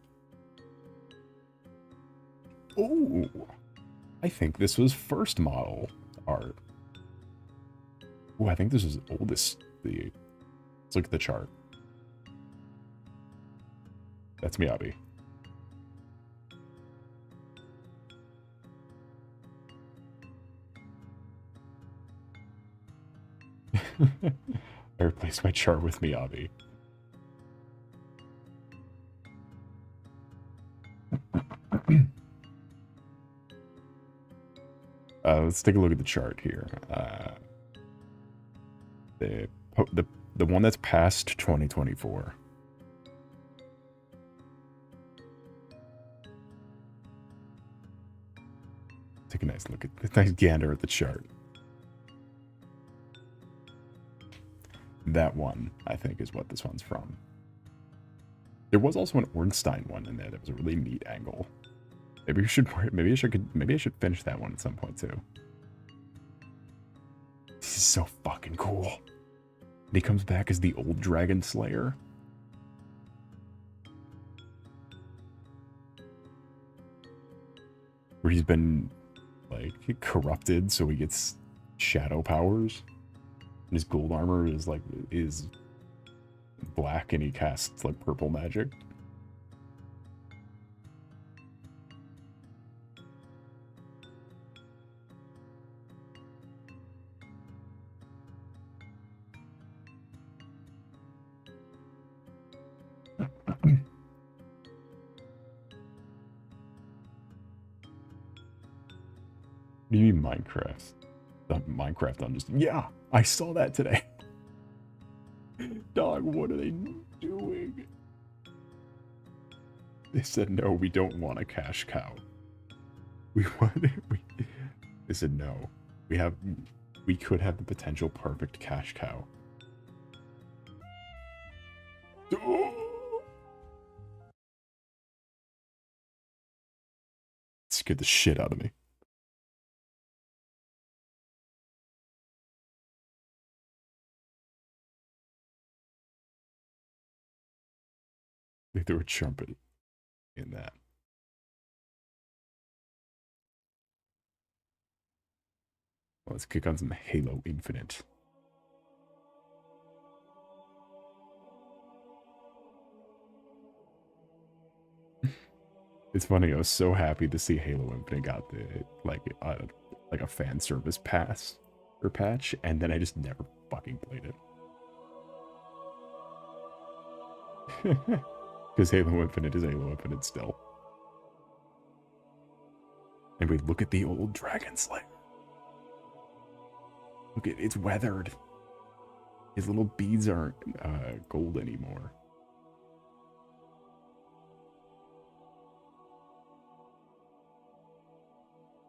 Oh! I think this was first model art. Oh, I think this is oldest. look at the chart. That's Miyabi. I replaced my chart with Miyabi. Let's take a look at the chart here. The one that's past 2024. Take a nice look at the nice gander at the chart. That one, I think, is what this one's from. There was also an Ornstein one in there that was a really neat angle. Maybe we should. Maybe I should finish that one at some point too. This is so fucking cool. And he comes back as the old Dragon Slayer. Where he's been, like, corrupted, so he gets shadow powers. And his gold armor is black, and he casts, like, purple magic. What do you mean Minecraft? The Minecraft understand? Yeah, I saw that today. Dog, what are they doing? They said, no, we don't want a cash cow. They said, no. We could have the potential perfect cash cow. Scared the shit out of me. They threw a trumpet in that. Well, let's kick on some Halo Infinite. It's funny, I was so happy to see Halo Infinite got the like a fan service pass or patch, and then I just never fucking played it. Because Halo Infinite is Halo Infinite still. And we look at the old Dragon Slayer. Look at it's weathered. His little beads aren't gold anymore.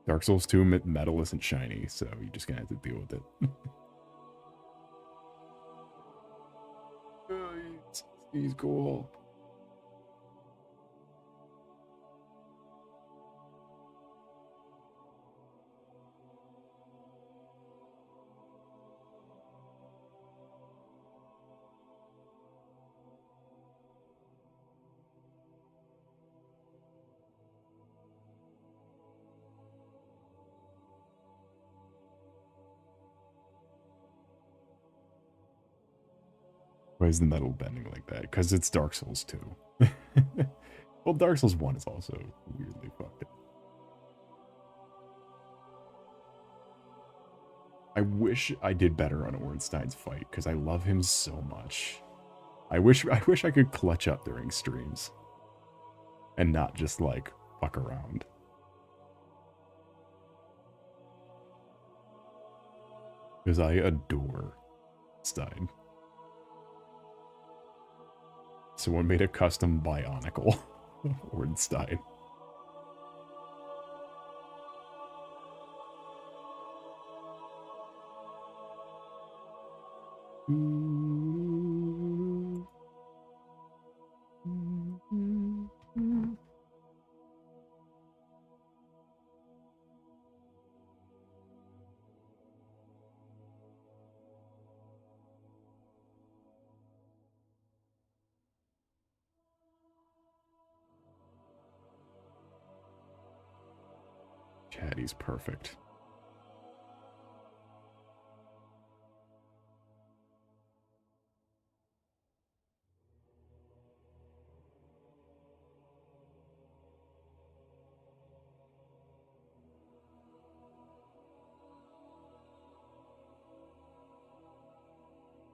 Dark Souls 2 metal isn't shiny, so you're just gonna have to deal with it. He's cool. Why is the metal bending like that? Because it's Dark Souls 2. Well, Dark Souls 1 is also weirdly fucked up. I wish I did better on Ornstein's fight, because I love him so much. I wish I could clutch up during streams. And not just, like, fuck around. Because I adore Stein. Someone made a custom Bionicle Ornstein. Chatty's perfect.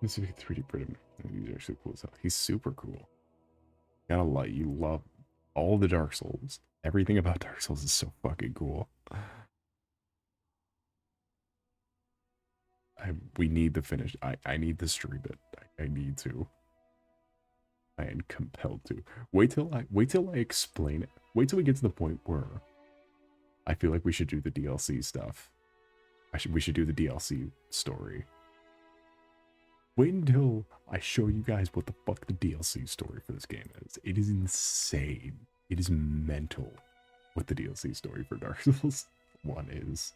This is 3D printed. He's actually cool as hell. He's super cool. Gotta like, you love all the Dark Souls. Everything about Dark Souls is so fucking cool. We need the finish. I need to stream it. I need to. I am compelled to. Wait till I explain it. Wait till we get to the point where I feel like we should do the DLC stuff. We should do the DLC story. Wait until I show you guys what the fuck the DLC story for this game is. It is insane. It is mental what the DLC story for Dark Souls 1 is.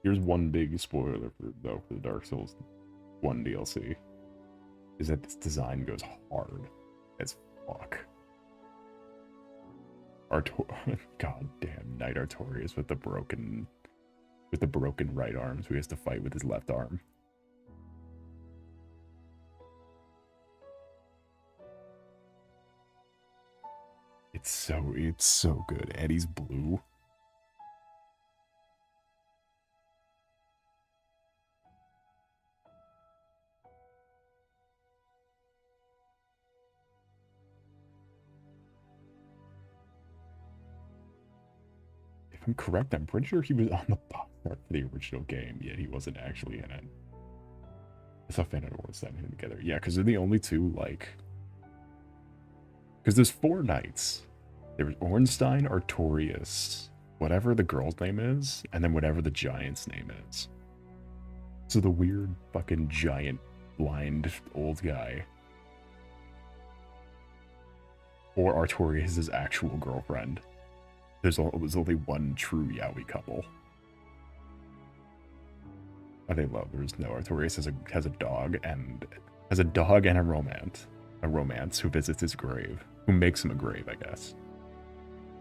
Here's one big spoiler for the Dark Souls 1 DLC. Is that this design goes hard as fuck. Goddamn Knight Artorias with the broken right arms who he has to fight with his left arm. It's so good. Eddie's blue. If I'm correct, I'm pretty sure he was on the box art for the original game, yet he wasn't actually in it. I saw Fan and Ornstein him together. Yeah, because they're the only two, like... Because there's 4 knights. There's Ornstein, Artorias, whatever the girl's name is, and then whatever the giant's name is. So the weird fucking giant, blind, old guy. Or Artorias' actual girlfriend. There's only one true yaoi couple. Are they lovers? No, Artorias has a dog and a romance who visits his grave, who makes him a grave, I guess.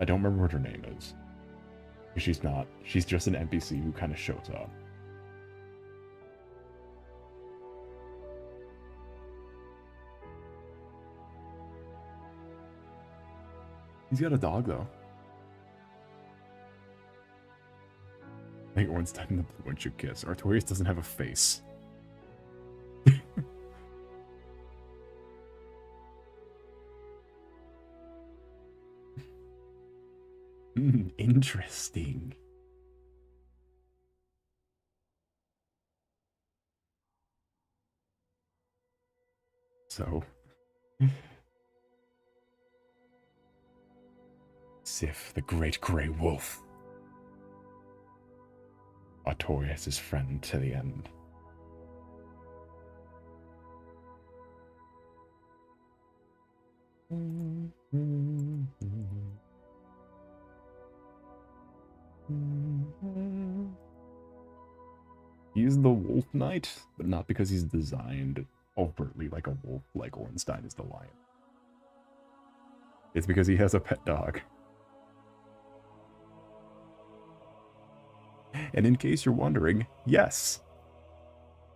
I don't remember what her name is. She's just an NPC who kind of shows up. He's got a dog though. I think Ornstein and the blue one should kiss. Artorias doesn't have a face. Interesting. So, Sif, the great grey wolf. Artorias' friend to the end. He's the wolf knight, but not because he's designed overtly like a wolf like Ornstein is the lion. It's because he has a pet dog. And in case you're wondering, yes,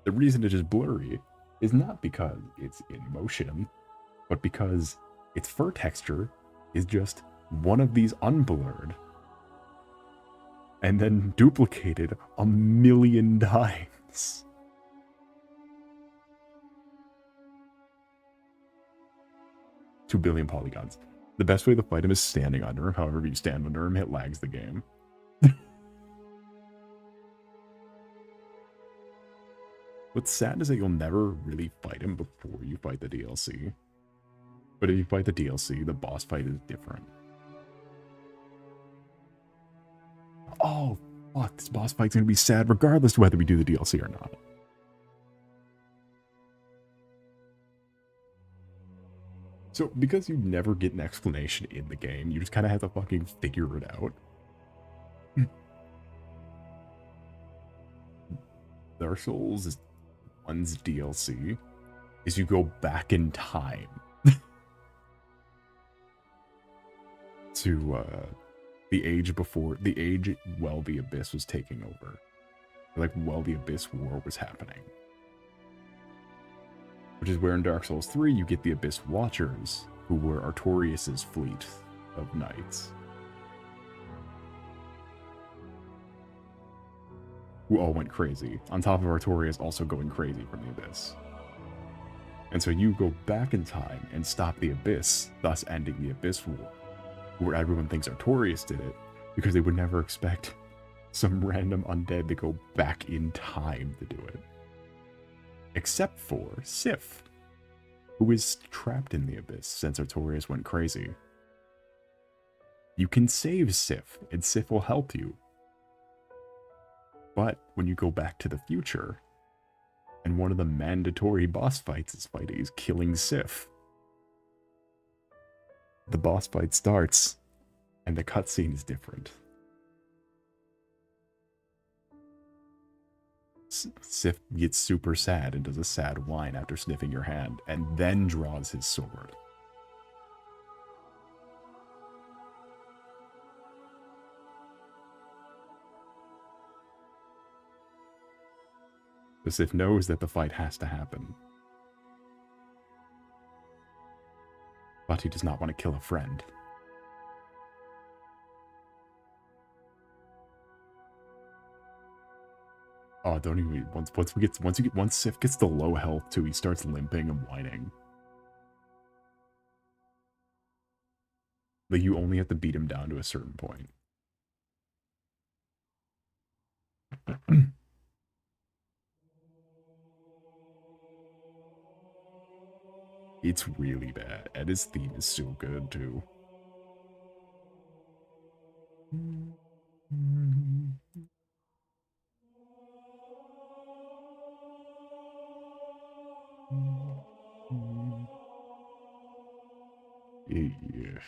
the reason it is blurry is not because it's in motion, but because its fur texture is just one of these unblurred and then duplicated 1,000,000 times. Two billion polygons. The best way to fight him is standing under him. However, if you stand under him, it lags the game. What's sad is that you'll never really fight him before you fight the DLC. But if you fight the DLC, the boss fight is different. Oh, fuck, this boss fight's gonna be sad regardless of whether we do the DLC or not. So, because you never get an explanation in the game, you just kind of have to fucking figure it out. Dark Souls is one's DLC is you go back in time. to the age while the Abyss was taking over. Like, while the Abyss War was happening. Which is where in Dark Souls 3 you get the Abyss Watchers, who were Artorias' fleet of knights. Who all went crazy, on top of Artorias also going crazy from the Abyss. And so you go back in time and stop the Abyss, thus ending the Abyss War, where everyone thinks Artorias did it, because they would never expect some random undead to go back in time to do it. Except for Sif, who is trapped in the Abyss since Artorias went crazy. You can save Sif, and Sif will help you. But when you go back to the future, and one of the mandatory boss fights is killing Sif, the boss fight starts, and the cutscene is different. Sif gets super sad and does a sad whine after sniffing your hand, and then draws his sword. The Sif knows that the fight has to happen. But he does not want to kill a friend. Oh, don't even, once Sif gets the low health too, he starts limping and whining. Like, you only have to beat him down to a certain point. It's really bad, and his theme is so good too. Yeah.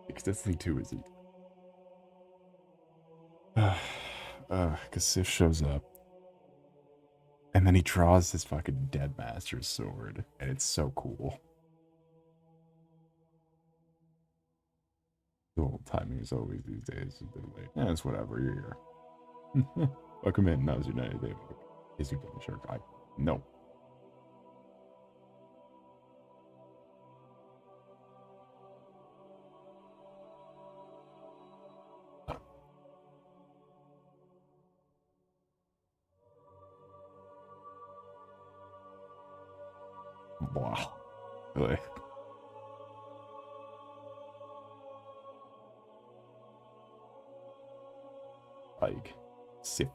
Because that's the thing too, is it? Because Sif shows up, and then he draws his fucking Dead Master's sword, and it's so cool. The old timing is always these days a bit late. Yeah, it's whatever, you're here. Welcome in, that was your night, David. Is you a shark? No. Wow. Really? Like, Sif.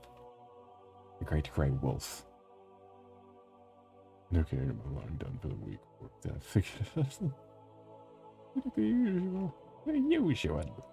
The Great Grey Wolf. Okay, I'm long done for the week. I figured the usual. The usual.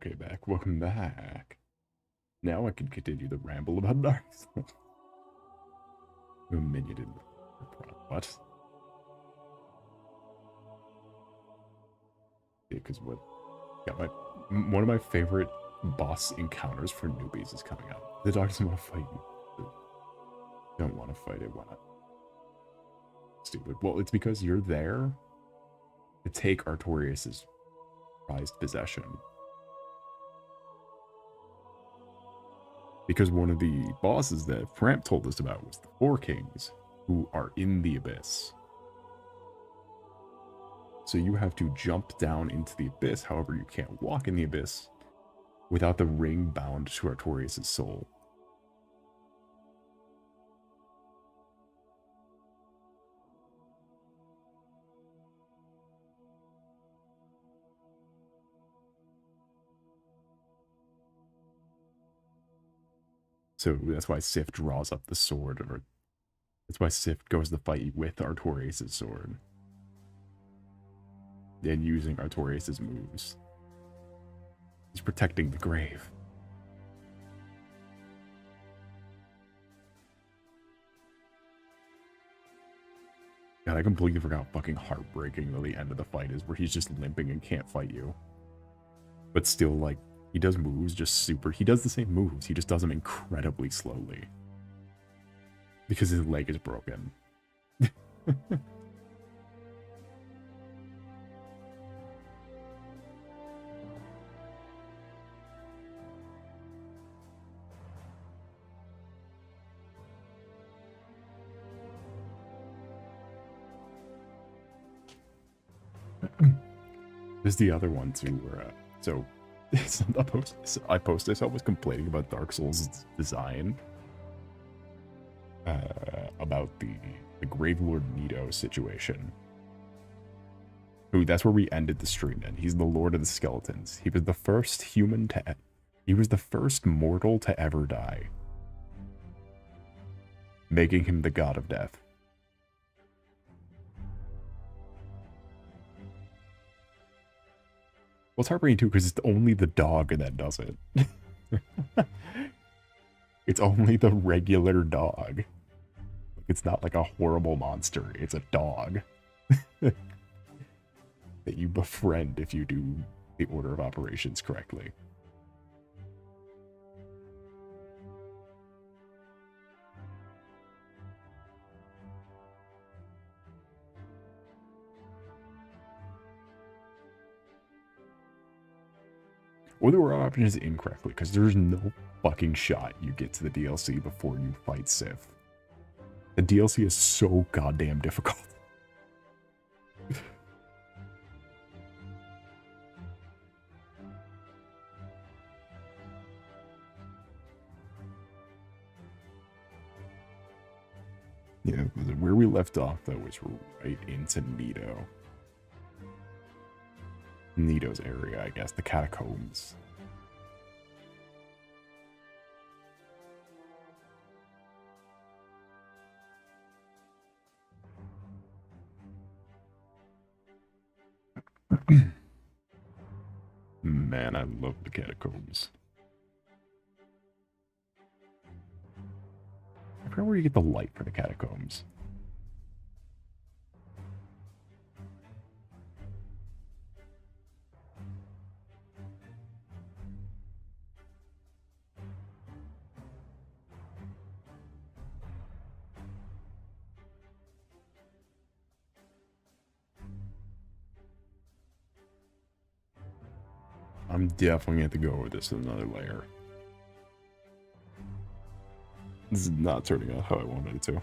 Okay, back. Welcome back. Now I can continue the ramble about Dark Souls. A minion in the what? Yeah, because what? Yeah, one of my favorite boss encounters for newbies is coming up. The dog doesn't want to fight you. Don't want to fight it. Why not? Stupid. Well, it's because you're there to take Artorias' prized possession. Because one of the bosses that Framp told us about was the Four Kings, who are in the Abyss. So you have to jump down into the Abyss, however you can't walk in the Abyss, without the ring bound to Artorias' soul. So that's why Sif draws up the sword, or that's why Sif goes to fight with Artorias' sword. And using Artorias' moves. He's protecting the grave. God, I completely forgot how fucking heartbreaking the end of the fight is, where he's just limping and can't fight you. But still, like, he does moves just super... He does the same moves, he just does them incredibly slowly. Because his leg is broken. There's the other one too, where so I posted, so I was complaining about Dark Souls' design, about the Gravelord Nito situation. Who, that's where we ended the stream in. He's the Lord of the Skeletons. He was the first human to, he was the first mortal to ever die, making him the god of death. Well, it's heartbreaking too, because it's only the dog that does it. It's only the regular dog. It's not like a horrible monster. It's a dog that you befriend if you do the order of operations correctly. Or the order of operations incorrectly, because there's no fucking shot you get to the DLC before you fight Sif. The DLC is so goddamn difficult. Yeah, where we left off though was right into Nito. Nito's area, I guess, the catacombs. Man, I love the catacombs. I forget where you get the light for the catacombs. I'm definitely going to go with this in another layer. This is not turning out how I wanted it to.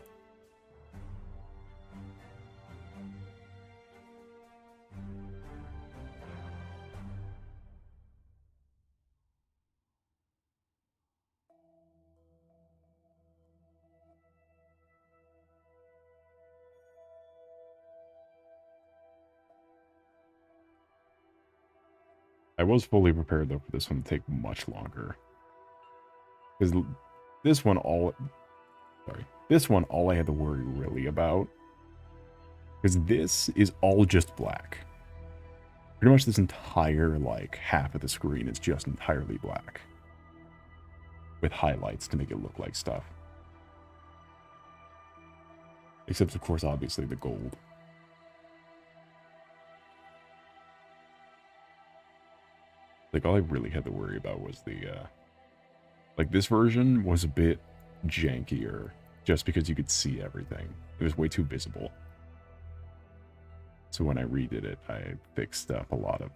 I was fully prepared though for this one to take much longer. Because this one all I had to worry really about. Because this is all just black. Pretty much this entire like half of the screen is just entirely black. With highlights to make it look like stuff. Except of course obviously the gold. Like, all I really had to worry about was the, like, this version was a bit jankier, just because you could see everything. It was way too visible. So when I redid it, I fixed up a lot of...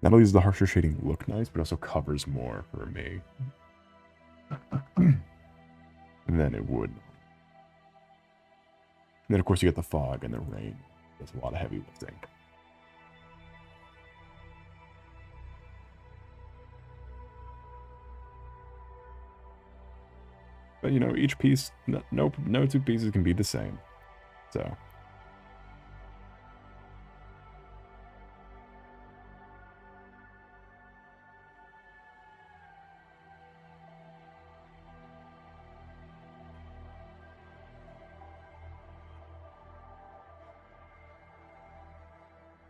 Not only does the harsher shading look nice, but also covers more for me. Than it would. And then, of course, you get the fog and the rain. There's a lot of heavy lifting. But you know, each piece, no two pieces can be the same. So.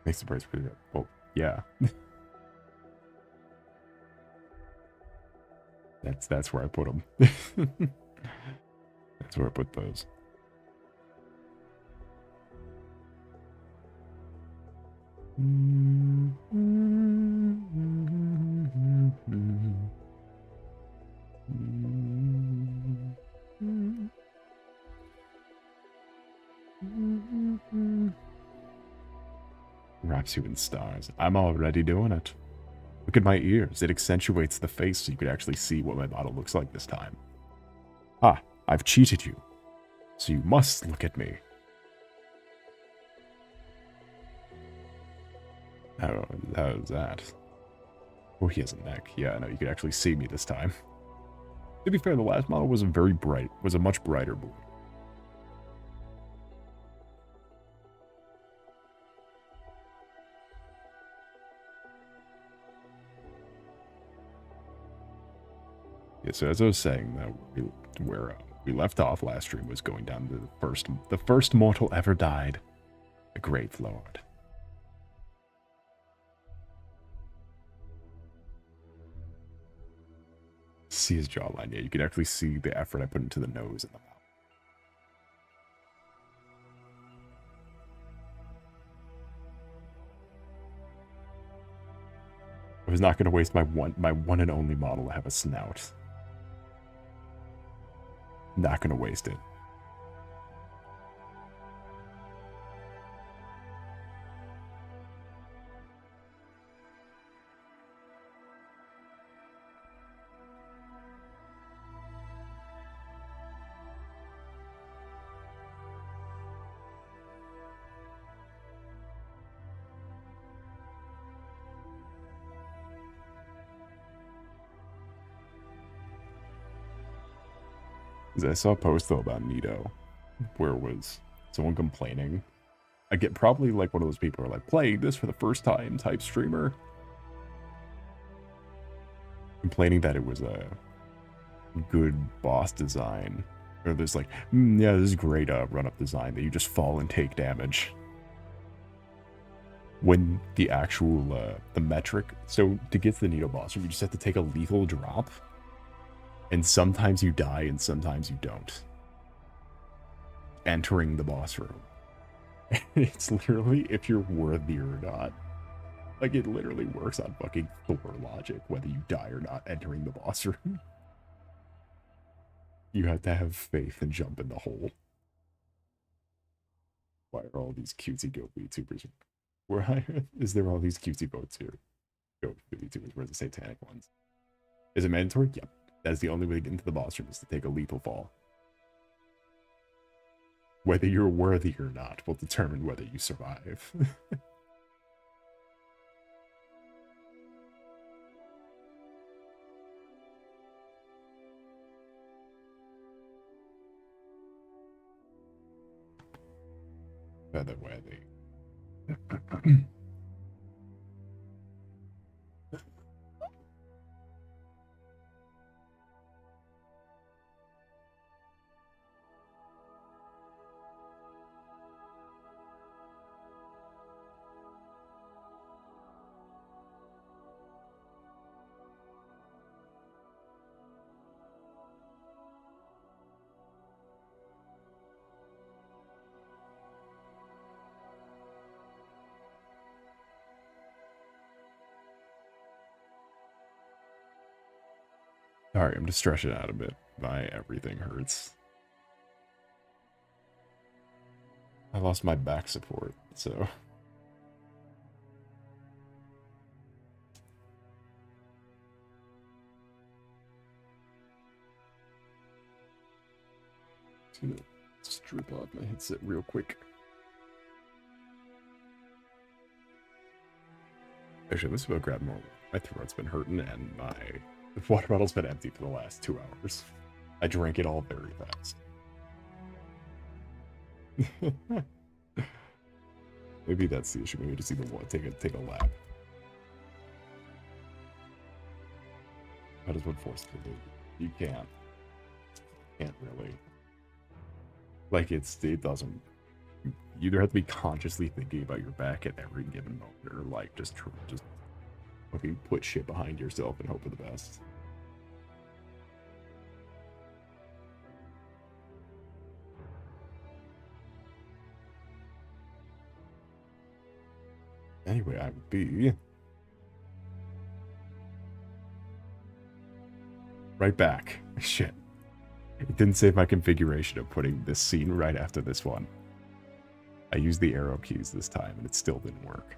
Makes the price pretty good. Well, yeah. That's where I put them. That's where I put those. Wraps you in stars. I'm already doing it. Look at my ears. It accentuates the face so you could actually see what my model looks like this time. Ah, I've cheated you. So you must look at me. How's that? Oh, he has a neck. Yeah, no, you could actually see me this time. To be fair, the last model was a much brighter blue. Yeah, so as I was saying, where we left off last stream was going down to the first mortal ever died, a Grave Lord. See his jawline. Yeah, you can actually see the effort I put into the nose and the mouth. I was not going to waste my one and only model to have a snout. Not going to waste it. I saw a post though about Nito, where was someone complaining. I get probably like one of those people who are like playing this for the first time type streamer, complaining that it was a good boss design, or there's like, yeah, this is great run-up design that you just fall and take damage. When the actual the metric, so to get to the Nito boss room, you just have to take a lethal drop. And sometimes you die and sometimes you don't. Entering the boss room. It's literally if you're worthy or not. Like, it literally works on fucking Thor logic, whether you die or not entering the boss room. You have to have faith and jump in the hole. Why are all these cutesy goat VTubers? Why is there all these cutesy goats here? Goat VTubers, where's the satanic ones? Is it mandatory? Yep. That's the only way to get into the boss room is to take a lethal fall. Whether you're worthy or not will determine whether you survive. Feather worthy. Alright, I'm just stretching out a bit. My everything hurts. I lost my back support, so... Just gonna strip off my headset real quick. Actually, let's go grab more. My throat's been hurting and my water bottle's been empty for the last 2 hours. I drank it all very fast. Maybe that's the issue. Maybe just either one. Take a lap. How does one force it? You can't. Can't really. Like it doesn't. You either have to be consciously thinking about your back at every given moment, or like just fucking put shit behind yourself and hope for the best. Anyway, I would be right back. Shit. It didn't save my configuration of putting this scene right after this one. I used the arrow keys this time and it still didn't work.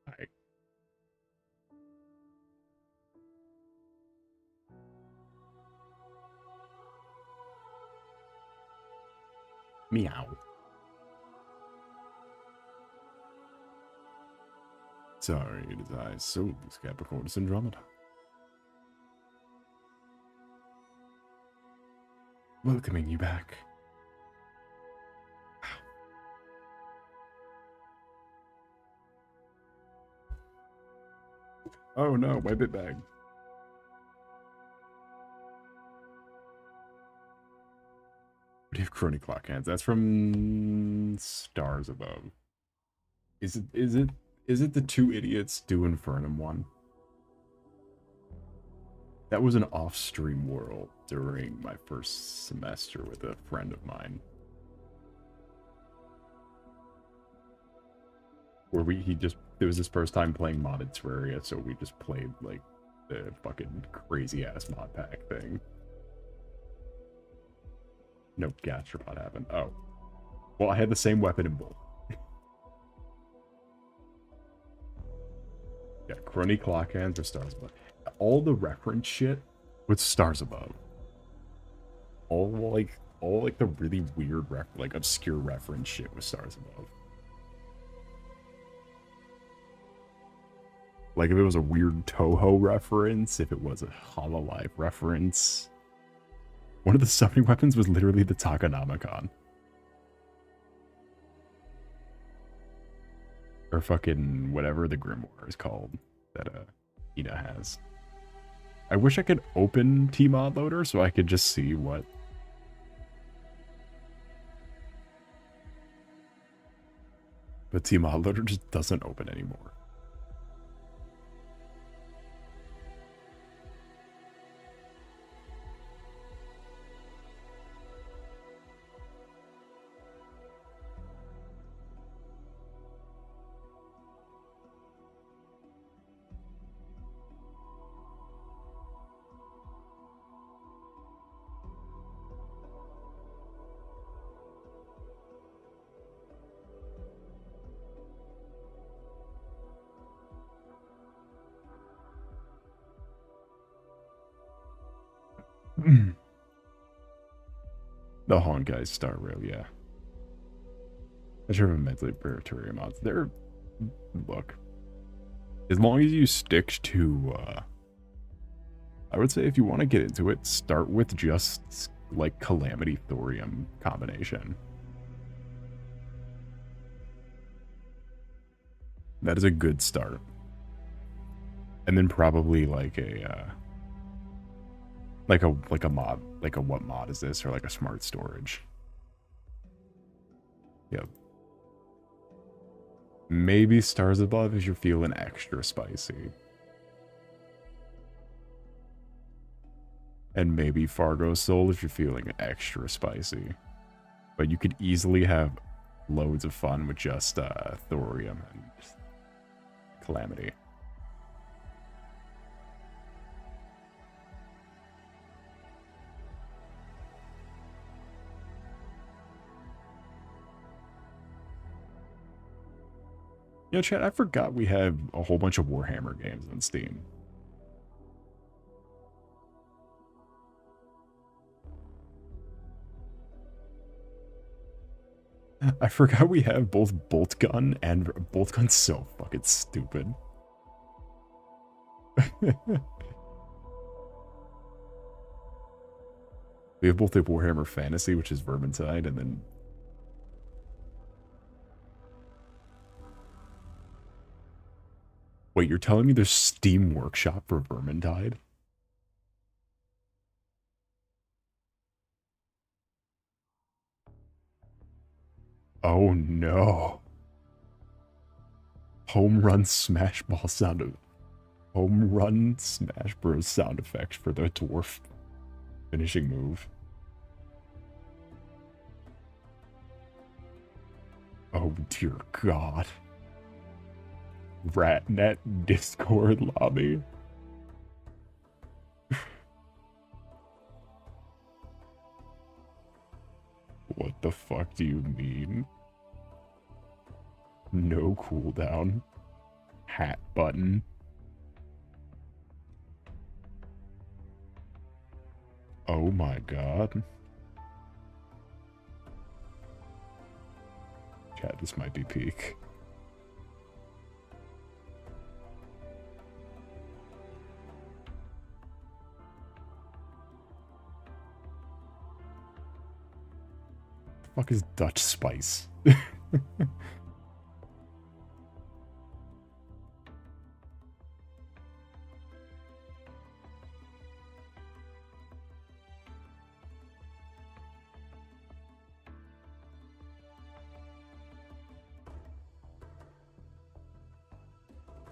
Hi. Meow. Sorry, it is I, Solace, Capricornus, Andromeda. Welcoming you back. Oh no, my bit bag. What do you have Crony Clock hands? That's from Stars Above. Is it the two idiots do Infernum one? That was an off-stream world during my first semester with a friend of mine. Where it was his first time playing modded Terraria, so we just played like The fucking crazy ass mod pack thing. No gastropod happened. Oh. Well, I had the same weapon in both. Yeah, crony clock hands or stars above. All the reference shit with stars above. All like the really weird obscure reference shit with stars above. Like if it was a weird Toho reference, if it was a Hololive reference. One of the summoning weapons was literally the Takanomicon. Or fucking whatever the Grimoire is called that Ina has. I wish I could open Tmod Loader so I could just see what. But Tmod Loader just doesn't open anymore. The Honkai Star Rail, yeah. I should have mentally preparatory mods. They're look. As long as you stick to I would say if you want to get into it, start with just like Calamity Thorium combination. That is a good start. And then probably like a mod, like a what mod is this, or like a smart storage. Yep. Maybe Stars Above if you're feeling extra spicy. And maybe Fargo Soul if you're feeling extra spicy. But you could easily have loads of fun with just Thorium and Calamity. You know, chat, I forgot we have a whole bunch of Warhammer games on Steam. I forgot we have both Bolt Gun and Bolt Gun's so fucking stupid. We have both a Warhammer Fantasy, which is Vermintide, and then wait, you're telling me there's Steam Workshop for Vermintide? Oh no. Home Run Smash Ball sound of Home Run Smash Bros sound effects for the dwarf finishing move. Oh dear God. Ratnet Discord lobby. What the fuck do you mean? No cooldown. Hat button. Oh my God. Chat, this might be peak. Fuck is Dutch Spice?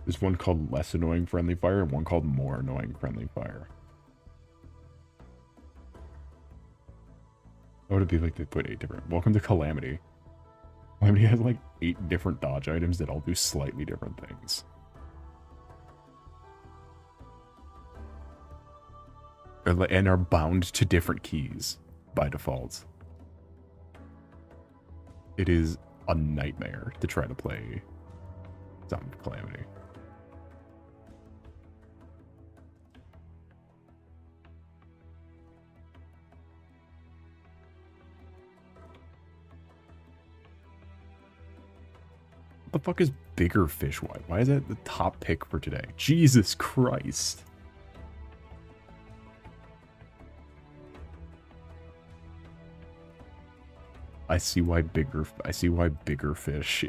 There's one called Less Annoying Friendly Fire and one called More Annoying Friendly Fire. What would it be like they put 8 different? Welcome to Calamity. Calamity has like 8 different dodge items that all do slightly different things. and are bound to different keys by default. It is a nightmare to try to play Sound of Calamity. What the fuck is Bigger Fish? Why is that the top pick for today? Jesus Christ. I see why Bigger Fish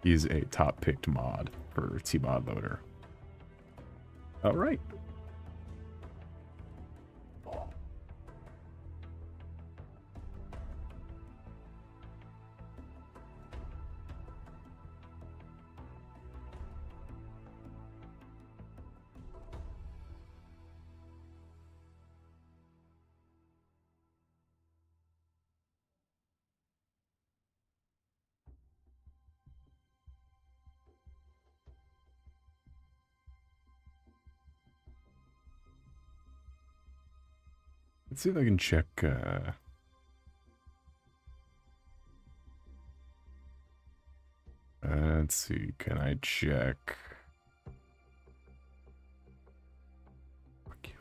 is a top picked mod for T-Mod Loader. All right. Let's see if I can check, let's see, can I check? Fuck you.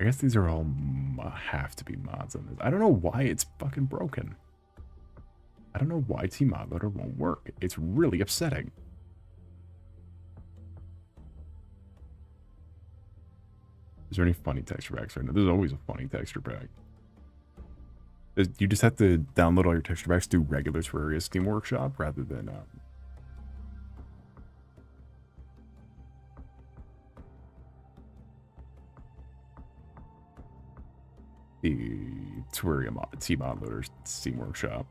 I guess these are all have to be mods on this. I don't know why it's fucking broken. I don't know why T-Mod Loader won't work. It's really upsetting. Is there any funny texture packs right now? There's always a funny texture pack. You just have to download all your texture packs through regular Terraria Steam Workshop rather than the Terraria T-Mod Loader Steam Workshop.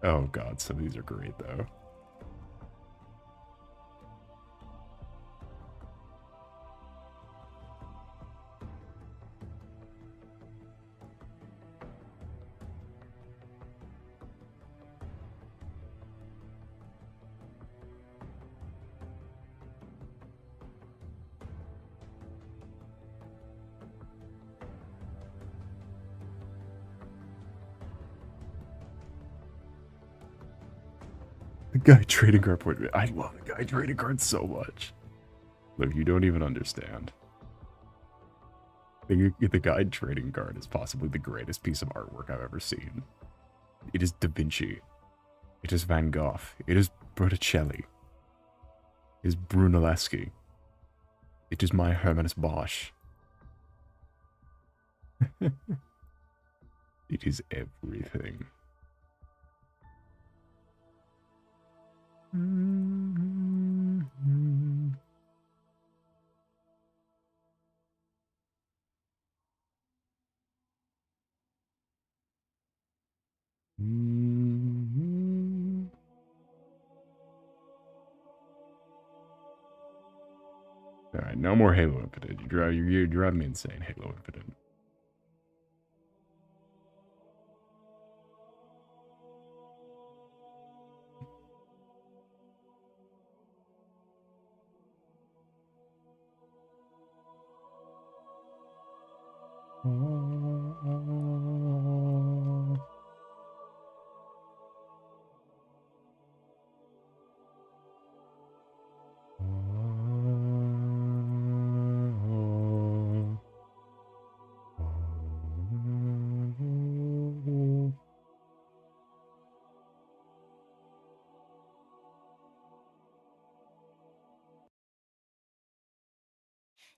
Oh god, some of these are great though. The guy trading card point. I love the guy trading cards so much. Look, you don't even understand. The guide trading card is possibly the greatest piece of artwork I've ever seen. It is Da Vinci. It is Van Gogh. It is Botticelli. It is Brunelleschi. It is my Hermanus Bosch. It is everything. Alright, no more Halo Infinite. You're driving me insane, Halo Infinite.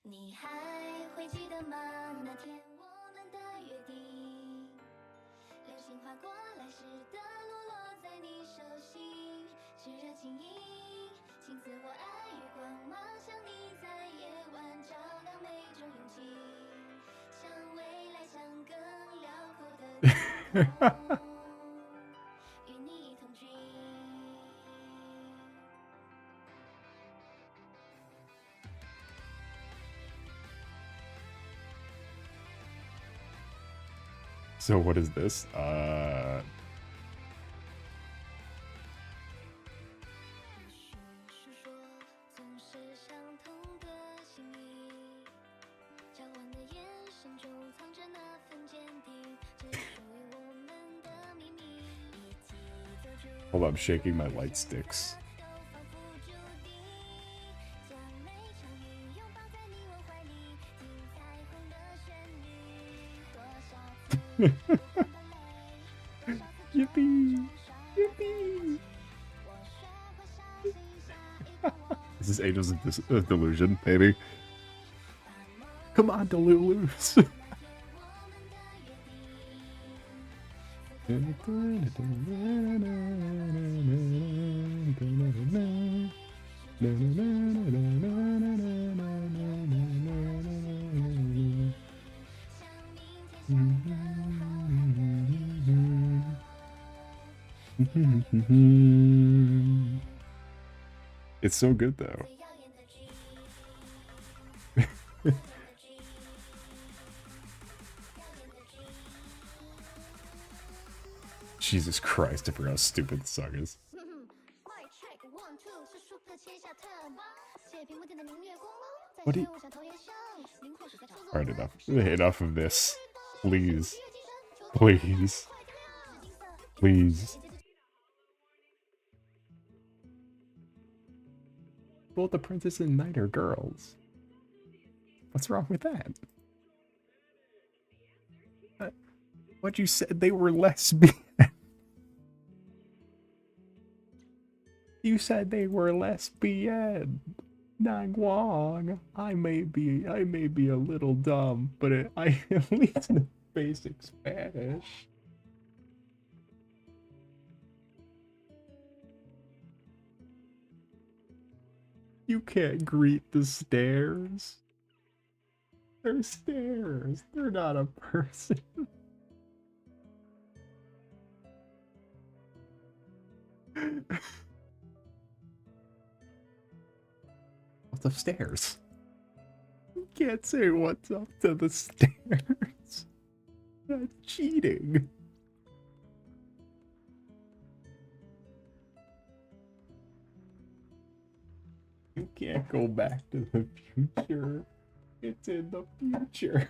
你还会记得吗？那天我们的约定，流星划过来时的路落在你手心，炽热轻盈，请赐我爱与光芒，像你在夜晚照亮与你同居。So what is this? 叙说总是相同的心意，交换的眼神中藏着那份坚定，只属于我们的秘密。一起走出 Hold up, I'm shaking my light sticks. 都仿佛注定，将每场雨拥抱在你我怀里，听彩虹的旋律，多少次不换的泪，多少次 Yippee! Yippee! 我学会相信下一个我。 This is Angels of Delusion, baby. Come on, Delulus. It's so good though. Jesus Christ, I forgot how stupid this song is. What do you... Alright, enough. Enough of this. Please. Please. Please. Both the princess and knight are girls. What's wrong with that? What you said they were lesbian. You said they were lesbian. Nang Wong. I may be a little dumb, but I at least know basic Spanish. You can't greet the stairs. They're stairs. They're not a person. What's upstairs? You can't say what's up to the stairs. That's cheating. You can't go back to the future. It's in the future.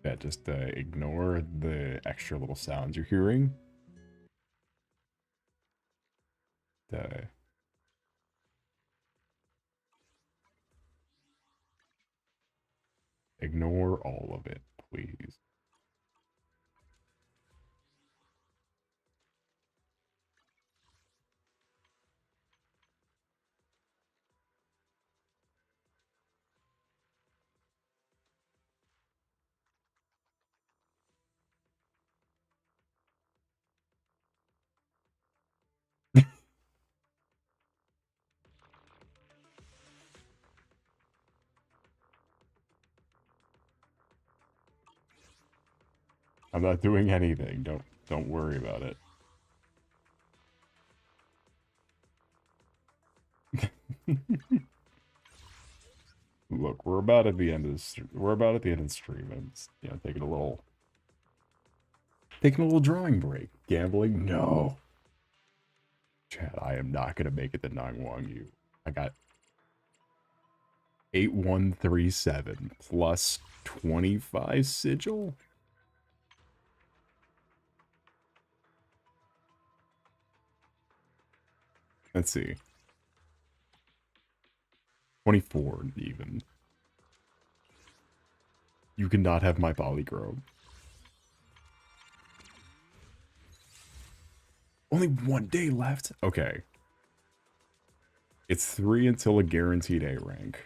Yeah, just ignore the extra little sounds you're hearing. Ignore all of it, please. I'm not doing anything. Don't worry about it. Look, we're about at the end of the stream. I'm just, you know, taking a little drawing break. Gambling? No. Chad, I am not gonna make it to Nangwang Yu. I got 8137 plus 25 sigil. Let's see. 24 even. You cannot have my polychrome. Only 1 day left? Okay. It's 3 until a guaranteed A rank.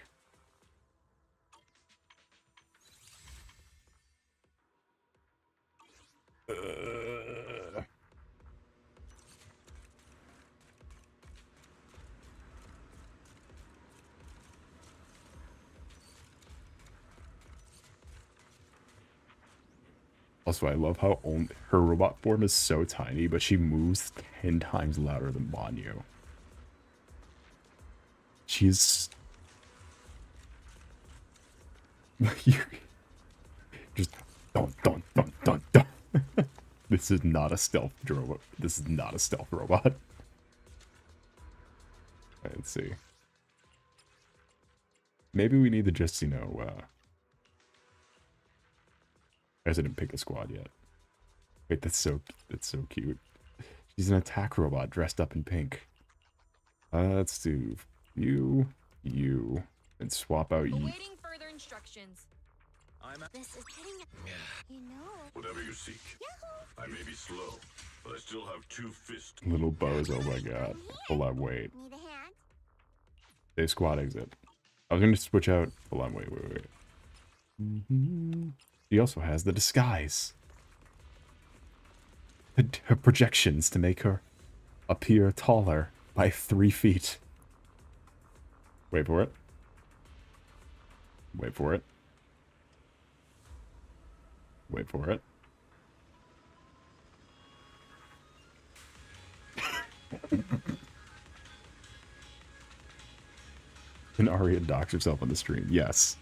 Also, I love how her robot form is so tiny, but she moves 10 times louder than Banyu. She's... just... Dun, dun, dun, dun. This is not a stealth robot. This is not a stealth robot. Alright, let's see. Maybe we need to just, you know, I guess I didn't pick a squad yet. Wait, that's so cute. She's an attack robot dressed up in pink. Let's do you, and swap out you. Awaiting further instructions. This is getting, you know. Whatever you seek. I may be slow, but I still have 2 fists. Little bows, oh my god. Hold on, wait. Need a hand? They squad exit. I was gonna switch out. Hold on, wait. She also has the disguise. Her projections to make her appear taller by 3 feet. Wait for it. Wait for it. Wait for it. Can Arya dox herself on the stream? Yes.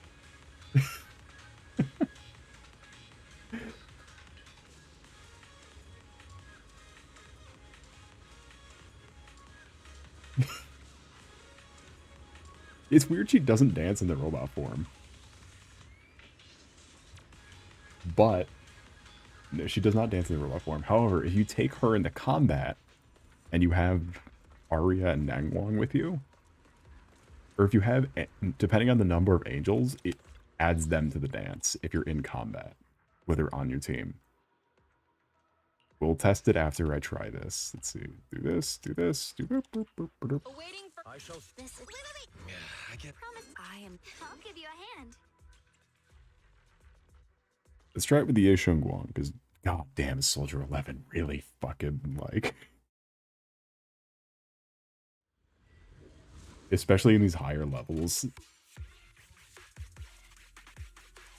It's weird she doesn't dance in the robot form. But no, she does not dance in the robot form. However, if you take her into combat and you have Arya and Nangwang with you, or if you have, depending on the number of angels, it adds them to the dance if you're in combat with her on your team. We'll test it after I try this. Let's see. Do this, do this, do boop, boop, boop, boop. Awaiting for I shall. This is, wait. Yeah, I get. Promise, I'll give you a hand. Let's try it with the Yesheng Guang, because god damn, is Soldier 11 really fucking like... Especially in these higher levels.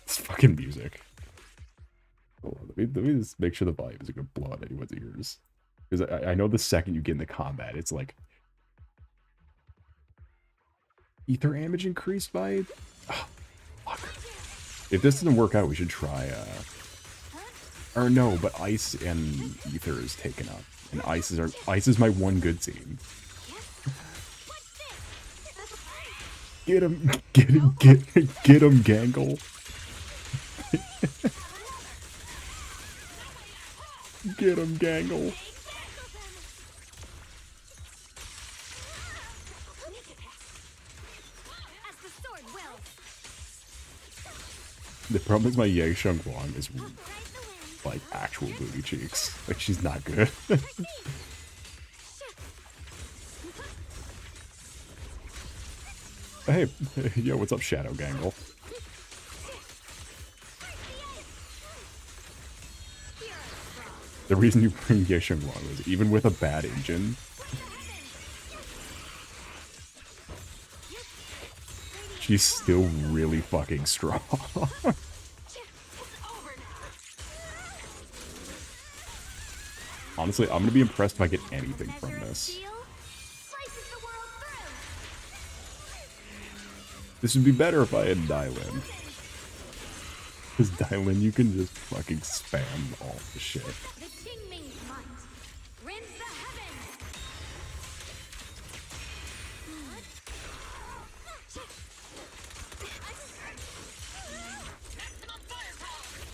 It's fucking music. Hold on, let me just make sure the volume isn't gonna blow out anyone's ears. Because I know the second you get into combat, it's like... Ether damage increased by... Oh, fuck. If this doesn't work out, we should try, or no, but Ice and Ether is taken up. And Ice is my one good team. Get him, get him, get him, Gangle. Get him, Gangle. As the sword wills. The problem is my Yesheng Guang is like actual booty cheeks. Like she's not good. Hey, yo, what's up, Shadow Gangle? The reason you bring Yesheng Guang is even with a bad engine, she's still really fucking strong. Honestly, I'm gonna be impressed if I get anything from this. This would be better if I had Dylin. Because Dylin, you can just fucking spam all the shit.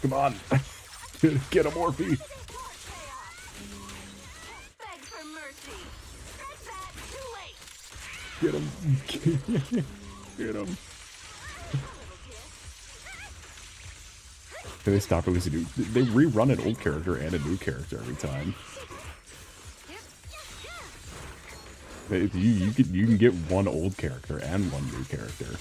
Come on. Get him, Orphe. Get him. Get him. Can they stop releasing new? They rerun an old character and a new character every time. You can get one old character and one new character.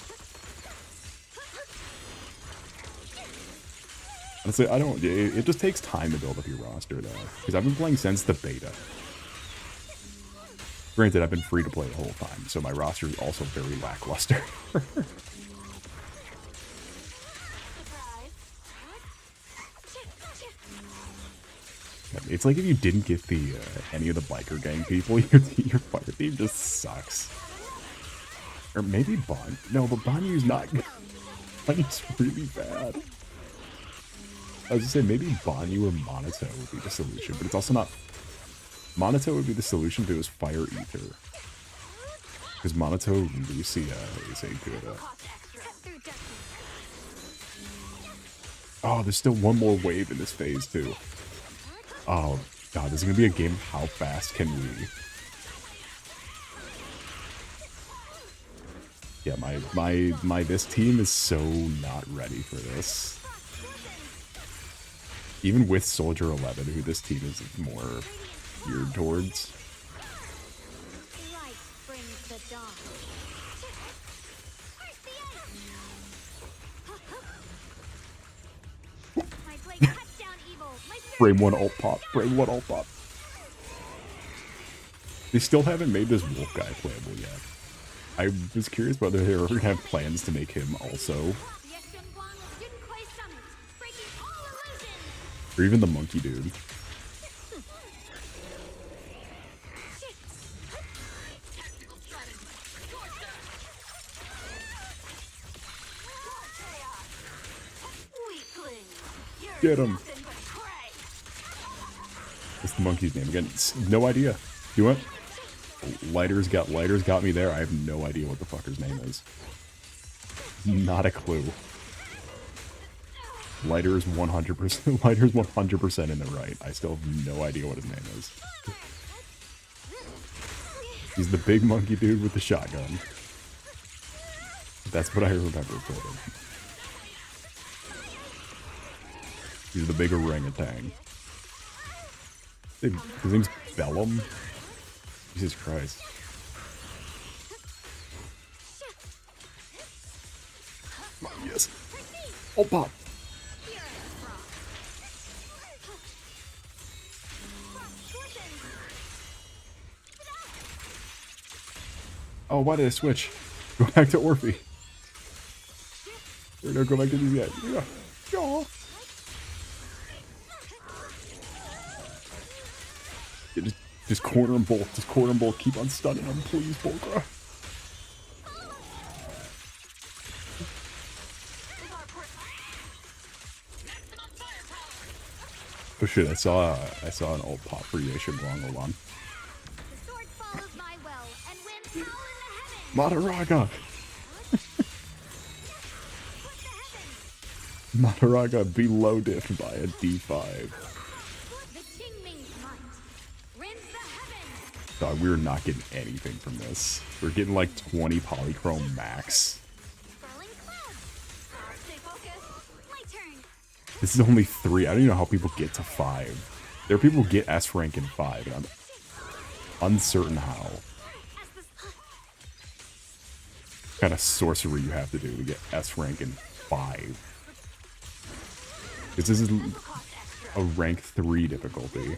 Honestly, I don't. It just takes time to build up your roster, though. Because I've been playing since the beta. Granted, I've been free to play the whole time, so my roster is also very lackluster. It's like if you didn't get the any of the biker gang people, your fire team just sucks. Or maybe Bon. No, but Banyu's not good. Banyu's really bad. I was gonna say maybe Banyu or Monito would be the solution, but it's also not. Monito would be the solution if it was Fire Ether. Because Monito Lucia is a good. Oh, there's still one more wave in this phase too. Oh god, this is gonna be a game of how fast can we? Yeah, my this team is so not ready for this. Even with Soldier 11, who this team is more geared towards. Frame 1 ult pop. Frame 1 ult pop. They still haven't made this wolf guy playable yet. I was curious whether they were going to have plans to make him also. Or even the monkey dude. Get him. What's the monkey's name again? No idea. You what? Lighters got me there. I have no idea what the fucker's name is. Not a clue. Lighter's 100%. Lighter's 100% in the right. I still have no idea what his name is. He's the big monkey dude with the shotgun. That's what I remember for him. He's the big orangutan. His name's Bellum? Jesus Christ. Come on, yes. Oh, pop. Oh, why did I switch? Go back to Orphe. Or no, go back to these guys. Yeah. Yeah. Just corner them both. Just corner them both. Keep on stunning them, please, Volcra. Oh shit! I saw an old pop for Yesha Guang. Hold on. Madaraga. Madaraga below diffed by a D5. Dog, we're not getting anything from this. We're getting like 20 polychrome max. This is only 3. I don't even know how people get to 5. There are people who get S rank in 5, and I'm uncertain how. What kind of sorcery you have to do to get S rank in 5. This is a rank 3 difficulty.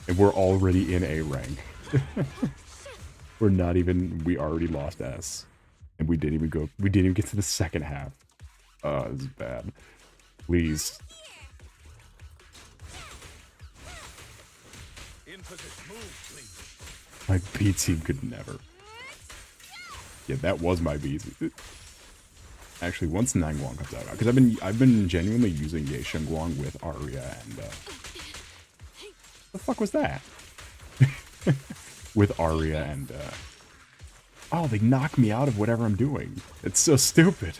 And we're already in A rank. We're not even, we already lost S. And we didn't even get to the second half. This is bad. Please. My B team could never. Yeah, that was my B team. Actually, once Nangguang comes out, because I've been genuinely using Ye Shengguang with Arya and the fuck was that? With Arya and oh, they knock me out of whatever I'm doing. It's so stupid.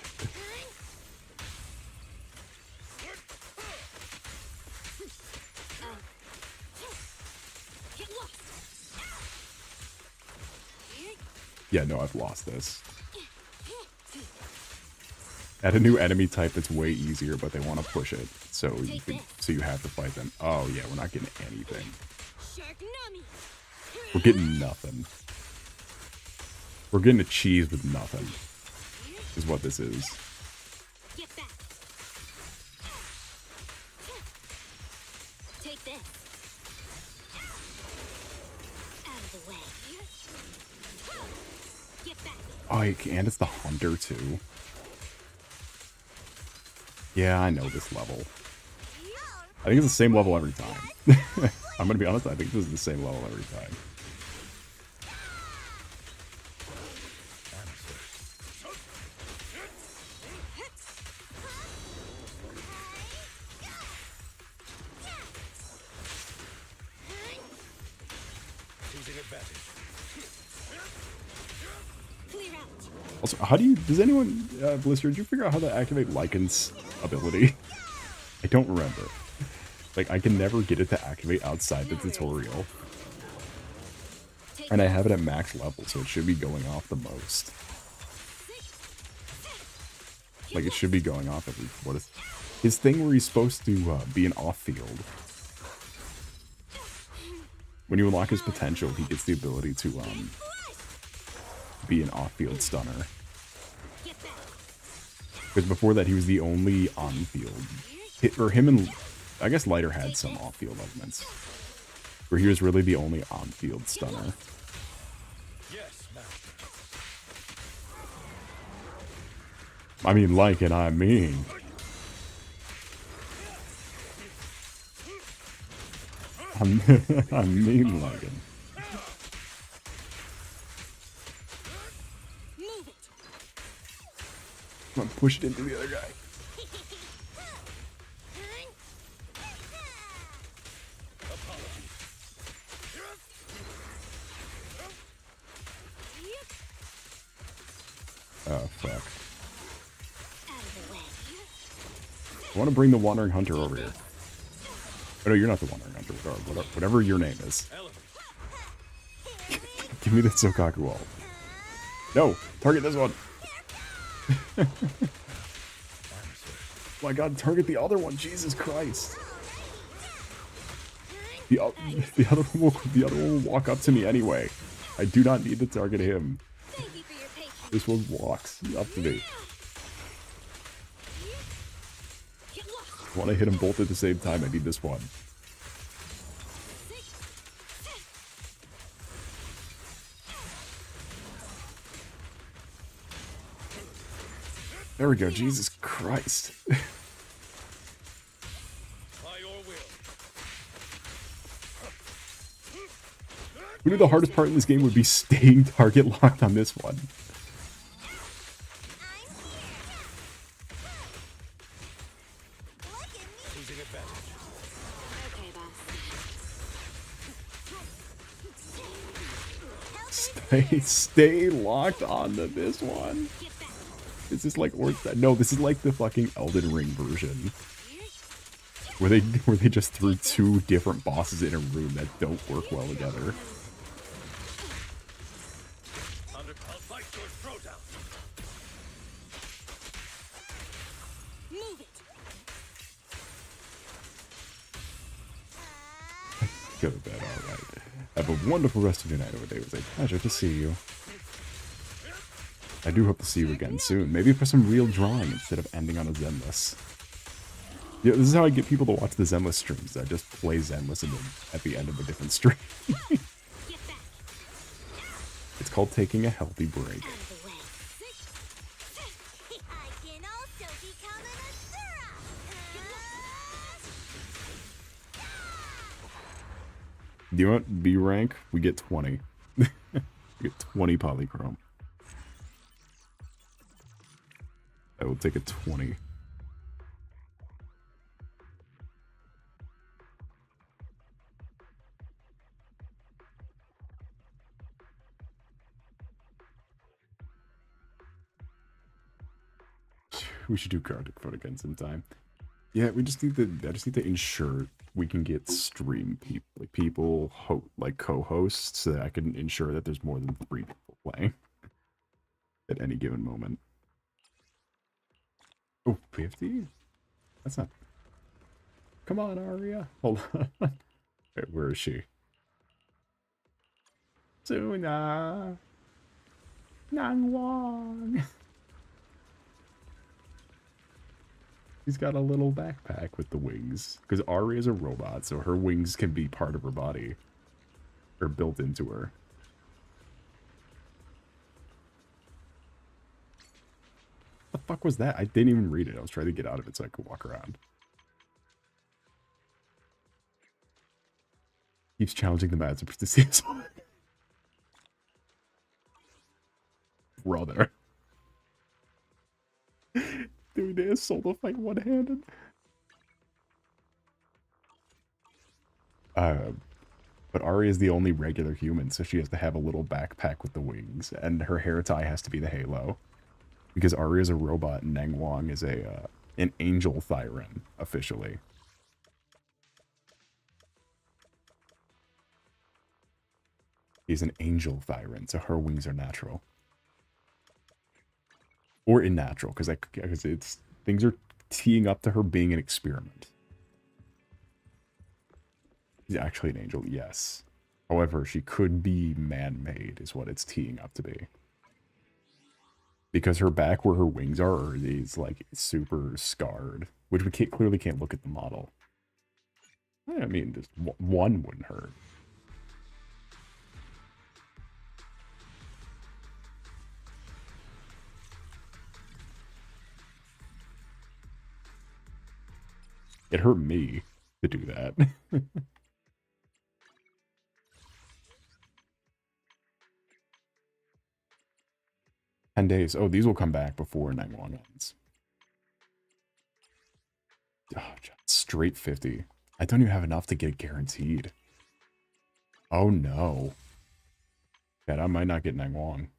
Yeah, no, I've lost this. Add a new enemy type that's way easier, but they want to push it, so you have to fight them. Oh yeah, we're not getting anything. We're getting nothing. We're getting a cheese with nothing. Is what this is. Take this. Out of the way. Get back. Oh, and it's the hunter too. Yeah, I know this level. I think it's the same level every time. I'm gonna be honest, I think this is the same level every time. Also, how do you, does anyone, Blister, did you figure out how to activate Lycan's ability? I don't remember. Like, I can never get it to activate outside the tutorial. And I have it at max level, so it should be going off the most. Like, it should be going off every, what is, his thing where he's supposed to be an off-field. When you unlock his potential, he gets the ability to, be an off-field stunner. Because before that, he was the only on-field. Or him and, I guess Lighter had some off-field elements. Where he was really the only on-field stunner. I mean, like, and I mean. I mean, like it. Come on, push it into the other guy. Oh, fuck. I want to bring the Wandering Hunter over here. Oh, no, you're not the Wandering Hunter. Whatever your name is. Give me the Sokaku ult. No! Target this one! Oh my god, target the other one! Jesus Christ! The other one will walk up to me anyway. I do not need to target him. This one walks up to me. I want to hit them both at the same time. I need this one. There we go. Jesus Christ. Who knew the hardest part in this game would be staying target locked on this one? Stay locked onto this one. Is this like no, this is like the fucking Elden Ring version. Where they just threw two different bosses in a room that don't work well together. Go to bed, alright. Have a wonderful rest of your night over there. It was a pleasure to see you. I do hope to see you again soon. Maybe for some real drawing instead of ending on a Zenless. Yeah, this is how I get people to watch the Zenless streams. I just play Zenless at the end of a different stream. It's called taking a healthy break. Do you want B rank? We get 20. We get 20 polychrome. I will take a 20. We should do Gartic Foot again sometime. Yeah, we just need to. I just need to ensure we can get stream people, like co-hosts, so that I can ensure that there's more than 3 people playing at any given moment. Oh, 50? That's not. Come on, Aria. Hold on. Wait, where is she? Suna. Nangwang. She's got a little backpack with the wings. Because Ari is a robot, so her wings can be part of her body. Or built into her. What the fuck was that? I didn't even read it. I was trying to get out of it so I could walk around. Keeps challenging the mad to see his brother. Dude, they solo fight one-handed. But Ari is the only regular human, so she has to have a little backpack with the wings, and her hair tie has to be the halo. Because Ari is a robot and Nang Wang is an angel Thyran, officially. He's an angel Thyran, so her wings are natural. Or unnatural, because it's things are teeing up to her being an experiment. She's actually an angel, yes. However, she could be man-made, is what it's teeing up to be. Because her back where her wings are is like super scarred, which we clearly can't look at the model. I mean, just one wouldn't hurt. It hurt me to do that. 10 days. Oh, these will come back before Nang Wang ends. Oh, straight 50. I don't even have enough to get guaranteed. Oh no. God, I might not get Nang Wang.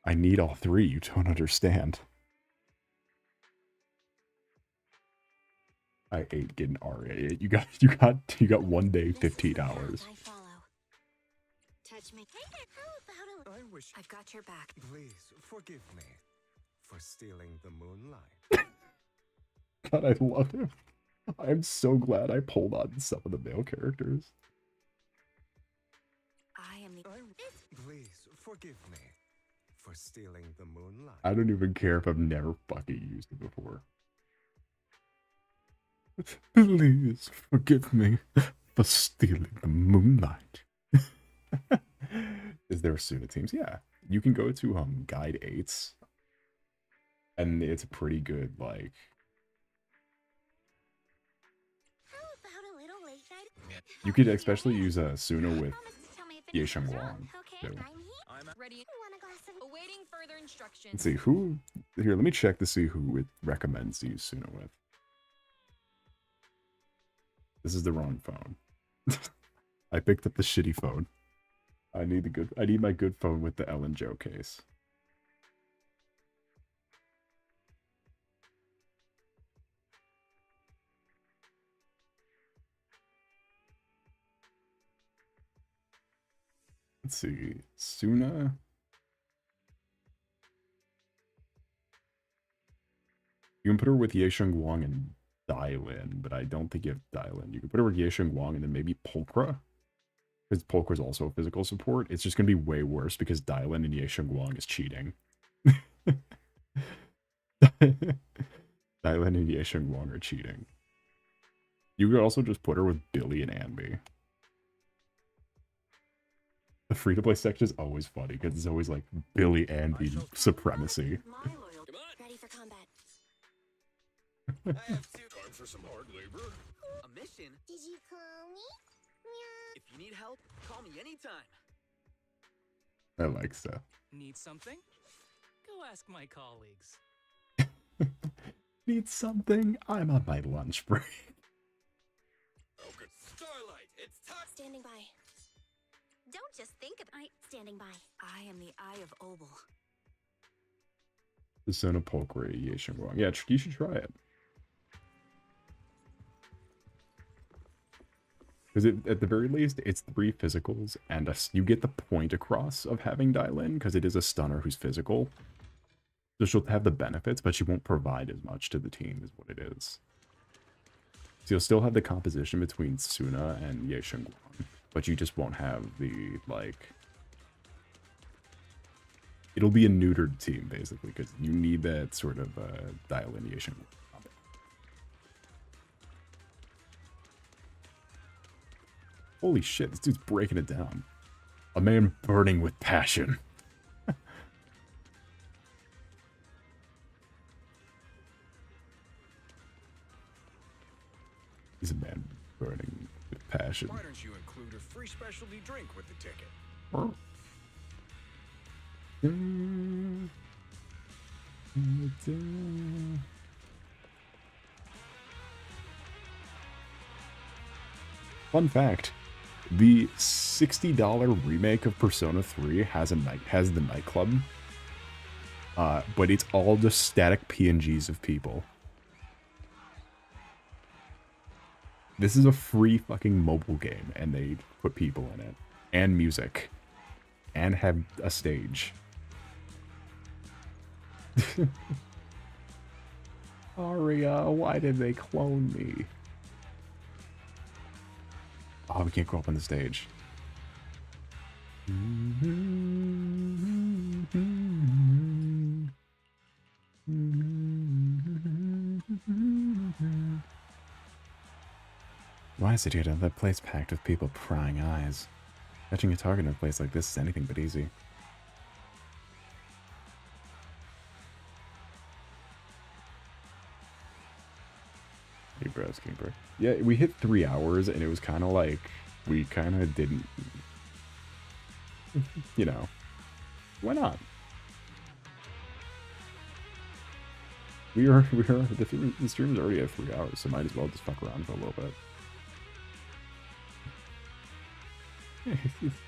I need all three. You don't understand. I ate getting RA. You got 1 day, 15 hours. Touch me. I wish I've got your back. Please forgive me for stealing the moonlight. God, I love him. I'm so glad I pulled on some of the male characters. I am the. Please forgive me for stealing the moonlight. I don't even care if I've never fucking used it before. Please forgive me for stealing the moonlight. Is there Suna teams? Yeah. You can go to Guide 8s. And it's a pretty good, like... You could especially use Suna with Yesheng Wang, too. I'm ready. Awaiting further instructions. Let's see, who... Here, let me check to see who it recommends to use Suna with. This is the wrong phone. I picked up the shitty phone. I need my good phone with the Ellen Joe case. Let's see. Suna. You can put her with Yesheng Wang and Dylin, but I don't think you have Dylin. You can put her with Yesheng Wang and then maybe Pulchra. Because Pulchra's also a physical support. It's just going to be way worse because Dylin and Yesheng Wang is cheating. Dylin and Yesheng Wang are cheating. You could also just put her with Billy and Anby. The free-to-play section is always funny because it's always like Billy Anby supremacy. Ready for combat. Time for some hard labor. A mission? Did you call me? If you need help, call me anytime. I like Seth. Need something? Go ask my colleagues. Need something? I'm on my lunch break. Okay. Starlight, it's time. Standing by. Don't just think of standing by. I am the Eye of Obel. The Sona Pulchra, Yesheng Wang. Yeah, you should try it. Because at the very least, it's 3 physicals, and you get the point across of having Dylin, because it is a stunner who's physical. So she'll have the benefits, but she won't provide as much to the team is what it is. So you'll still have the composition between Suna and Yesheng Wang, but you just won't have the, like... It'll be a neutered team, basically, because you need that sort of Dylin Yesheng Wang. Holy shit, this dude's breaking it down. A man burning with passion. He's a man burning with passion. Why don't you include a free specialty drink with the ticket? Fun fact: the $60 remake of Persona 3 has the nightclub, but it's all just static PNGs of people. This is a free fucking mobile game, and they put people in it, and music, and have a stage. Aria, why did they clone me? Oh, we can't go up on the stage. Why is it here to have that place packed with people prying eyes? Catching a target in a place like this is anything but easy. Hey, bros, King Bro. Yeah, we hit 3 hours, and it was kind of like, we kind of didn't, you know, why not? The stream is already at 3 hours, so might as well just fuck around for a little bit.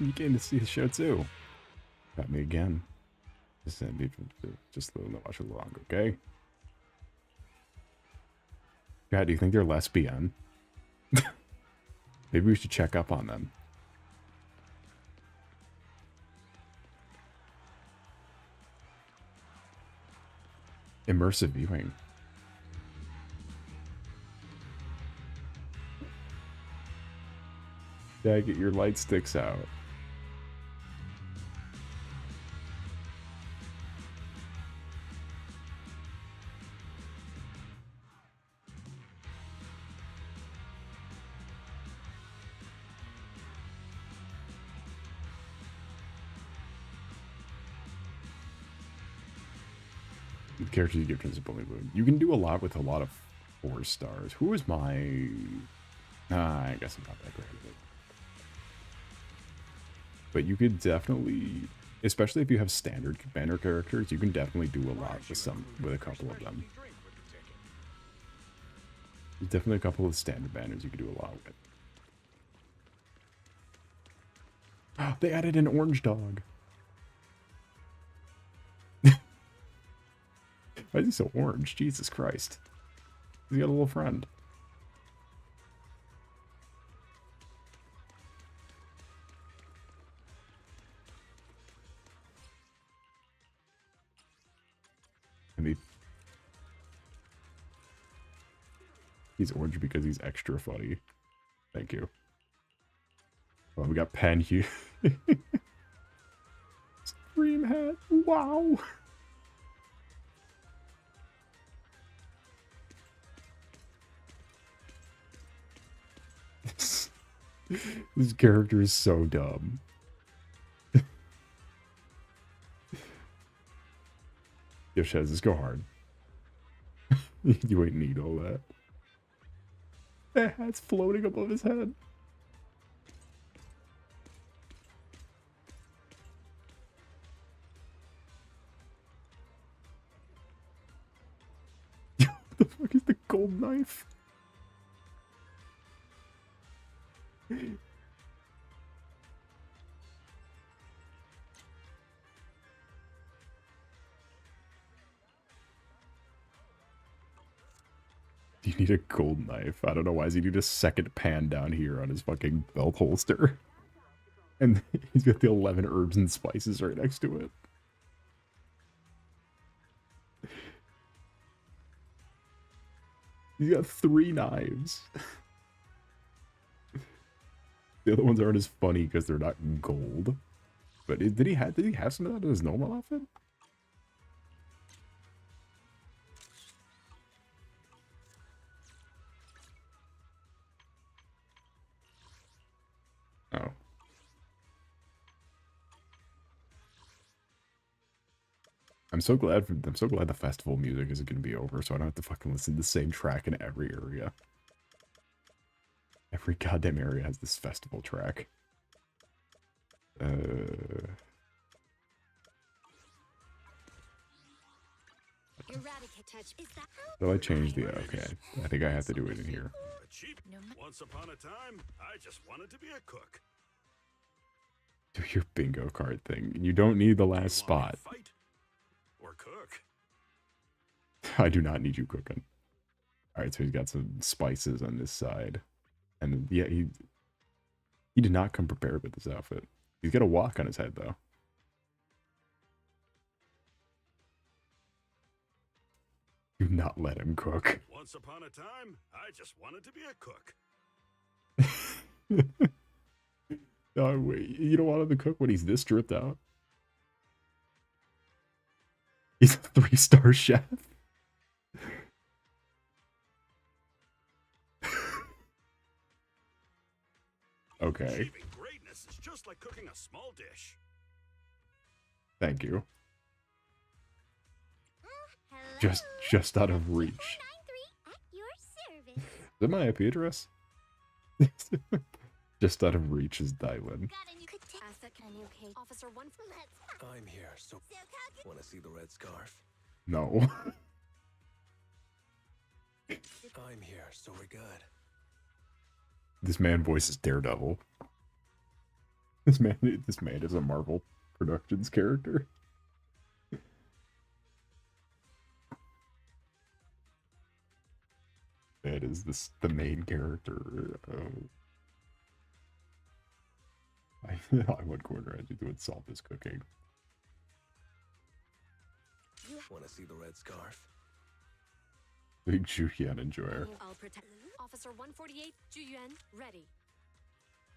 You came to see the show too. Got me again. Just a little, watch a little longer, okay? God, do you think they're lesbian? Maybe we should check up on them. Immersive viewing. Yeah, get your light sticks out. The characters you give principal mood. You can do a lot with a lot of 4 stars. Who is my... I guess I'm not that great at it. But you could definitely, especially if you have standard banner characters, you can definitely do a lot with a couple of them. There's definitely a couple of standard banners you could do a lot with. They added an orange dog. Why is he so orange? Jesus Christ. He's got a little friend. He's orange because he's extra funny. Thank you. Oh, we got Pen here. Scream hat. Wow. This character is so dumb. Yo, Shez, let's go hard. You ain't need all that. That hat's floating above his head. What the fuck is the gold knife? You need a gold knife. I don't know why does he need a second pan down here on his fucking belt holster. And he's got the 11 herbs and spices right next to it. He's got 3 knives. The other ones aren't as funny because they're not gold. But did he have some of that in his normal outfit? Oh. I'm so glad the festival music isn't gonna be over, so I don't have to fucking listen to the same track in every area. Every goddamn area has this festival track. Eradicate touch. Is that how? So I changed the okay. I think I have to do it in here. A cheap. Once upon a time, I just wanted to be a cook. Do your bingo card thing. You don't need the last spot. Fight or cook. I do not need you cooking. Alright, so he's got some spices on this side. And yeah, he did not come prepared with this outfit. He's got a wok on his head, though. Do not let him cook. Once upon a time, I just wanted to be a cook. No, wait, you don't want him to cook when he's this dripped out? He's a 3-star chef. Okay. Achieving greatness is just like cooking a small dish. Thank you. Hello? Just out of reach. 493 at your service. Is that my IP address? Just out of reach is Dylan. Got a new asset. A new page. Officer 1 for let's go. I'm here, so wanna see the red scarf? No. I'm here, so we're good. This man voices Daredevil. This man is a Marvel Productions character. That is the main character. I would corner as you do it. Salt is cooking. Wanna see the red scarf? Big Julian enjoyer. I'll protect. Officer 148, Juyuan, ready.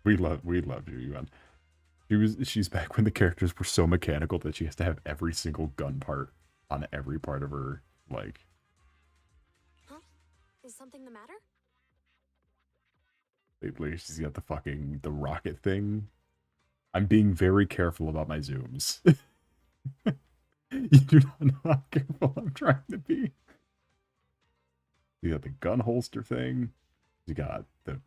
We love Julian. She's back when the characters were so mechanical that she has to have every single gun part on every part of her, like. Huh? Is something the matter? Lately, she's got the rocket thing. I'm being very careful about my zooms. You do not know how careful I'm trying to be. You got the gun holster thing. You got the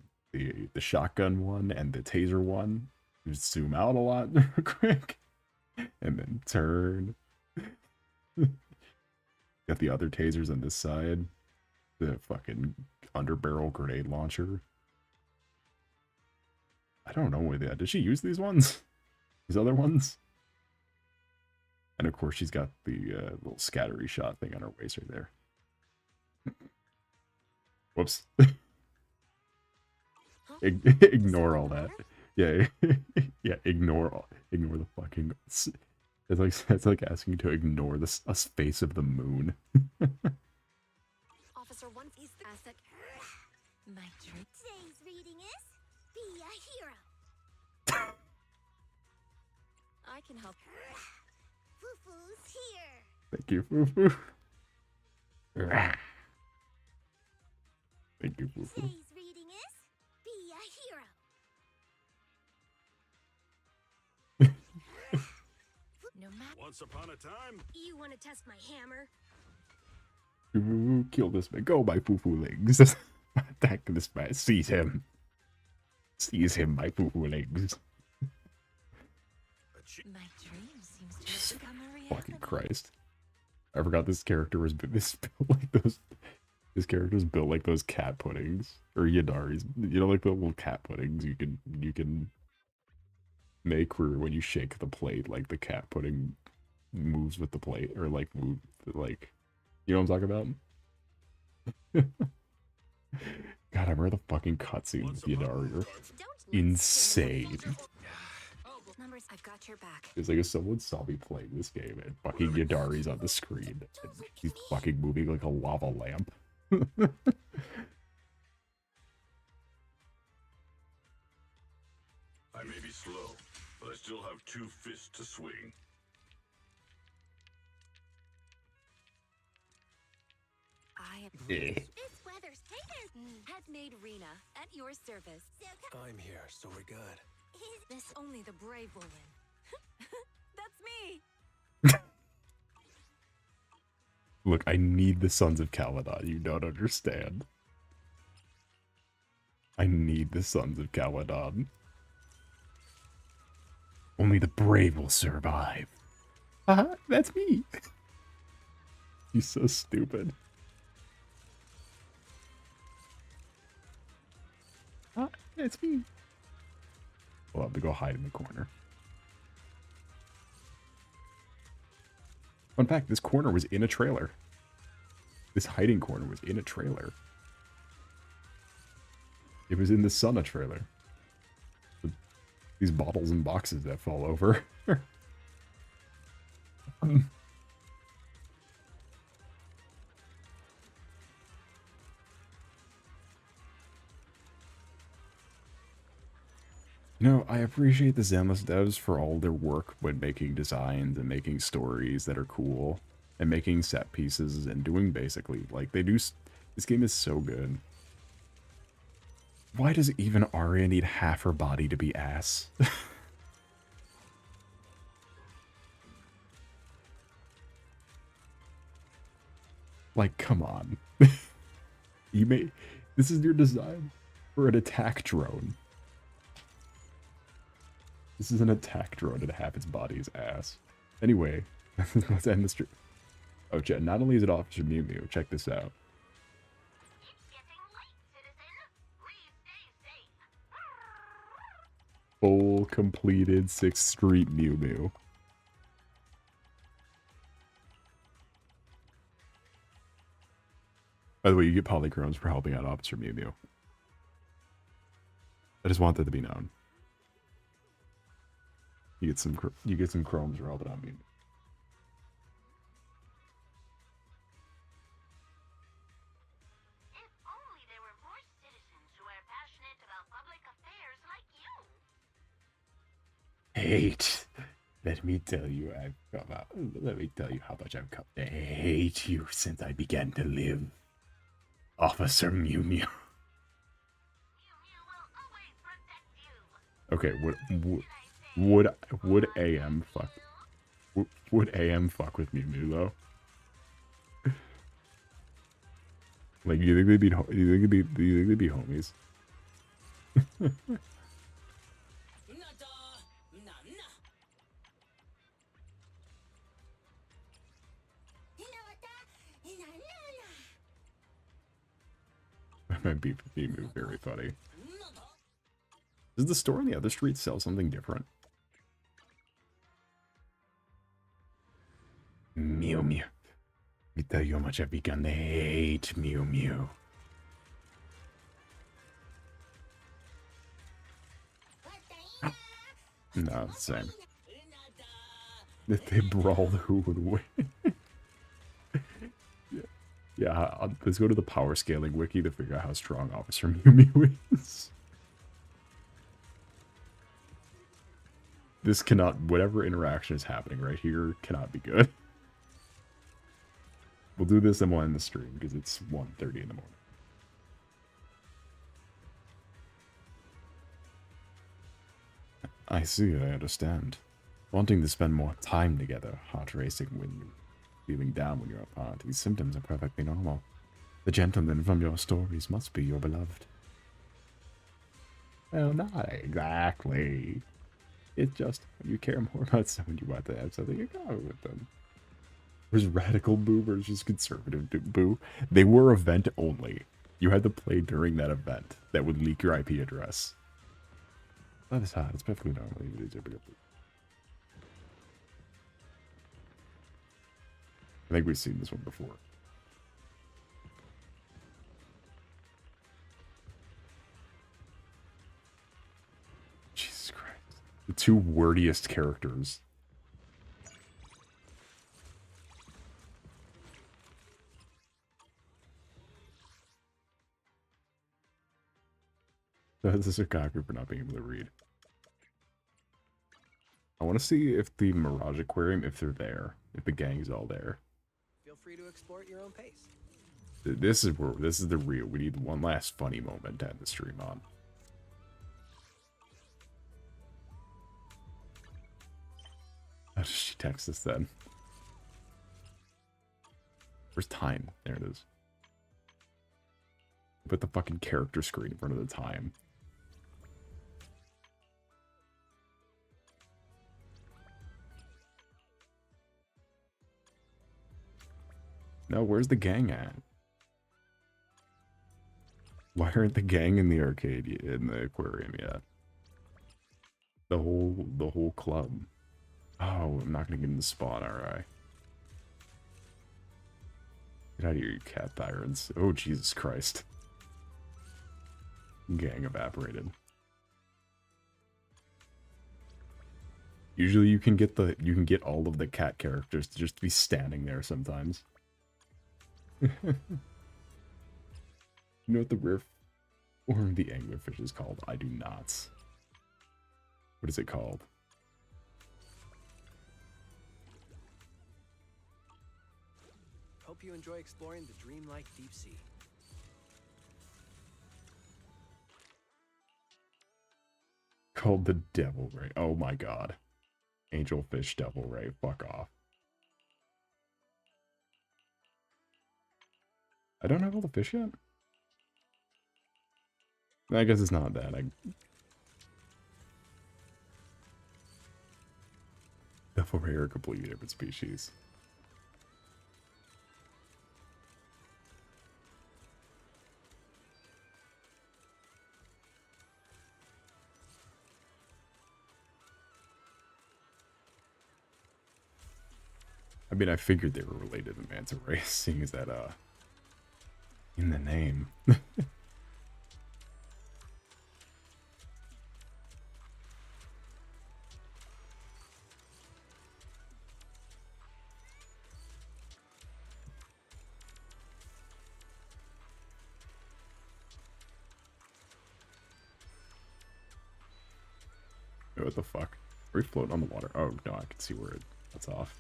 shotgun one and the taser one. You just zoom out a lot real quick. And then turn. Got the other tasers on this side. The fucking underbarrel grenade launcher. I don't know where they are. Did she use these ones? These other ones? And of course she's got the little scattery shot thing on her waist right there. Whoops. Ignore all that. Yeah, yeah. Ignore the fucking. It's like asking you to ignore the face of the moon. Officer 1 is the asset. My dream. Today's reading is Be a Hero. I can help. Fufu's here. Thank you, Fufu. Thank you, Fufu. Today's reading is Be a Hero. No matter. Once upon a time, You want to test my hammer? Ooh, kill this man. Go, my Fufu legs. Attack this man. Seize him. Seize him, my Fufu legs. My dream seems to have become a reality. Fucking Christ. I forgot this character was built like those. This character is built like those cat puddings. Or Yadaris. You know, like the little cat puddings you can make for when you shake the plate, like the cat pudding moves with the plate. Or like move like, you know what I'm talking about? God, I remember the fucking cutscene with Yadari. Insane. Numbers, I've got your back. It's like if someone saw me playing this game and fucking Yadari's on the screen and he's fucking moving like a lava lamp. I may be slow, but I still have 2 fists to swing. I Eh. This weather's taken. have made Rena at your service. I'm here, so we're good. This only the brave will win. That's me. Look, I need the Sons of Caledon. You don't understand. I need the sons of Caledon. Only the brave will survive. Haha, that's me. He's so stupid. It's me. We'll have to go hide in the corner. Fun fact, this corner was in a trailer. This hiding corner was in a trailer. It was in the Sunna trailer. These bottles and boxes that fall over. No, I appreciate the Zenless devs for all their work when making designs and making stories that are cool and making set pieces and doing basically like they do. This game is so good. Why does even Arya need half her body to be ass? Like, come on. This is your design for an attack drone. This is an attack drone and half its body is ass. Anyway, let's end the stream. Oh, chat, not only is it Officer Mew Mew, check this out. Full completed 6th Street Mew Mew. By the way, you get polychromes for helping out Officer Mew Mew. I just want that to be known. You get some chromes for helping out Mew Mew. If only there were more citizens who are passionate about public affairs like you. Hate. Let me tell you how much I've come to hate you since I began to live. Officer Mew Mew. Okay, would AM fuck? Would AM fuck with Mew Mew though? Like, do you think they'd be homies? That might be Mew Mew very funny. Does the store on the other street sell something different? Mew Mew. Let me tell you how much I've begun to hate Mew Mew. No, it's the same. If they brawled, who would win? Yeah, let's go to the power scaling wiki to figure out how strong Officer Mew Mew is. This cannot, whatever interaction is happening right here cannot be good. We'll do this and we'll end the stream because it's 1:30 in the morning. I see, I understand. Wanting to spend more time together, heart racing when you're feeling down when you're apart. These symptoms are perfectly normal. The gentleman from your stories must be your beloved. Well, not exactly. It's just when you care more about someone, you want to have something in common with them. There's radical boo versus conservative boo. They were event only. You had to play during that event that would leak your IP address. That is hot. It's perfectly normal. I think we've seen this one before. Jesus Christ. The two wordiest characters. This is a cocker for not being able to read. I want to see if the Mirage Aquarium, if they're there. If the gang's all there. Feel free to explore at your own pace. This is the real. We need one last funny moment to end the stream on. How does she text us then? Where's time? There it is. Put the fucking character screen in front of the time. No, where's the gang at? Why aren't the gang in the arcade in the aquarium yet? The whole club. Oh, I'm not gonna get in the spot, alright. Get out of here, you cat tyrants. Oh, Jesus Christ. Gang evaporated. Usually you can get all of the cat characters to just be standing there sometimes. You know what the rare form of the anglerfish is called? I do not. What is it called? Hope you enjoy exploring the dreamlike deep sea. Called the Devil Ray. Oh my god. Angelfish Devil Ray. Fuck off. I don't have all the fish yet? I guess it's not that. Devil Ray are a completely different species. I mean, I figured they were related to manta rays, seeing as that, in the name. What the fuck? Are we floating on the water? Oh, no, I can see where that's off.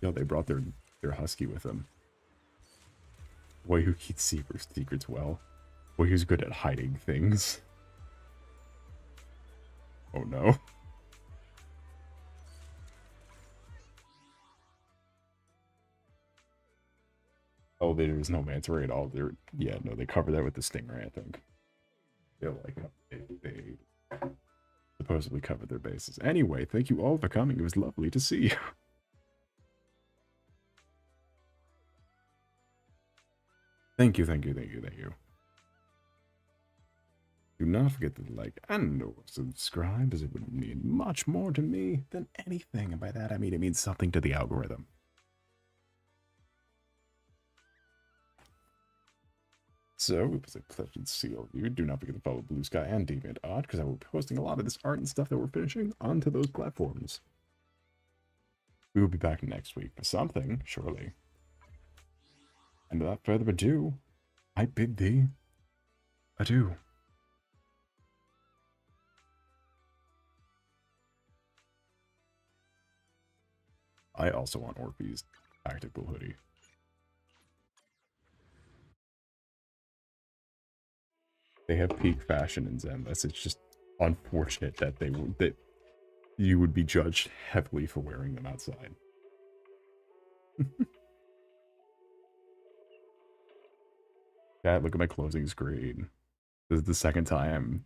Yo, they brought their husky with them. Boy who keeps secrets well. Boy who's good at hiding things. Oh no. Oh, there's no manta ray at all. Yeah, no, they cover that with the stingray, I think. They're like, they supposedly cover their bases. Anyway, thank you all for coming. It was lovely to see you. Thank you. Do not forget to like and or subscribe, as it would mean much more to me than anything. And by that, I mean it means something to the algorithm. So, it was a pleasure to see all of you. Do not forget to follow Blue Sky and DeviantArt, because I will be posting a lot of this art and stuff that we're finishing onto those platforms. We will be back next week for something, surely. And without further ado, I bid thee adieu. I also want Orphe's tactical hoodie. They have peak fashion in Zenless. It's just unfortunate that that you would be judged heavily for wearing them outside. Chat, look at my closing screen. This is the second time